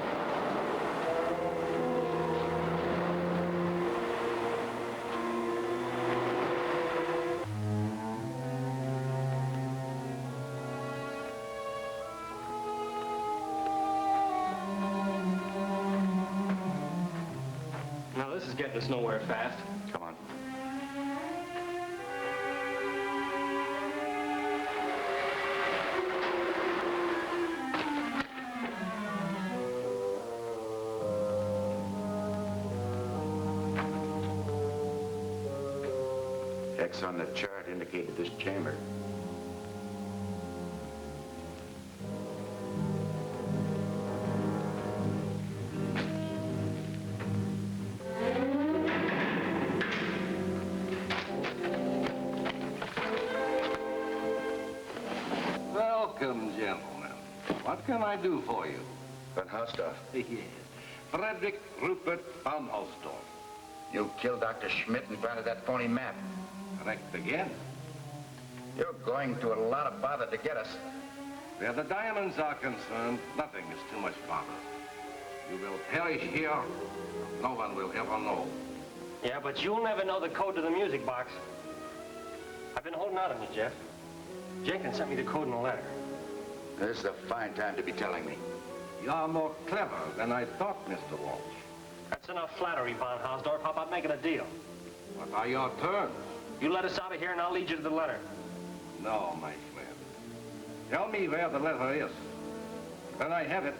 Now, this is getting us nowhere fast. Come on. X on the chart indicated this chamber. What can I do for you? Van Hausdorff. Yes. Frederick Rupert von Hausdorff. You killed Dr. Schmidt and planted that phony map. Correct again. You're going to a lot of bother to get us. Where the diamonds are concerned, nothing is too much bother. You will perish here. No one will ever know. Yeah, but you'll never know the code to the music box. I've been holding out on you, Jeff. Jenkins sent me the code in a letter. This is a fine time to be telling me. You are more clever than I thought, Mr. Walsh. That's enough flattery, von Hausdorff. How about making a deal? What are your terms? You let us out of here and I'll lead you to the letter. No, my friend. Tell me where the letter is. When I have it,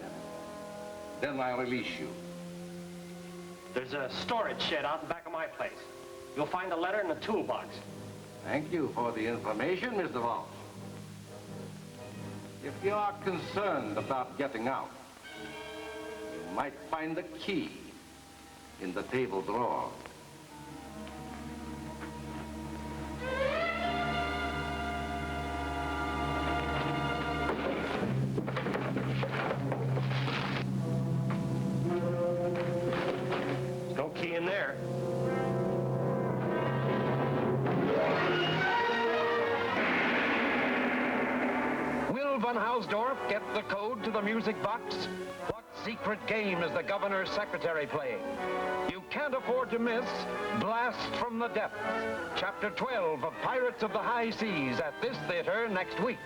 then I'll release you. There's a storage shed out in back of my place. You'll find the letter in the toolbox. Thank you for the information, Mr. Walsh. If you are concerned about getting out, you might find the key in the table drawer. There's no key in there. Will von Hausdorff get the code to the music box? What secret game is the governor's secretary playing? You can't afford to miss Blast from the Depths, Chapter 12 of Pirates of the High Seas at this theater next week.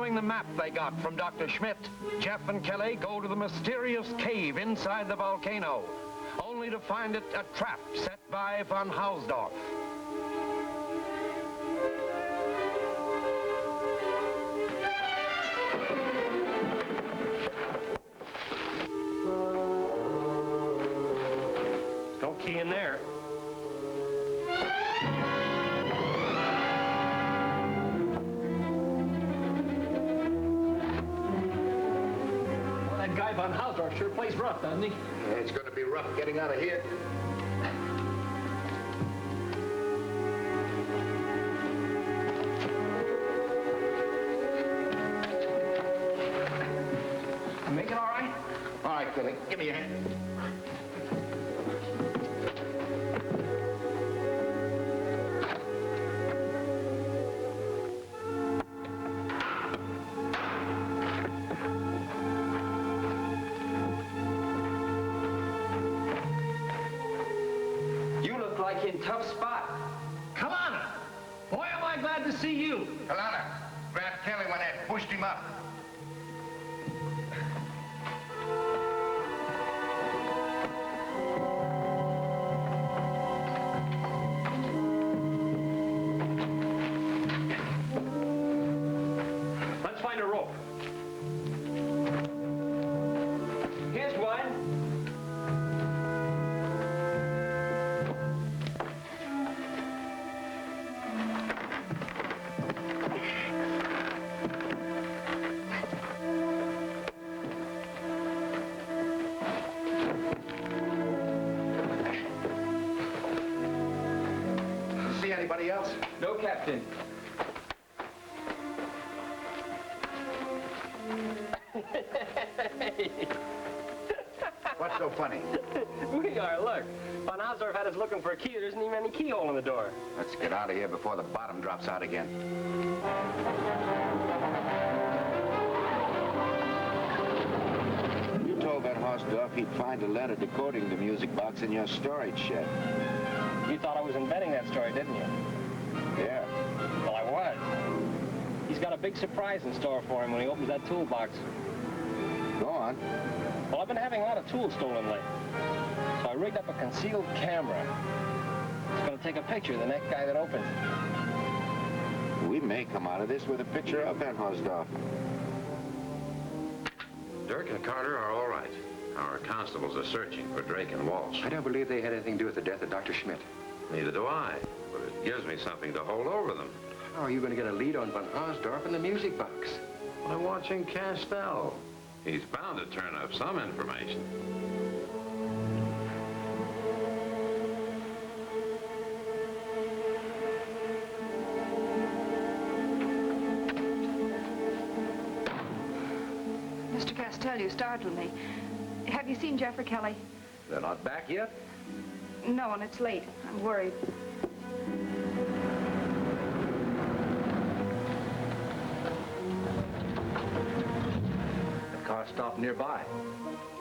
The map they got from Dr. Schmidt, Jeff and Kelly go to the mysterious cave inside the volcano, only to find it a trap set by von Hausdorff. No key in there. That guy von Hausdorff sure plays rough, doesn't he? Yeah, it's going to be rough getting out of here. You make it all right? All right, Kelly, give me a hand. In tough spot. Come on. Boy, am I glad to see you. Alana, grab Kelly when I pushed him up. Let's find a rope. Here's one. Anybody else? No, Captain. What's so funny? We are, look. Von Hausdorff had us looking for a key. There isn't even any keyhole in the door. Let's get out of here before the bottom drops out again. You told Van Hausdorff he'd find a letter decoding the music box in your storage shed. You thought I was inventing that story, didn't you? Yeah. Well, I was. He's got a big surprise in store for him when he opens that toolbox. Go on. Well, I've been having a lot of tools stolen lately. So I rigged up a concealed camera. It's going to take a picture of the next guy that opens it. We may come out of this with a picture of Van Hosdorf. Dirk and Carter are all right. Our constables are searching for Drake and Walsh. I don't believe they had anything to do with the death of Dr. Schmidt. Neither do I, but it gives me something to hold over them. How are you going to get a lead on Van Hosdorf in the music box? I'm watching Castell. He's bound to turn up some information. Mr. Castell, you startled me. Have you seen Jeff or Kelly? They're not back yet? No, and it's late. I'm worried. The car stopped nearby.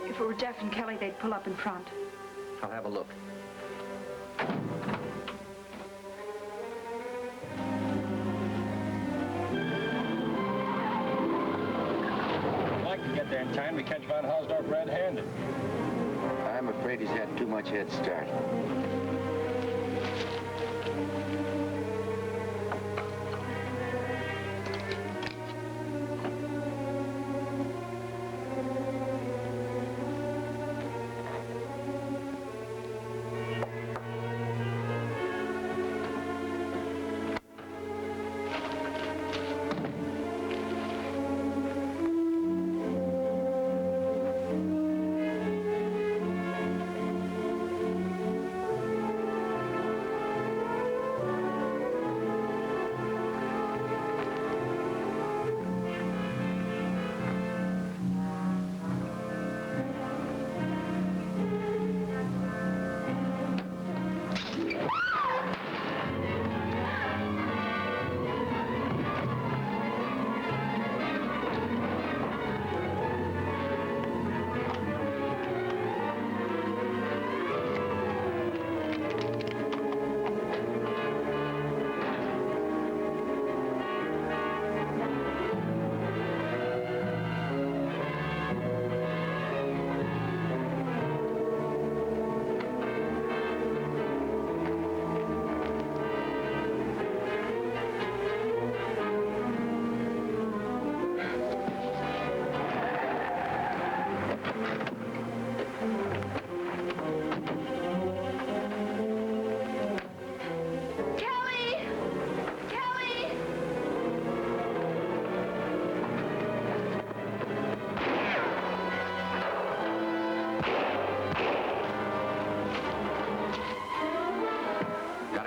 If it were Jeff and Kelly, they'd pull up in front. I'll have a look. I'd like to get there in time to catch Van Hosdorf red-handed. I'm afraid he's had too much head start.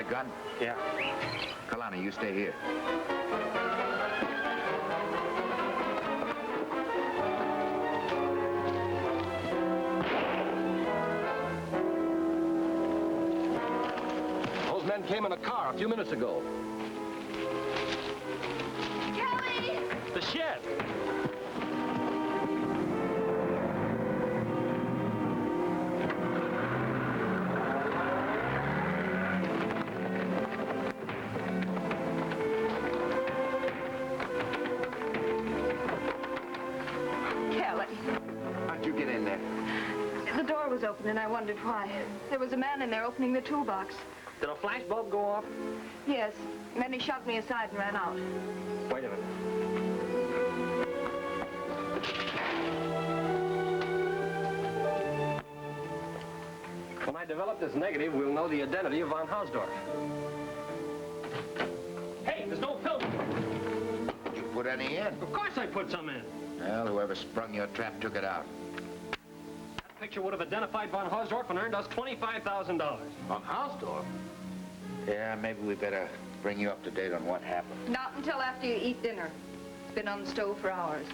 Gun? Yeah. Kalani, you stay here. Those men came in a car a few minutes ago. Kelly! The shed! The door was open, and I wondered why. There was a man in there opening the toolbox. Did a flash bulb go off? Yes. And then he shoved me aside and ran out. Wait a minute. When I develop this negative, we'll know the identity of Van Hosdorf. Hey, there's no film. Did you put any in? Of course I put some in. Well, whoever sprung your trap took it out. That picture would have identified Van Hosdorf and earned us $25,000. Van Hosdorf? Yeah, maybe we better bring you up to date on what happened. Not until after you eat dinner. It's been on the stove for hours.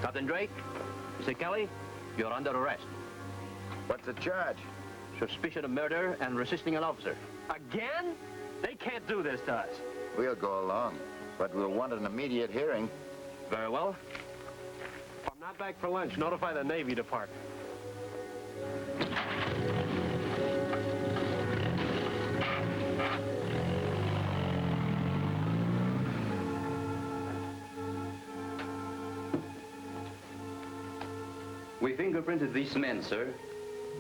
Captain Drake, Mr. Kelly, you're under arrest. What's the charge? Suspicion of murder and resisting an officer. Again? They can't do this to us. We'll go along. But we'll want an immediate hearing. Very well. If I'm not back for lunch, notify the Navy Department. We fingerprinted these men, sir.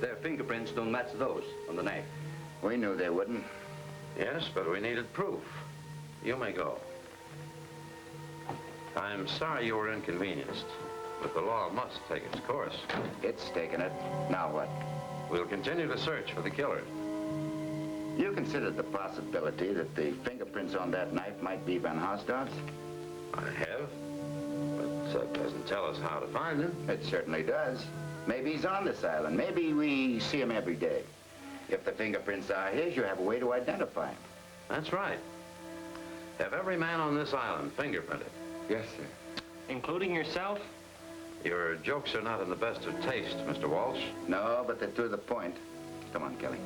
Their fingerprints don't match those on the knife. We knew they wouldn't. Yes, but we needed proof. You may go. I'm sorry you were inconvenienced, but the law must take its course. It's taken it. Now what? We'll continue to search for the killer. You considered the possibility that the fingerprints on that knife might be Van Haasdorff's? I have, but that doesn't tell us how to find him. It certainly does. Maybe he's on this island. Maybe we see him every day. If the fingerprints are his, you have a way to identify him. That's right. Have every man on this island fingerprinted. Yes, sir. Including yourself? Your jokes are not in the best of taste, Mr. Walsh. No, but they're to the point. Come on, Kelly.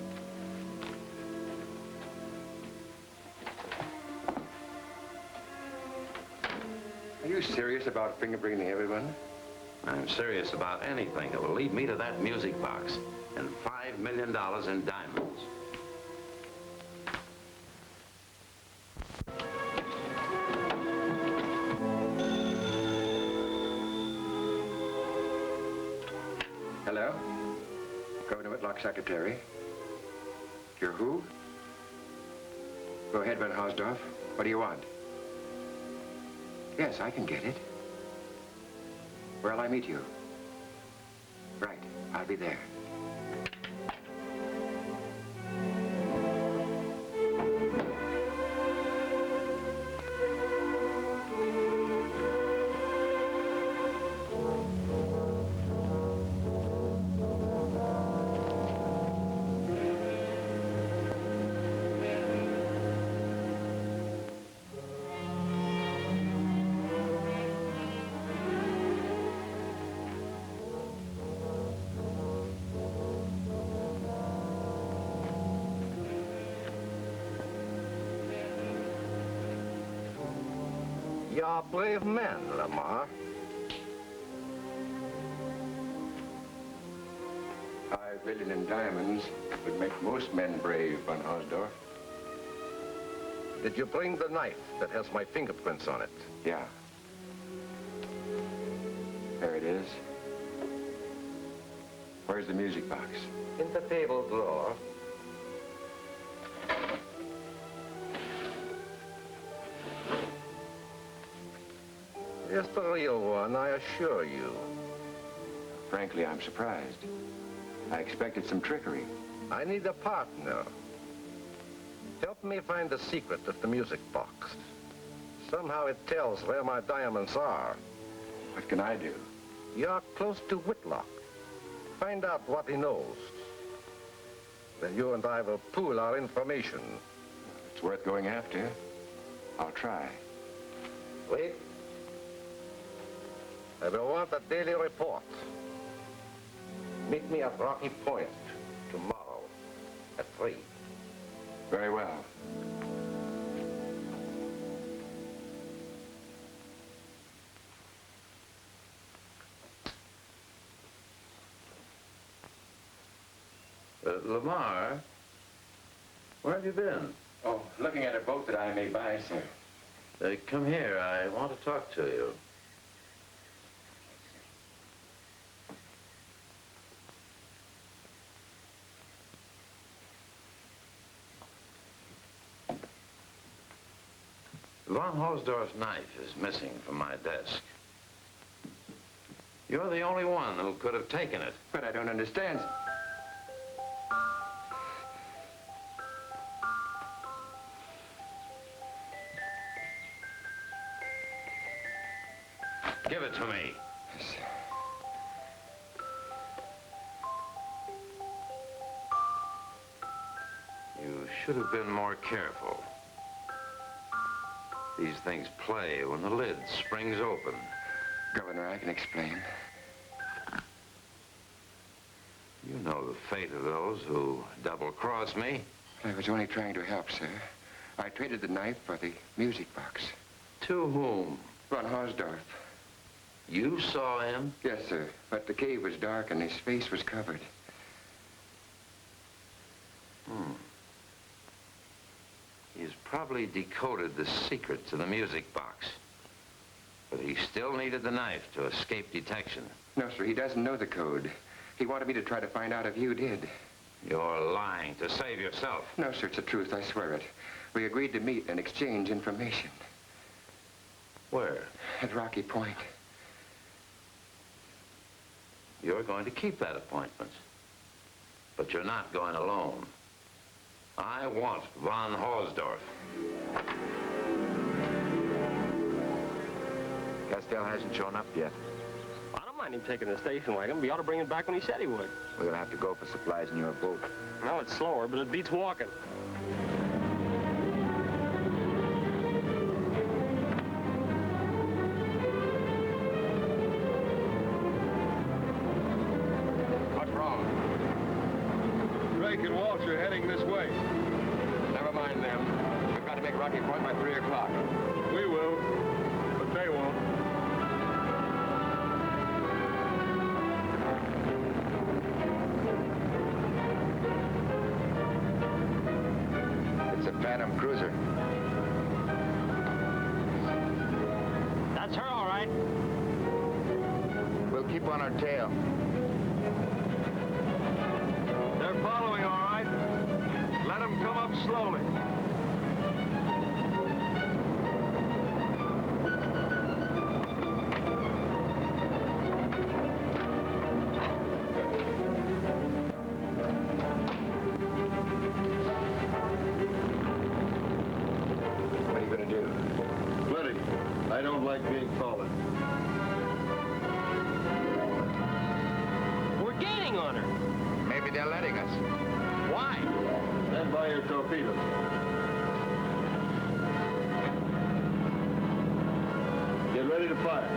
Are you serious about fingerprinting everyone? I'm serious about anything that will lead me to that music box and $5 million in diamonds. Hello? Governor Whitlock's secretary. You're who? Go ahead, Van Haasdorff. What do you want? Yes, I can get it. Where'll I meet you? Right, I'll be there. You're brave men, Lamar. 5 billion in diamonds would make most men brave, Van Haasdorff. Did you bring the knife that has my fingerprints on it? Yeah. There it is. Where's the music box? In the table drawer. It's the real one, I assure you. Frankly, I'm surprised. I expected some trickery. I need a partner. Help me find the secret of the music box. Somehow it tells where my diamonds are. What can I do? You're close to Whitlock. Find out what he knows. Then you and I will pool our information. It's worth going after. I'll try. Wait. I will want a daily report. Meet me at Rocky Point tomorrow at 3. Very well. Lamar, where have you been? Oh, looking at a boat that I may buy, sir. Come here. I want to talk to you. Van Haasdorff's knife is missing from my desk. You're the only one who could have taken it. But I don't understand. Give it to me. You should have been more careful. These things play when the lid springs open. Governor, I can explain. You know the fate of those who double-cross me. I was only trying to help, sir. I traded the knife for the music box. To whom? Von Hausdorff. You saw him? Yes, sir. But the cave was dark and his face was covered. He's probably decoded the secret to the music box. But he still needed the knife to escape detection. No, sir, he doesn't know the code. He wanted me to try to find out if you did. You're lying to save yourself. No, sir, it's the truth, I swear it. We agreed to meet and exchange information. Where? At Rocky Point. You're going to keep that appointment. But you're not going alone. I want von Hausdorff. Castell hasn't shown up yet. I don't mind him taking the station wagon, but he ought to bring it back when he said he would. We're gonna have to go for supplies in your boat. No, it's slower, but it beats walking. What's wrong? Drake and Walsh are heading this way. Never mind them. We've got to make Rocky Point by 3 o'clock. We will, but they won't. It's a Phantom cruiser. That's her, all right. We'll keep on our tail. They're following, all right. Let them come up slowly. What are you gonna do? Plenty. I don't like being followed. We're gaining on her. Maybe they're letting us. Why? Stand by your torpedoes. Get ready to fire.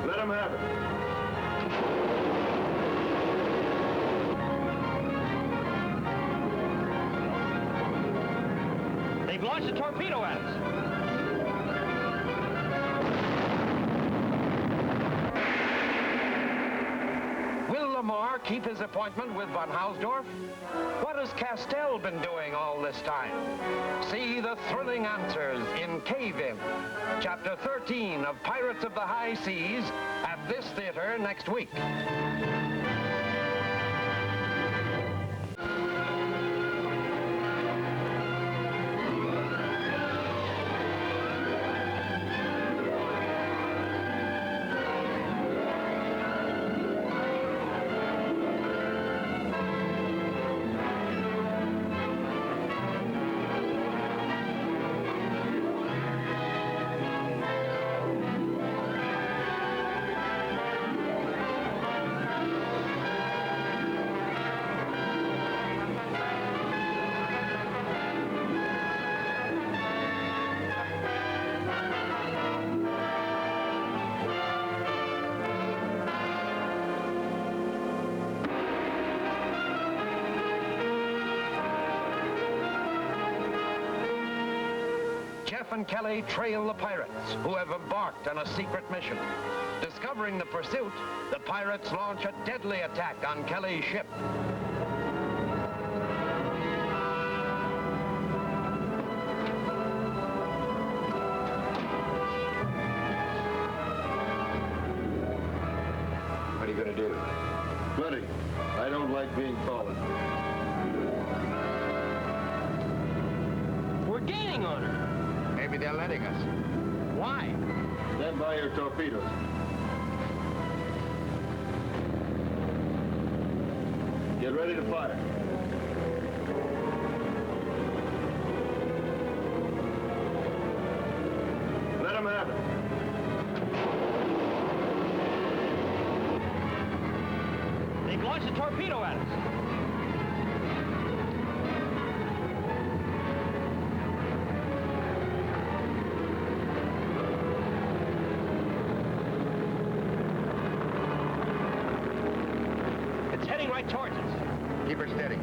Let them have it. They've launched a torpedo at us. Will Lamar keep his appointment with von Hausdorff? What has Castell been doing all this time? See the thrilling answers in Cave In, Chapter 13 of Pirates of the High Seas, at this theater next week. Jeff and Kelly trail the pirates, who have embarked on a secret mission. Discovering the pursuit, the pirates launch a deadly attack on Kelly's ship. What are you gonna do? Plenty. I don't like being followed. We're gaining on her. Maybe they're letting us. Why? Stand by your torpedoes. Get ready to fire. Let them have it. They've launched a torpedo at us. It's heading right towards us. Keep her steady.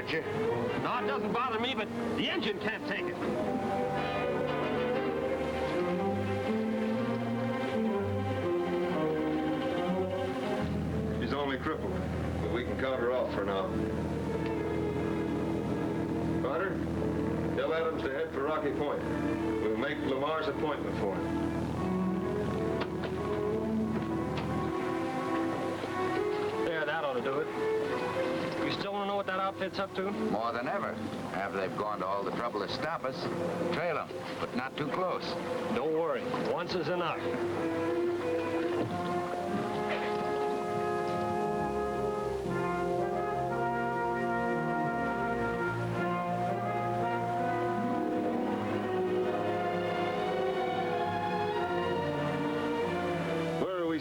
hurt you. No, it doesn't bother me, but the engine can't take it. He's only crippled, but we can count her off for now. Carter, tell Adams to head for Rocky Point. We'll make Lamar's appointment for him. There, that ought to do it. You still want to know what that outfit's up to? More than ever. After they've gone to all the trouble to stop us, trail them, but not too close. Don't worry. Once is enough.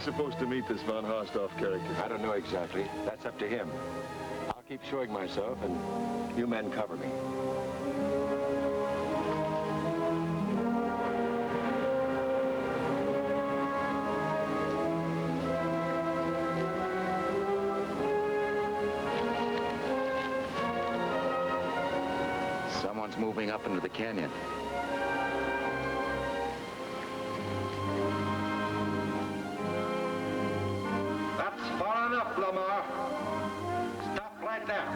Supposed to meet this von Hausdorff character? I don't know exactly. That's up to him. I'll keep showing myself, and you men cover me. Someone's moving up into the canyon. Enough, Lamar. Stop right now.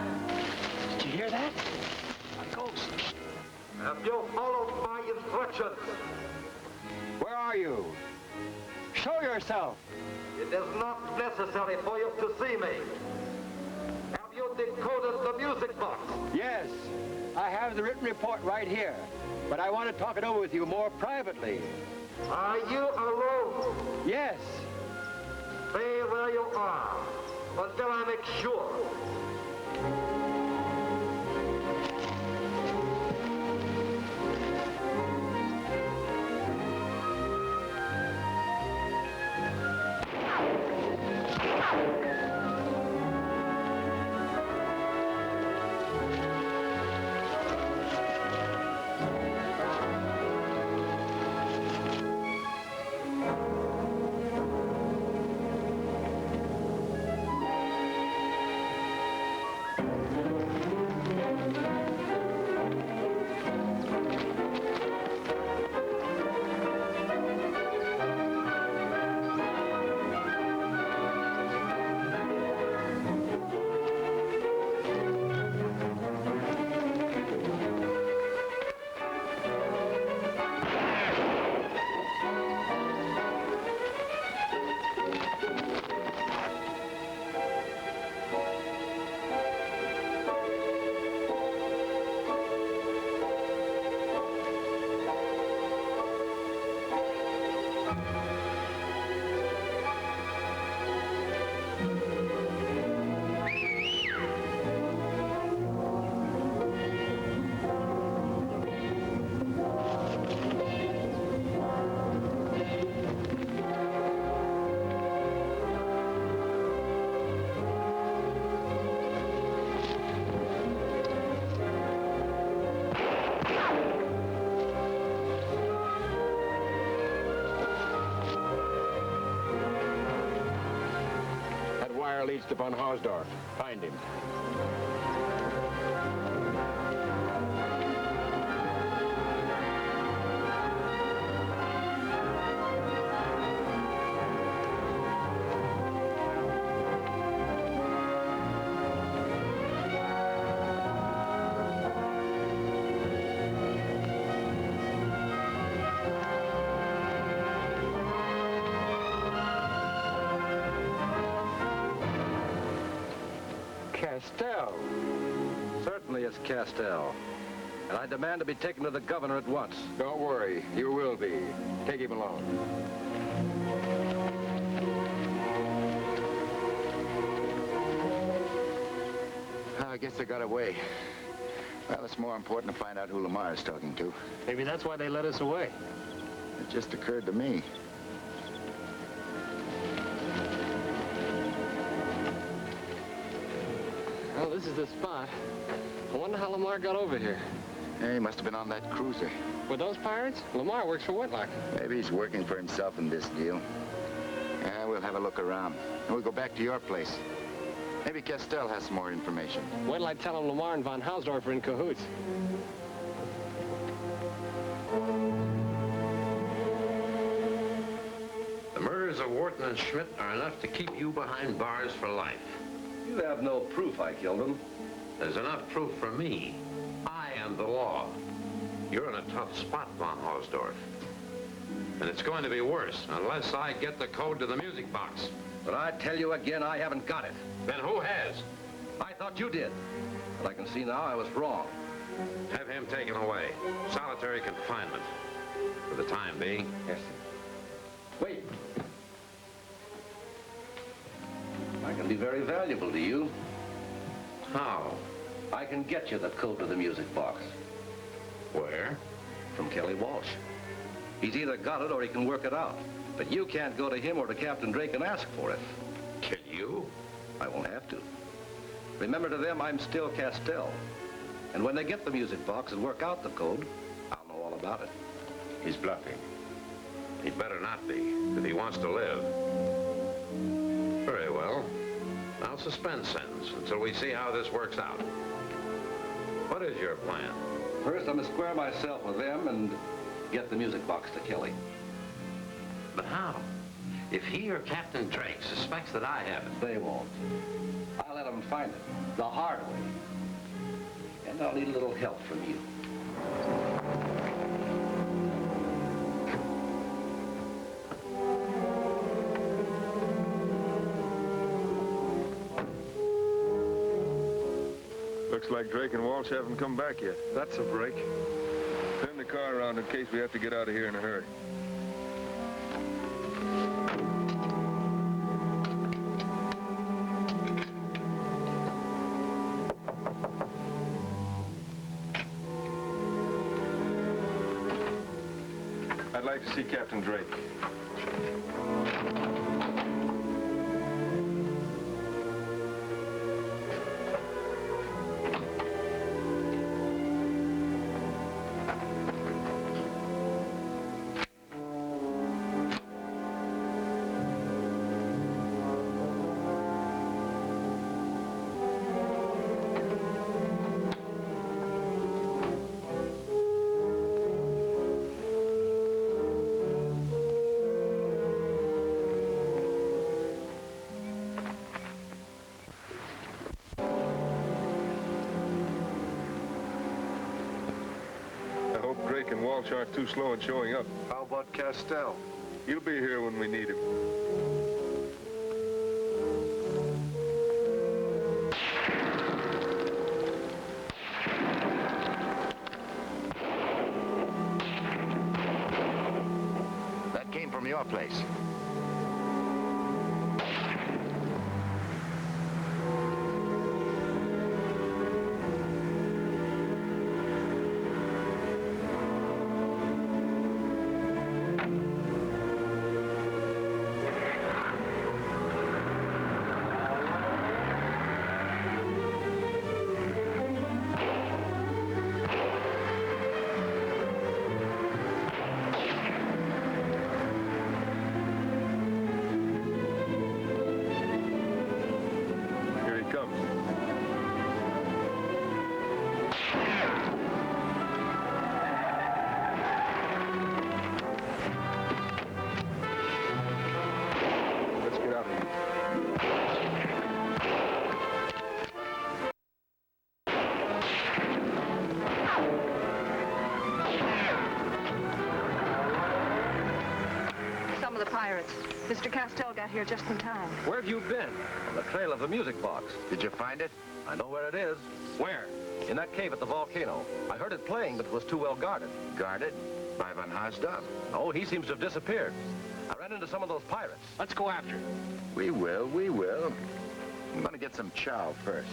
Did you hear that? A ghost. Have you followed my instructions? Where are you? Show yourself. It is not necessary for you to see me. Have you decoded the music box? Yes. I have the written report right here. But I want to talk it over with you more privately. Are you alone? Yes. Stay where you are until I make sure. Leads to von Hausdorff. Find him. Castell. Certainly it's Castell. And I demand to be taken to the governor at once. Don't worry. You will be. Take him along. I guess they got away. Well, it's more important to find out who Lamar is talking to. Maybe that's why they let us away. It just occurred to me. Well, this is the spot. I wonder how Lamar got over here. Yeah, he must have been on that cruiser. With those pirates? Lamar works for Whitlock. Maybe he's working for himself in this deal. Yeah, we'll have a look around. And we'll go back to your place. Maybe Castell has some more information. Wait till I tell him Lamar and von Hausdorff are in cahoots. The murders of Wharton and Schmidt are enough to keep you behind bars for life. You have no proof I killed him. There's enough proof for me. I am the law. You're in a tough spot, von Hausdorff. And it's going to be worse unless I get the code to the music box. But I tell you again, I haven't got it. Then who has? I thought you did. But I can see now I was wrong. Have him taken away. Solitary confinement. For the time being. Yes, sir. Wait. I can be very valuable to you. How? I can get you the code to the music box. Where? From Kelly Walsh. He's either got it or he can work it out. But you can't go to him or to Captain Drake and ask for it. Can you? I won't have to. Remember, to them, I'm still Castell. And when they get the music box and work out the code, I'll know all about it. He's bluffing. He'd better not be, if he wants to live. Very well. I'll suspend sentence until we see how this works out. What is your plan? First, I must square myself with them and get the music box to Kelly. But how? If he or Captain Drake suspects that I have it. They won't. I'll let them find it, the hard way. And I'll need a little help from you. Looks like Drake and Walsh haven't come back yet. That's a break. Turn the car around in case we have to get out of here in a hurry. I'd like to see Captain Drake. Drake and Walsh aren't too slow in showing up. How about Castell? He'll be here when we need him. That came from your place. Mr. Castell got here just in time. Where have you been? On the trail of the music box. Did you find it? I know where it is. Where? In that cave at the volcano. I heard it playing, but it was too well guarded. Guarded? By von Hausdorff? Oh, he seems to have disappeared. I ran into some of those pirates. Let's go after him. We will, we will. I'm gonna get some chow first.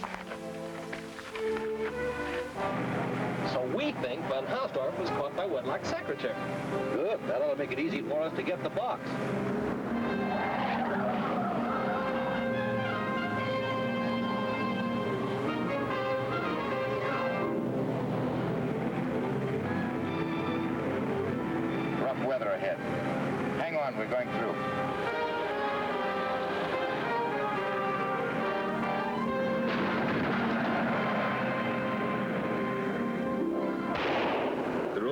So we think von Hausdorff was caught by Wedlock's secretary. Good. That ought to make it easy for us to get the box. Rough weather ahead. Hang on, we're going through.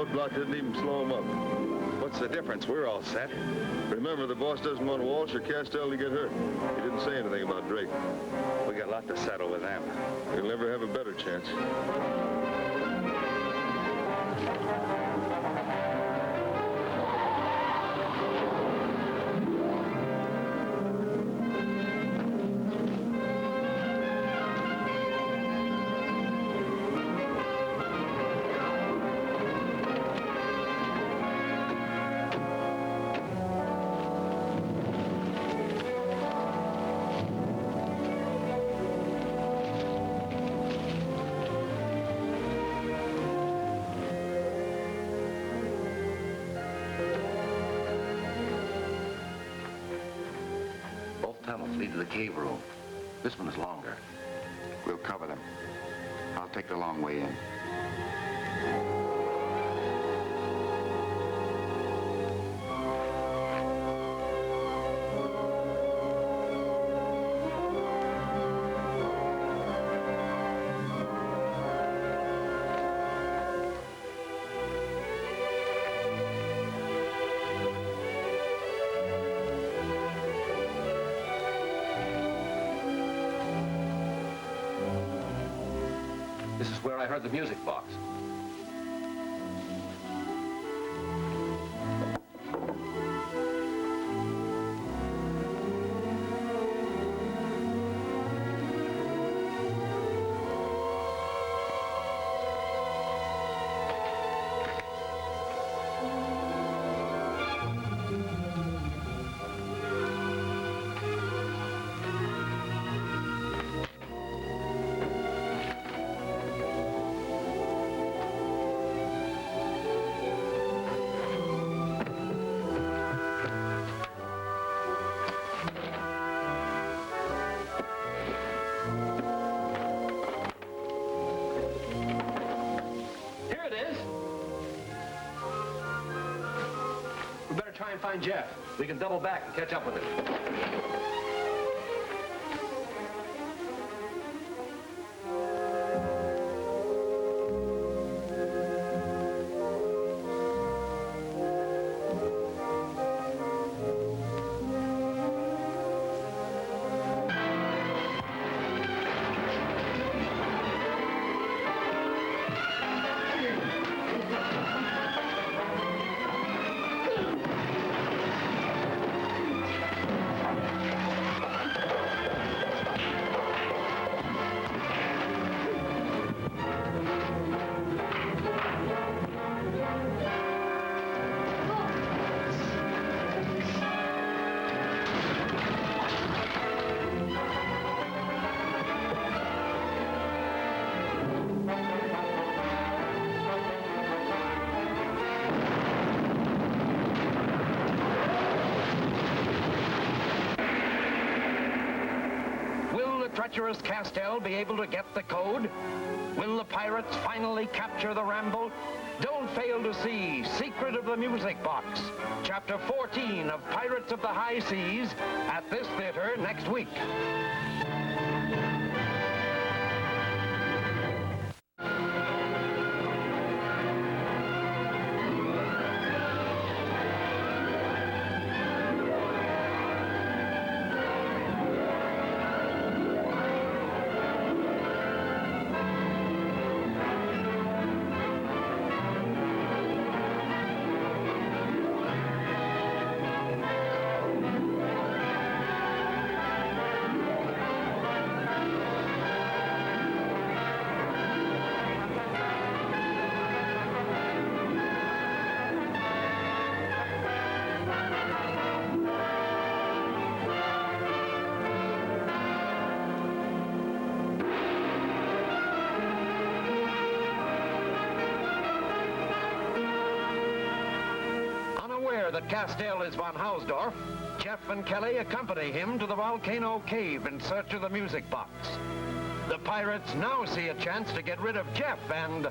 roadblock didn't even slow him up. What's the difference? We're all set. Remember, the boss doesn't want Walsh or Castell to get hurt. He didn't say anything about Drake. We got a lot to settle with them. He'll never have a better chance. Tunnels lead to the cave room. This one is longer. We'll cover them. I'll take the long way in. This is where I heard the music box. Try and find Jeff. We can double back and catch up with him. Treacherous Castell be able to get the code? Will the pirates finally capture the Ramble? Don't fail to see Secret of the Music Box, Chapter 14 of Pirates of the High Seas at this theater next week. That Castell is von Hausdorff, Jeff and Kelly accompany him to the volcano cave in search of the music box. The pirates now see a chance to get rid of Jeff and...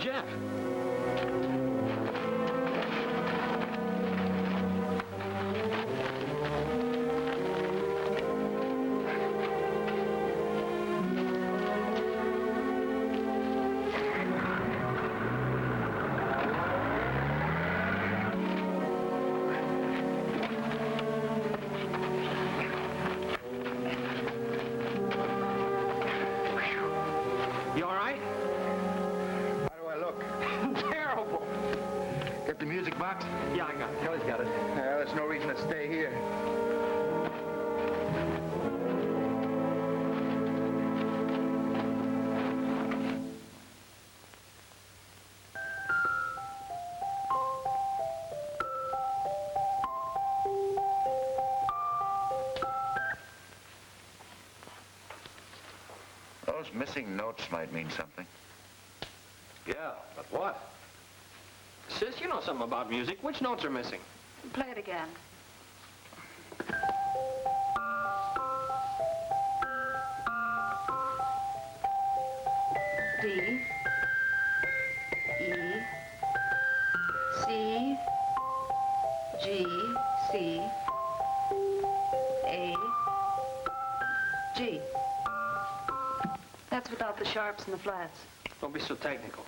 Jeff. You all right? How do I look? Terrible. Get the music box? Yeah, I got it. Kelly's got it. Well, there's no reason to stay here. Those missing notes might mean something. Yeah, but what? Sis, you know something about music. Which notes are missing? Play it again. D, E, C, G, C, A, G. That's without the sharps and the flats. Don't be so technical.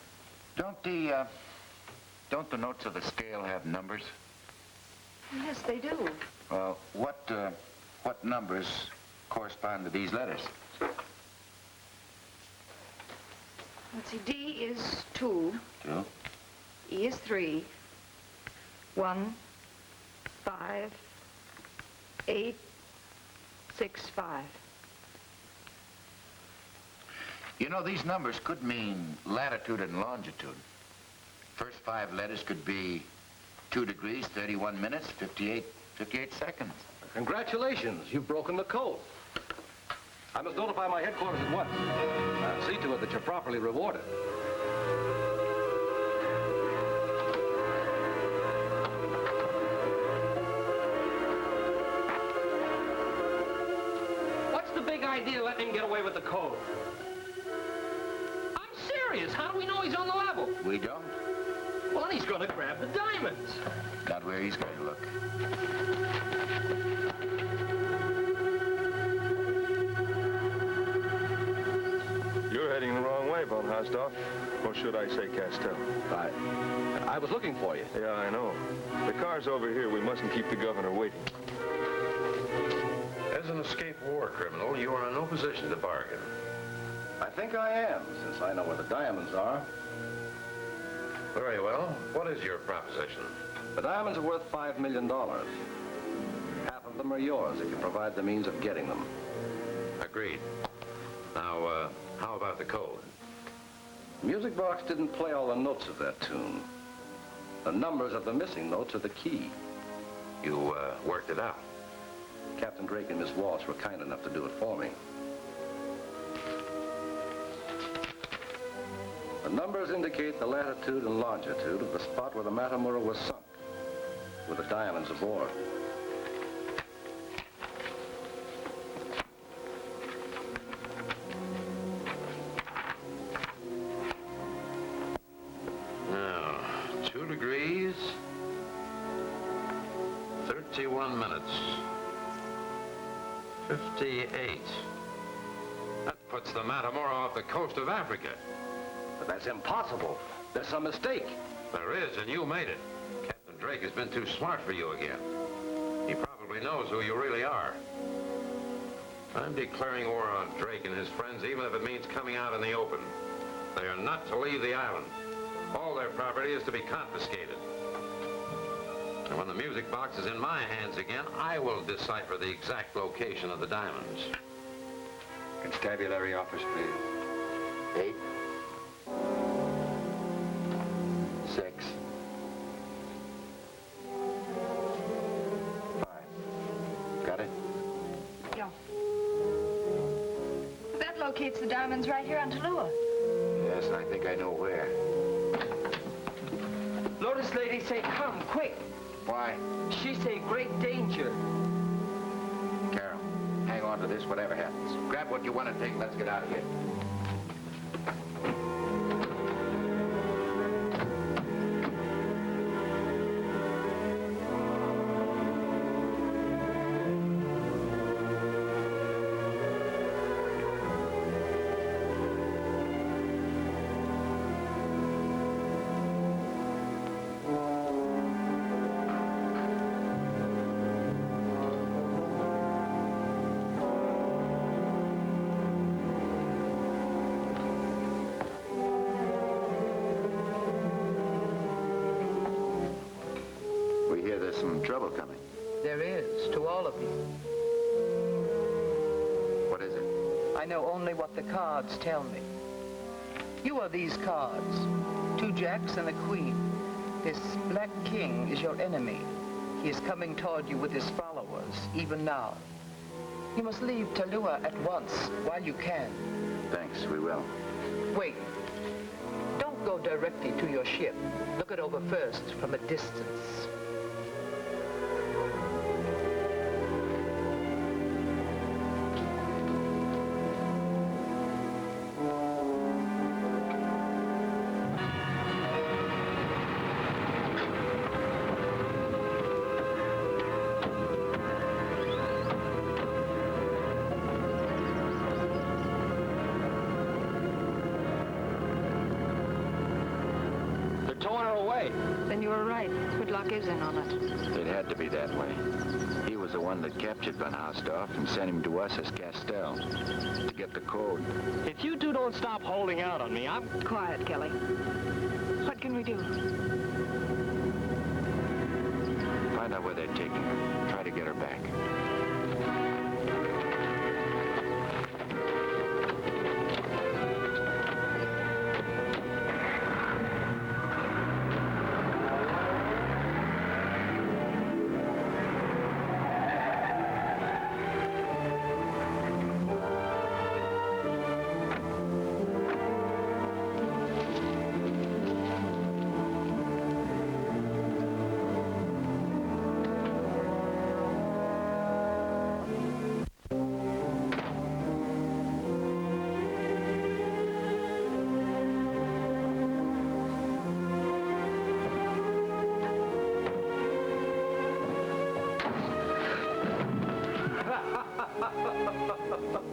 Don't the notes of the scale have numbers? Yes, they do. Well, what numbers correspond to these letters? Let's see, D is 2. 2. E is 3. 1, 5, 8, 6, 5. You know, these numbers could mean latitude and longitude. First 5 letters could be 2 degrees, 31 minutes, 58 seconds. Congratulations, you've broken the code. I must notify my headquarters at once. See to it that you're properly rewarded. What's the big idea letting him get away with the code? I'm serious. How do we know he's on the level? We don't. Well, then he's going to grab the diamonds. Not where he's going to look. You're heading the wrong way, Von Hausdorff. Or should I say Castell? I was looking for you. Yeah, I know. The car's over here. We mustn't keep the governor waiting. As an escaped war criminal, you are in no position to bargain. I think I am, since I know where the diamonds are. Very well. What is your proposition? The diamonds are worth $5 million. Half of them are yours if you provide the means of getting them. Agreed. Now, how about the code? The music box didn't play all the notes of that tune. The numbers of the missing notes are the key. You, worked it out? Captain Drake and Miss Walsh were kind enough to do it for me. The numbers indicate the latitude and longitude of the spot where the Matamura was sunk, with the diamonds aboard. Now, 2 degrees, 31 minutes, 58. That puts the Matamura off the coast of Africa. But that's impossible. There's some mistake. There is, and you made it. Captain Drake has been too smart for you again. He probably knows who you really are. I'm declaring war on Drake and his friends, even if it means coming out in the open. They are not to leave the island. All their property is to be confiscated. And when the music box is in my hands again, I will decipher the exact location of the diamonds. Constabulary office, please. 8. 6. 5. Got it? Yeah. That locates the diamonds right here on Tallulah. Yes, and I think I know where. Lotus lady say come, quick. Why? She say great danger. Carol, hang on to this, whatever happens. Grab what you want to take, let's get out of here. trouble coming. There is, to all of you. What is it? I know only what the cards tell me. You are these cards. 2 jacks and a queen. This Black King is your enemy. He is coming toward you with his followers, even now. You must leave Talua at once, while you can. Thanks, we will. Wait. Don't go directly to your ship. Look it over first, from a distance. Then you were right. Whitlock is in on it. It had to be that way. He was the one that captured Van Haasdorff and sent him to us as Castell to get the code. If you two don't stop holding out on me, I'm... Quiet, Kelly. What can we do? Find out where they're taking her. Try to get her back.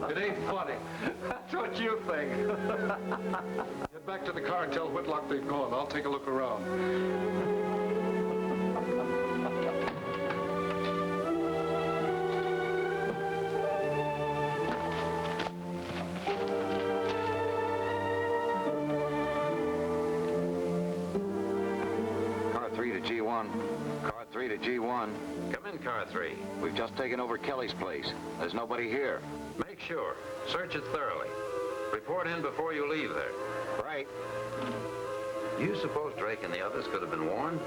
It ain't funny. That's what you think. Get back to the car and tell Whitlock they've gone. I'll take a look around. Car 3 to G1. Car 3 to G1. Come in, Car 3. We've just taken over Kelly's place. There's nobody here. Make sure. Search it thoroughly. Report in before you leave there. Right. Do you suppose Drake and the others could have been warned?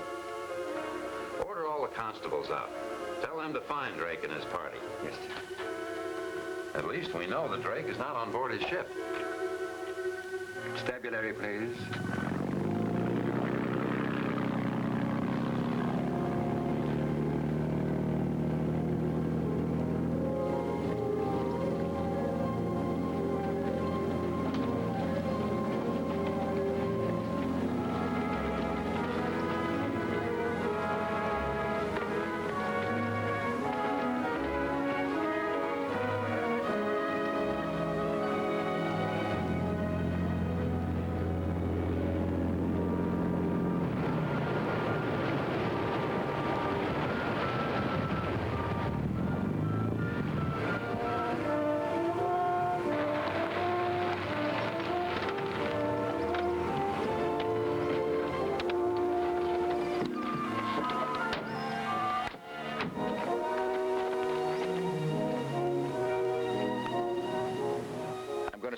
Order all the constables out. Tell them to find Drake and his party. Yes, sir. At least we know that Drake is not on board his ship. Stabulary, please.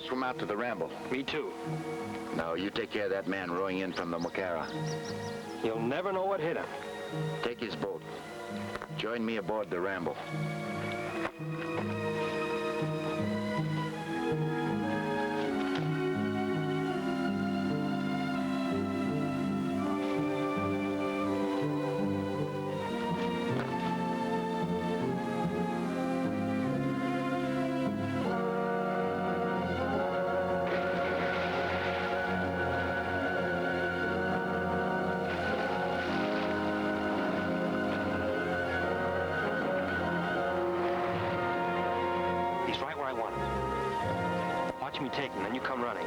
Swim out to the Ramble. Me too. No, you take care of that man rowing in from the Mocara. You'll never know what hit him. Take his boat. Join me aboard the Ramble. Watch me take him, then you come running.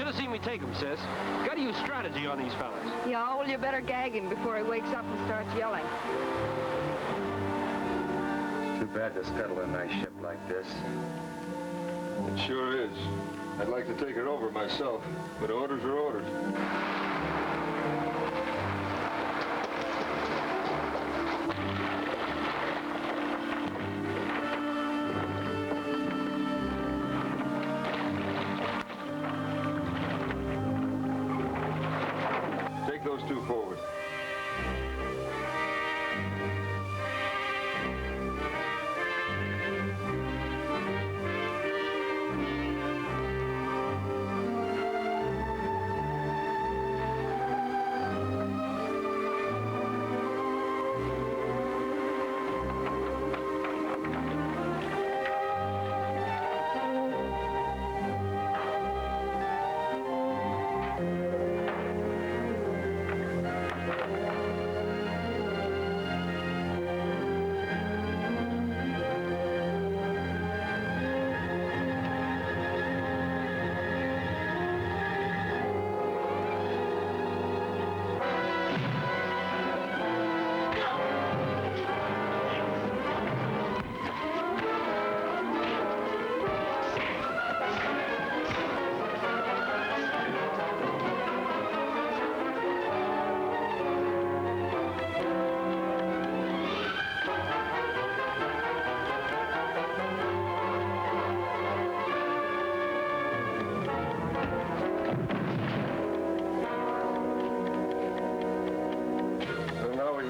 should have seen me take him, sis. Gotta use strategy on these fellas. Yeah, well, you better gag him before he wakes up and starts yelling. Too bad to scuttle a nice ship like this. It sure is. I'd like to take her over myself, but orders are orders. Take those two forward.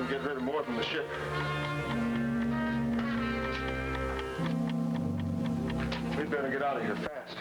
Get rid of more from the ship. We'd better get out of here fast.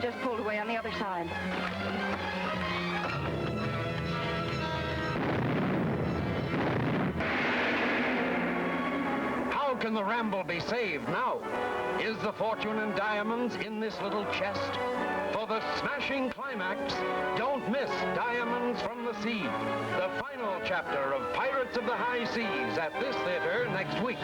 Just pulled away on the other side. How can the Ramble be saved now? Is the fortune and diamonds in this little chest? For the smashing climax, don't miss Diamonds from the Sea, the final chapter of Pirates of the High Seas at this theater next week.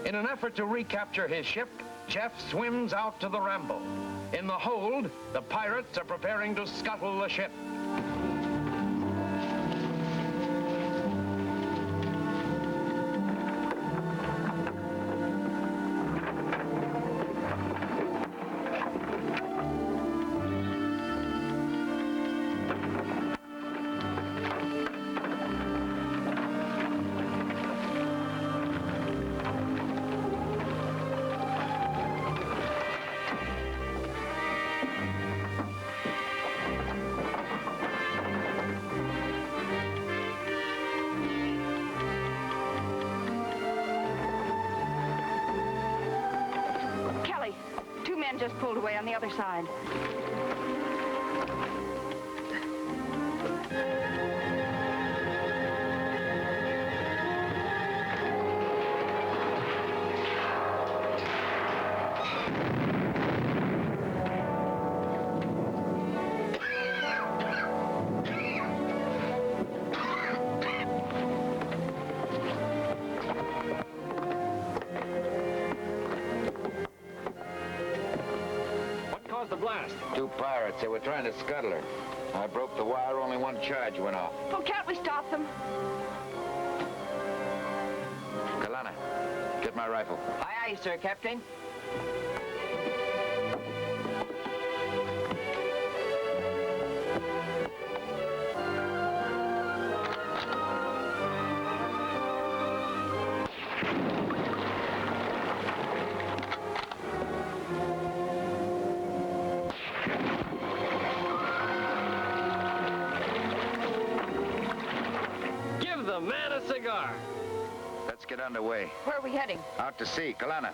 In an effort to recapture his ship, Jeff swims out to the Ramble. In the hold, the pirates are preparing to scuttle the ship. Just pulled away on the other side. blast? 2 pirates. They were trying to scuttle her. I broke the wire. Only 1 charge went off. Oh, can't we stop them? Kalana, get my rifle. Aye, aye, sir, Captain. Give the man a cigar. Let's get underway. Where are we heading? Out to sea. Kalana,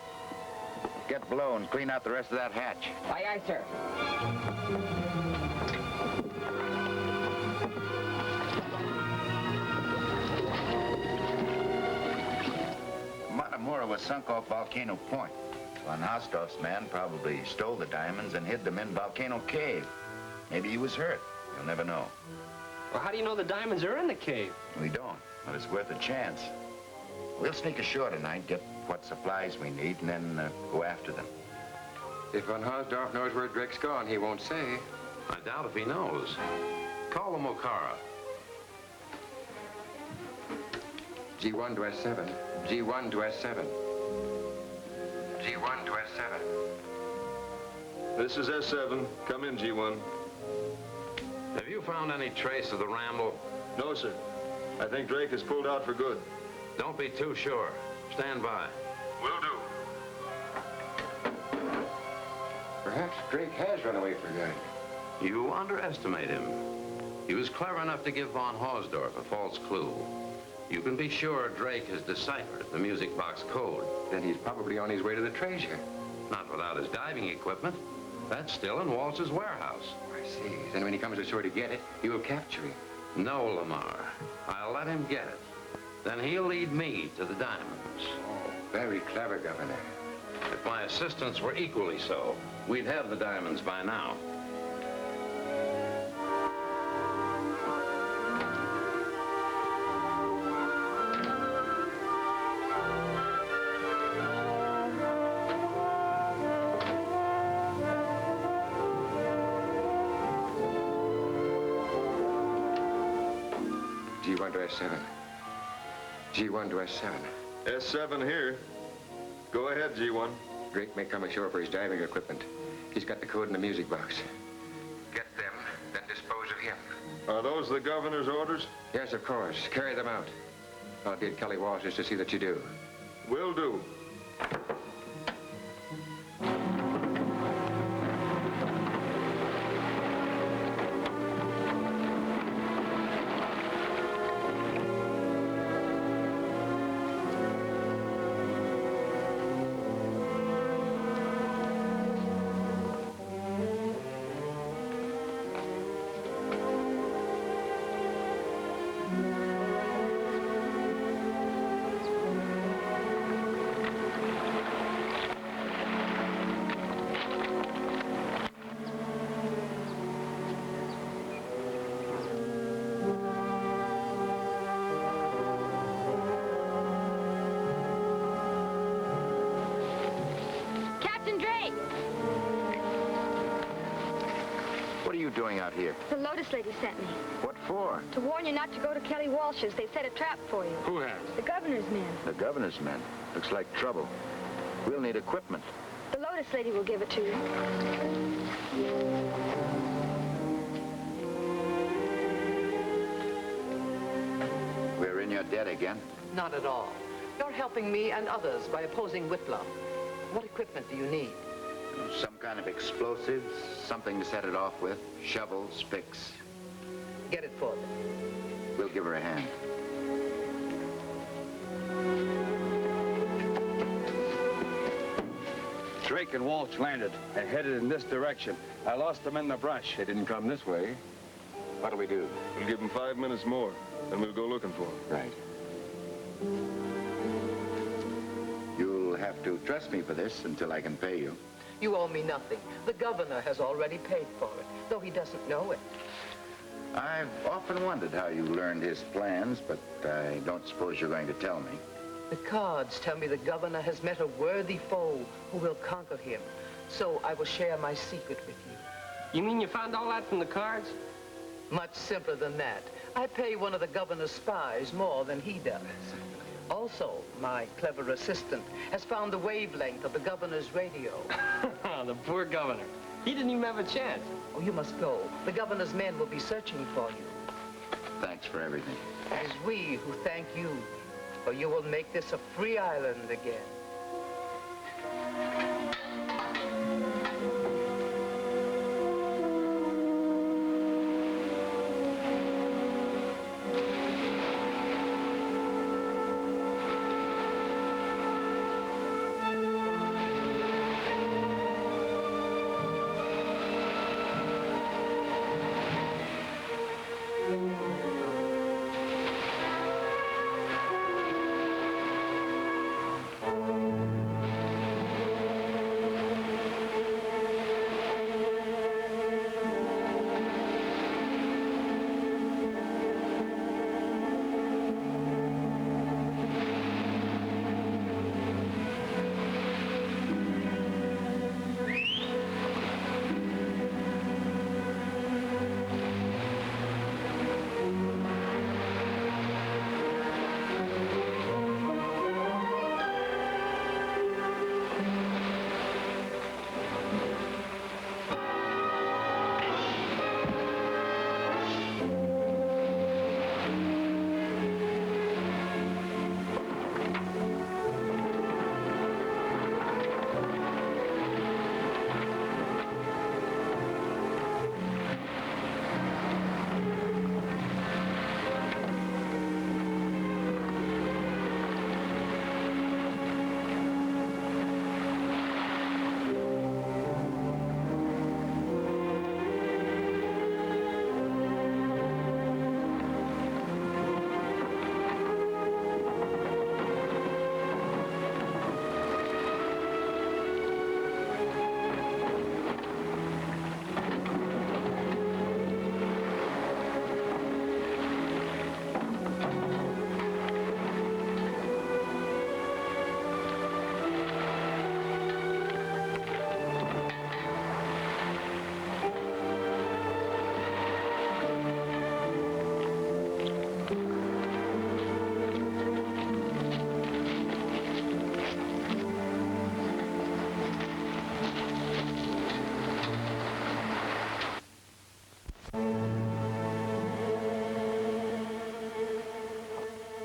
get below and clean out the rest of that hatch. Aye, aye, sir. Matamura was sunk off Volcano Point. Von Hausdorff's man probably stole the diamonds and hid them in Volcano Cave. Maybe he was hurt. You'll never know. Well, how do you know the diamonds are in the cave? We don't, but it's worth a chance. We'll sneak ashore tonight, get what supplies we need, and then go after them. If Von Hausdorff knows where Drake's gone, he won't say. I doubt if he knows. Call the Mokara. G1 to S7. G1 to S7. G1 to S7. This is S7. Come in, G1. Have you found any trace of the Ramble? No, sir. I think Drake has pulled out for good. Don't be too sure. Stand by. Will do. Perhaps Drake has run away for good. You underestimate him. He was clever enough to give von Hausdorff a false clue. You can be sure Drake has deciphered the music box code. Then he's probably on his way to the treasure. Not without his diving equipment. That's still in Walsh's warehouse. I see. Then when he comes ashore to get it, you will capture him. No, Lamar. I'll let him get it. Then he'll lead me to the diamonds. Oh, very clever, Governor. If my assistants were equally so, we'd have the diamonds by now. G1 to S7. G1 to S7. S7 here. Go ahead, G1. Drake may come ashore for his diving equipment. He's got the code in the music box. Get them, then dispose of him. Are those the governor's orders? Yes, of course. Carry them out. I'll get Kelly Walsh to see that you do. Will do. What are you doing out here? The Lotus lady sent me. What for? To warn you not to go to Kelly Walsh's. They set a trap for you. Who has? The governor's men. The governor's men. Looks like trouble. We'll need equipment. The Lotus lady will give it to you. We're in your debt again? Not at all. You're helping me and others by opposing Whitlam. What equipment do you need? Some kind of explosives, something to set it off with, shovels, picks. Get it for them. We'll give her a hand. Drake and Walsh landed. They headed in this direction. I lost them in the brush. They didn't come this way. What'll we do? We'll give them 5 minutes more, then we'll go looking for them. Right. You'll have to trust me for this until I can pay you. You owe me nothing. The governor has already paid for it, though he doesn't know it. I've often wondered how you learned his plans, but I don't suppose you're going to tell me. The cards tell me the governor has met a worthy foe who will conquer him. So I will share my secret with you. You mean you found all that from the cards? Much simpler than that. I pay one of the governor's spies more than he does. Also, my clever assistant has found the wavelength of the governor's radio. The poor governor. He didn't even have a chance. Oh, you must go. The governor's men will be searching for you. Thanks for everything. It is we who thank you, for you will make this a free island again.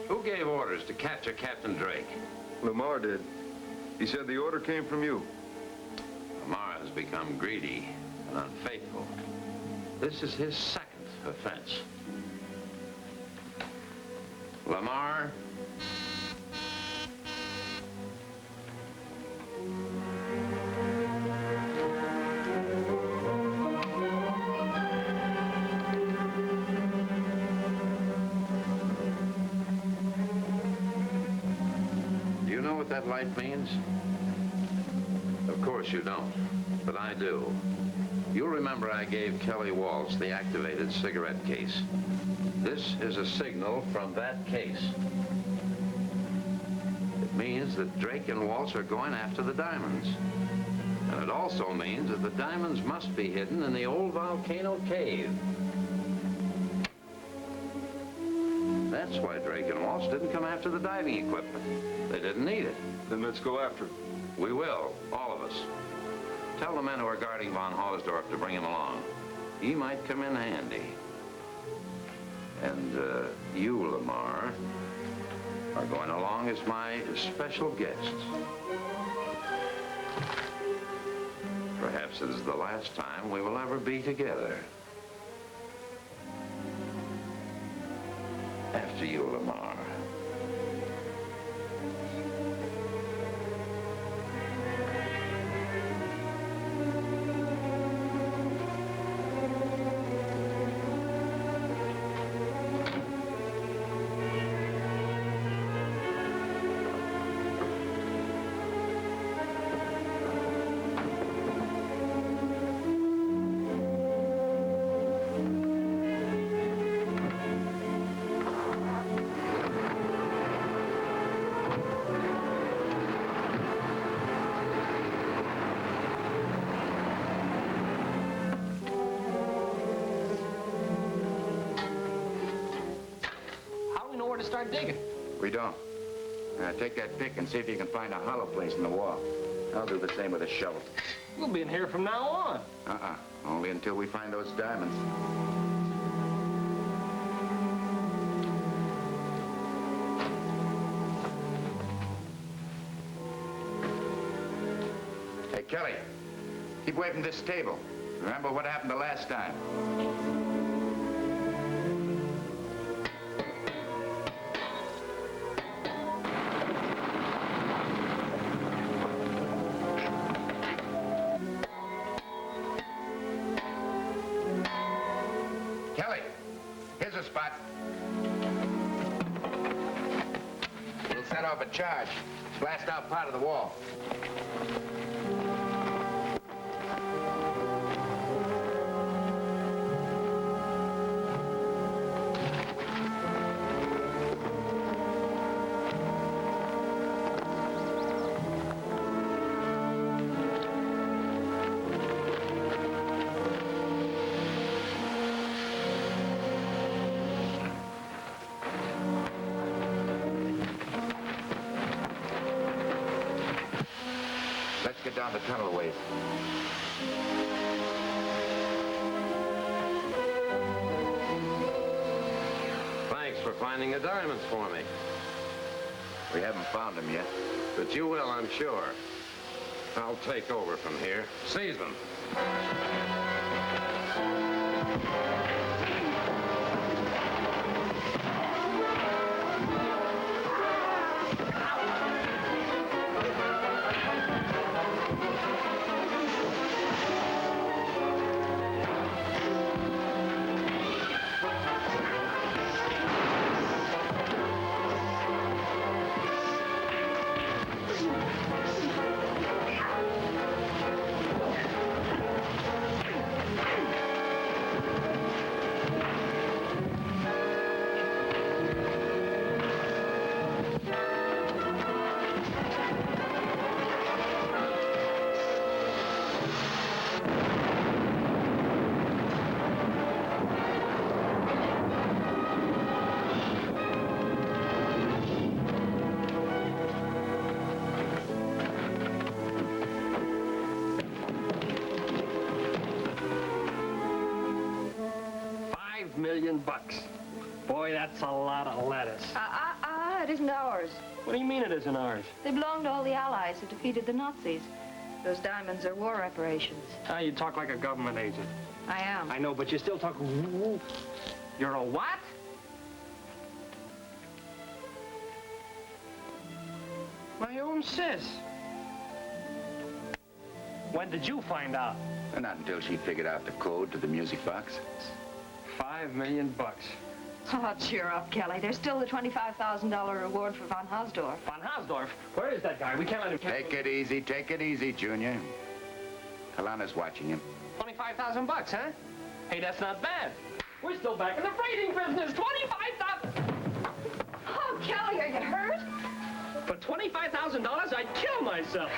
Who gave orders to capture Captain Drake? Lamar did. He said the order came from you. Lamar has become greedy and unfaithful. This is his second offense. Lamar, do you know what that light means? Of course you don't, but I do. You'll remember I gave Kelly Walsh the activated cigarette case. This is a signal from that case. It means that Drake and Walsh are going after the diamonds. And it also means that the diamonds must be hidden in the old volcano cave. That's why Drake and Walsh didn't come after the diving equipment. They didn't need it. Then let's go after him. We will, all of us. Tell the men who are guarding von Hausdorff to bring him along. He might come in handy. And you, Lamar, are going along as my special guests. Perhaps it is the last time we will ever be together. After you, Lamar. start digging. We don't. Take that pick and see if you can find a hollow place in the wall. I'll do the same with a shovel. We'll be in here from now on. Only until we find those diamonds. Hey, Kelly, keep away from this table. Remember what happened the last time. Kelly, here's a spot. We'll set off a charge. Blast out part of the wall. Let's get down the tunnel a ways. Thanks for finding the diamonds for me. We haven't found them yet. But you will, I'm sure. I'll take over from here. Seize them. $5 million. Boy, that's a lot of lettuce. It isn't ours. What do you mean it isn't ours? They belong to all the Allies who defeated the Nazis. Those diamonds are war reparations. You talk like a government agent. I am. I know, but you still talk... You're a what? My own sis. When did you find out? Not until she figured out the code to the music box. $5 million. Oh, cheer up, Kelly. There's still the $25,000 reward for von Hausdorff. Von Hausdorff? Where is that guy? We can't let him... Take it easy, Junior. Kalana's watching him. $25,000, huh? Hey, that's not bad. We're still back in the freighting business. $25,000. Oh, Kelly, are you hurt? For $25,000, I'd kill myself.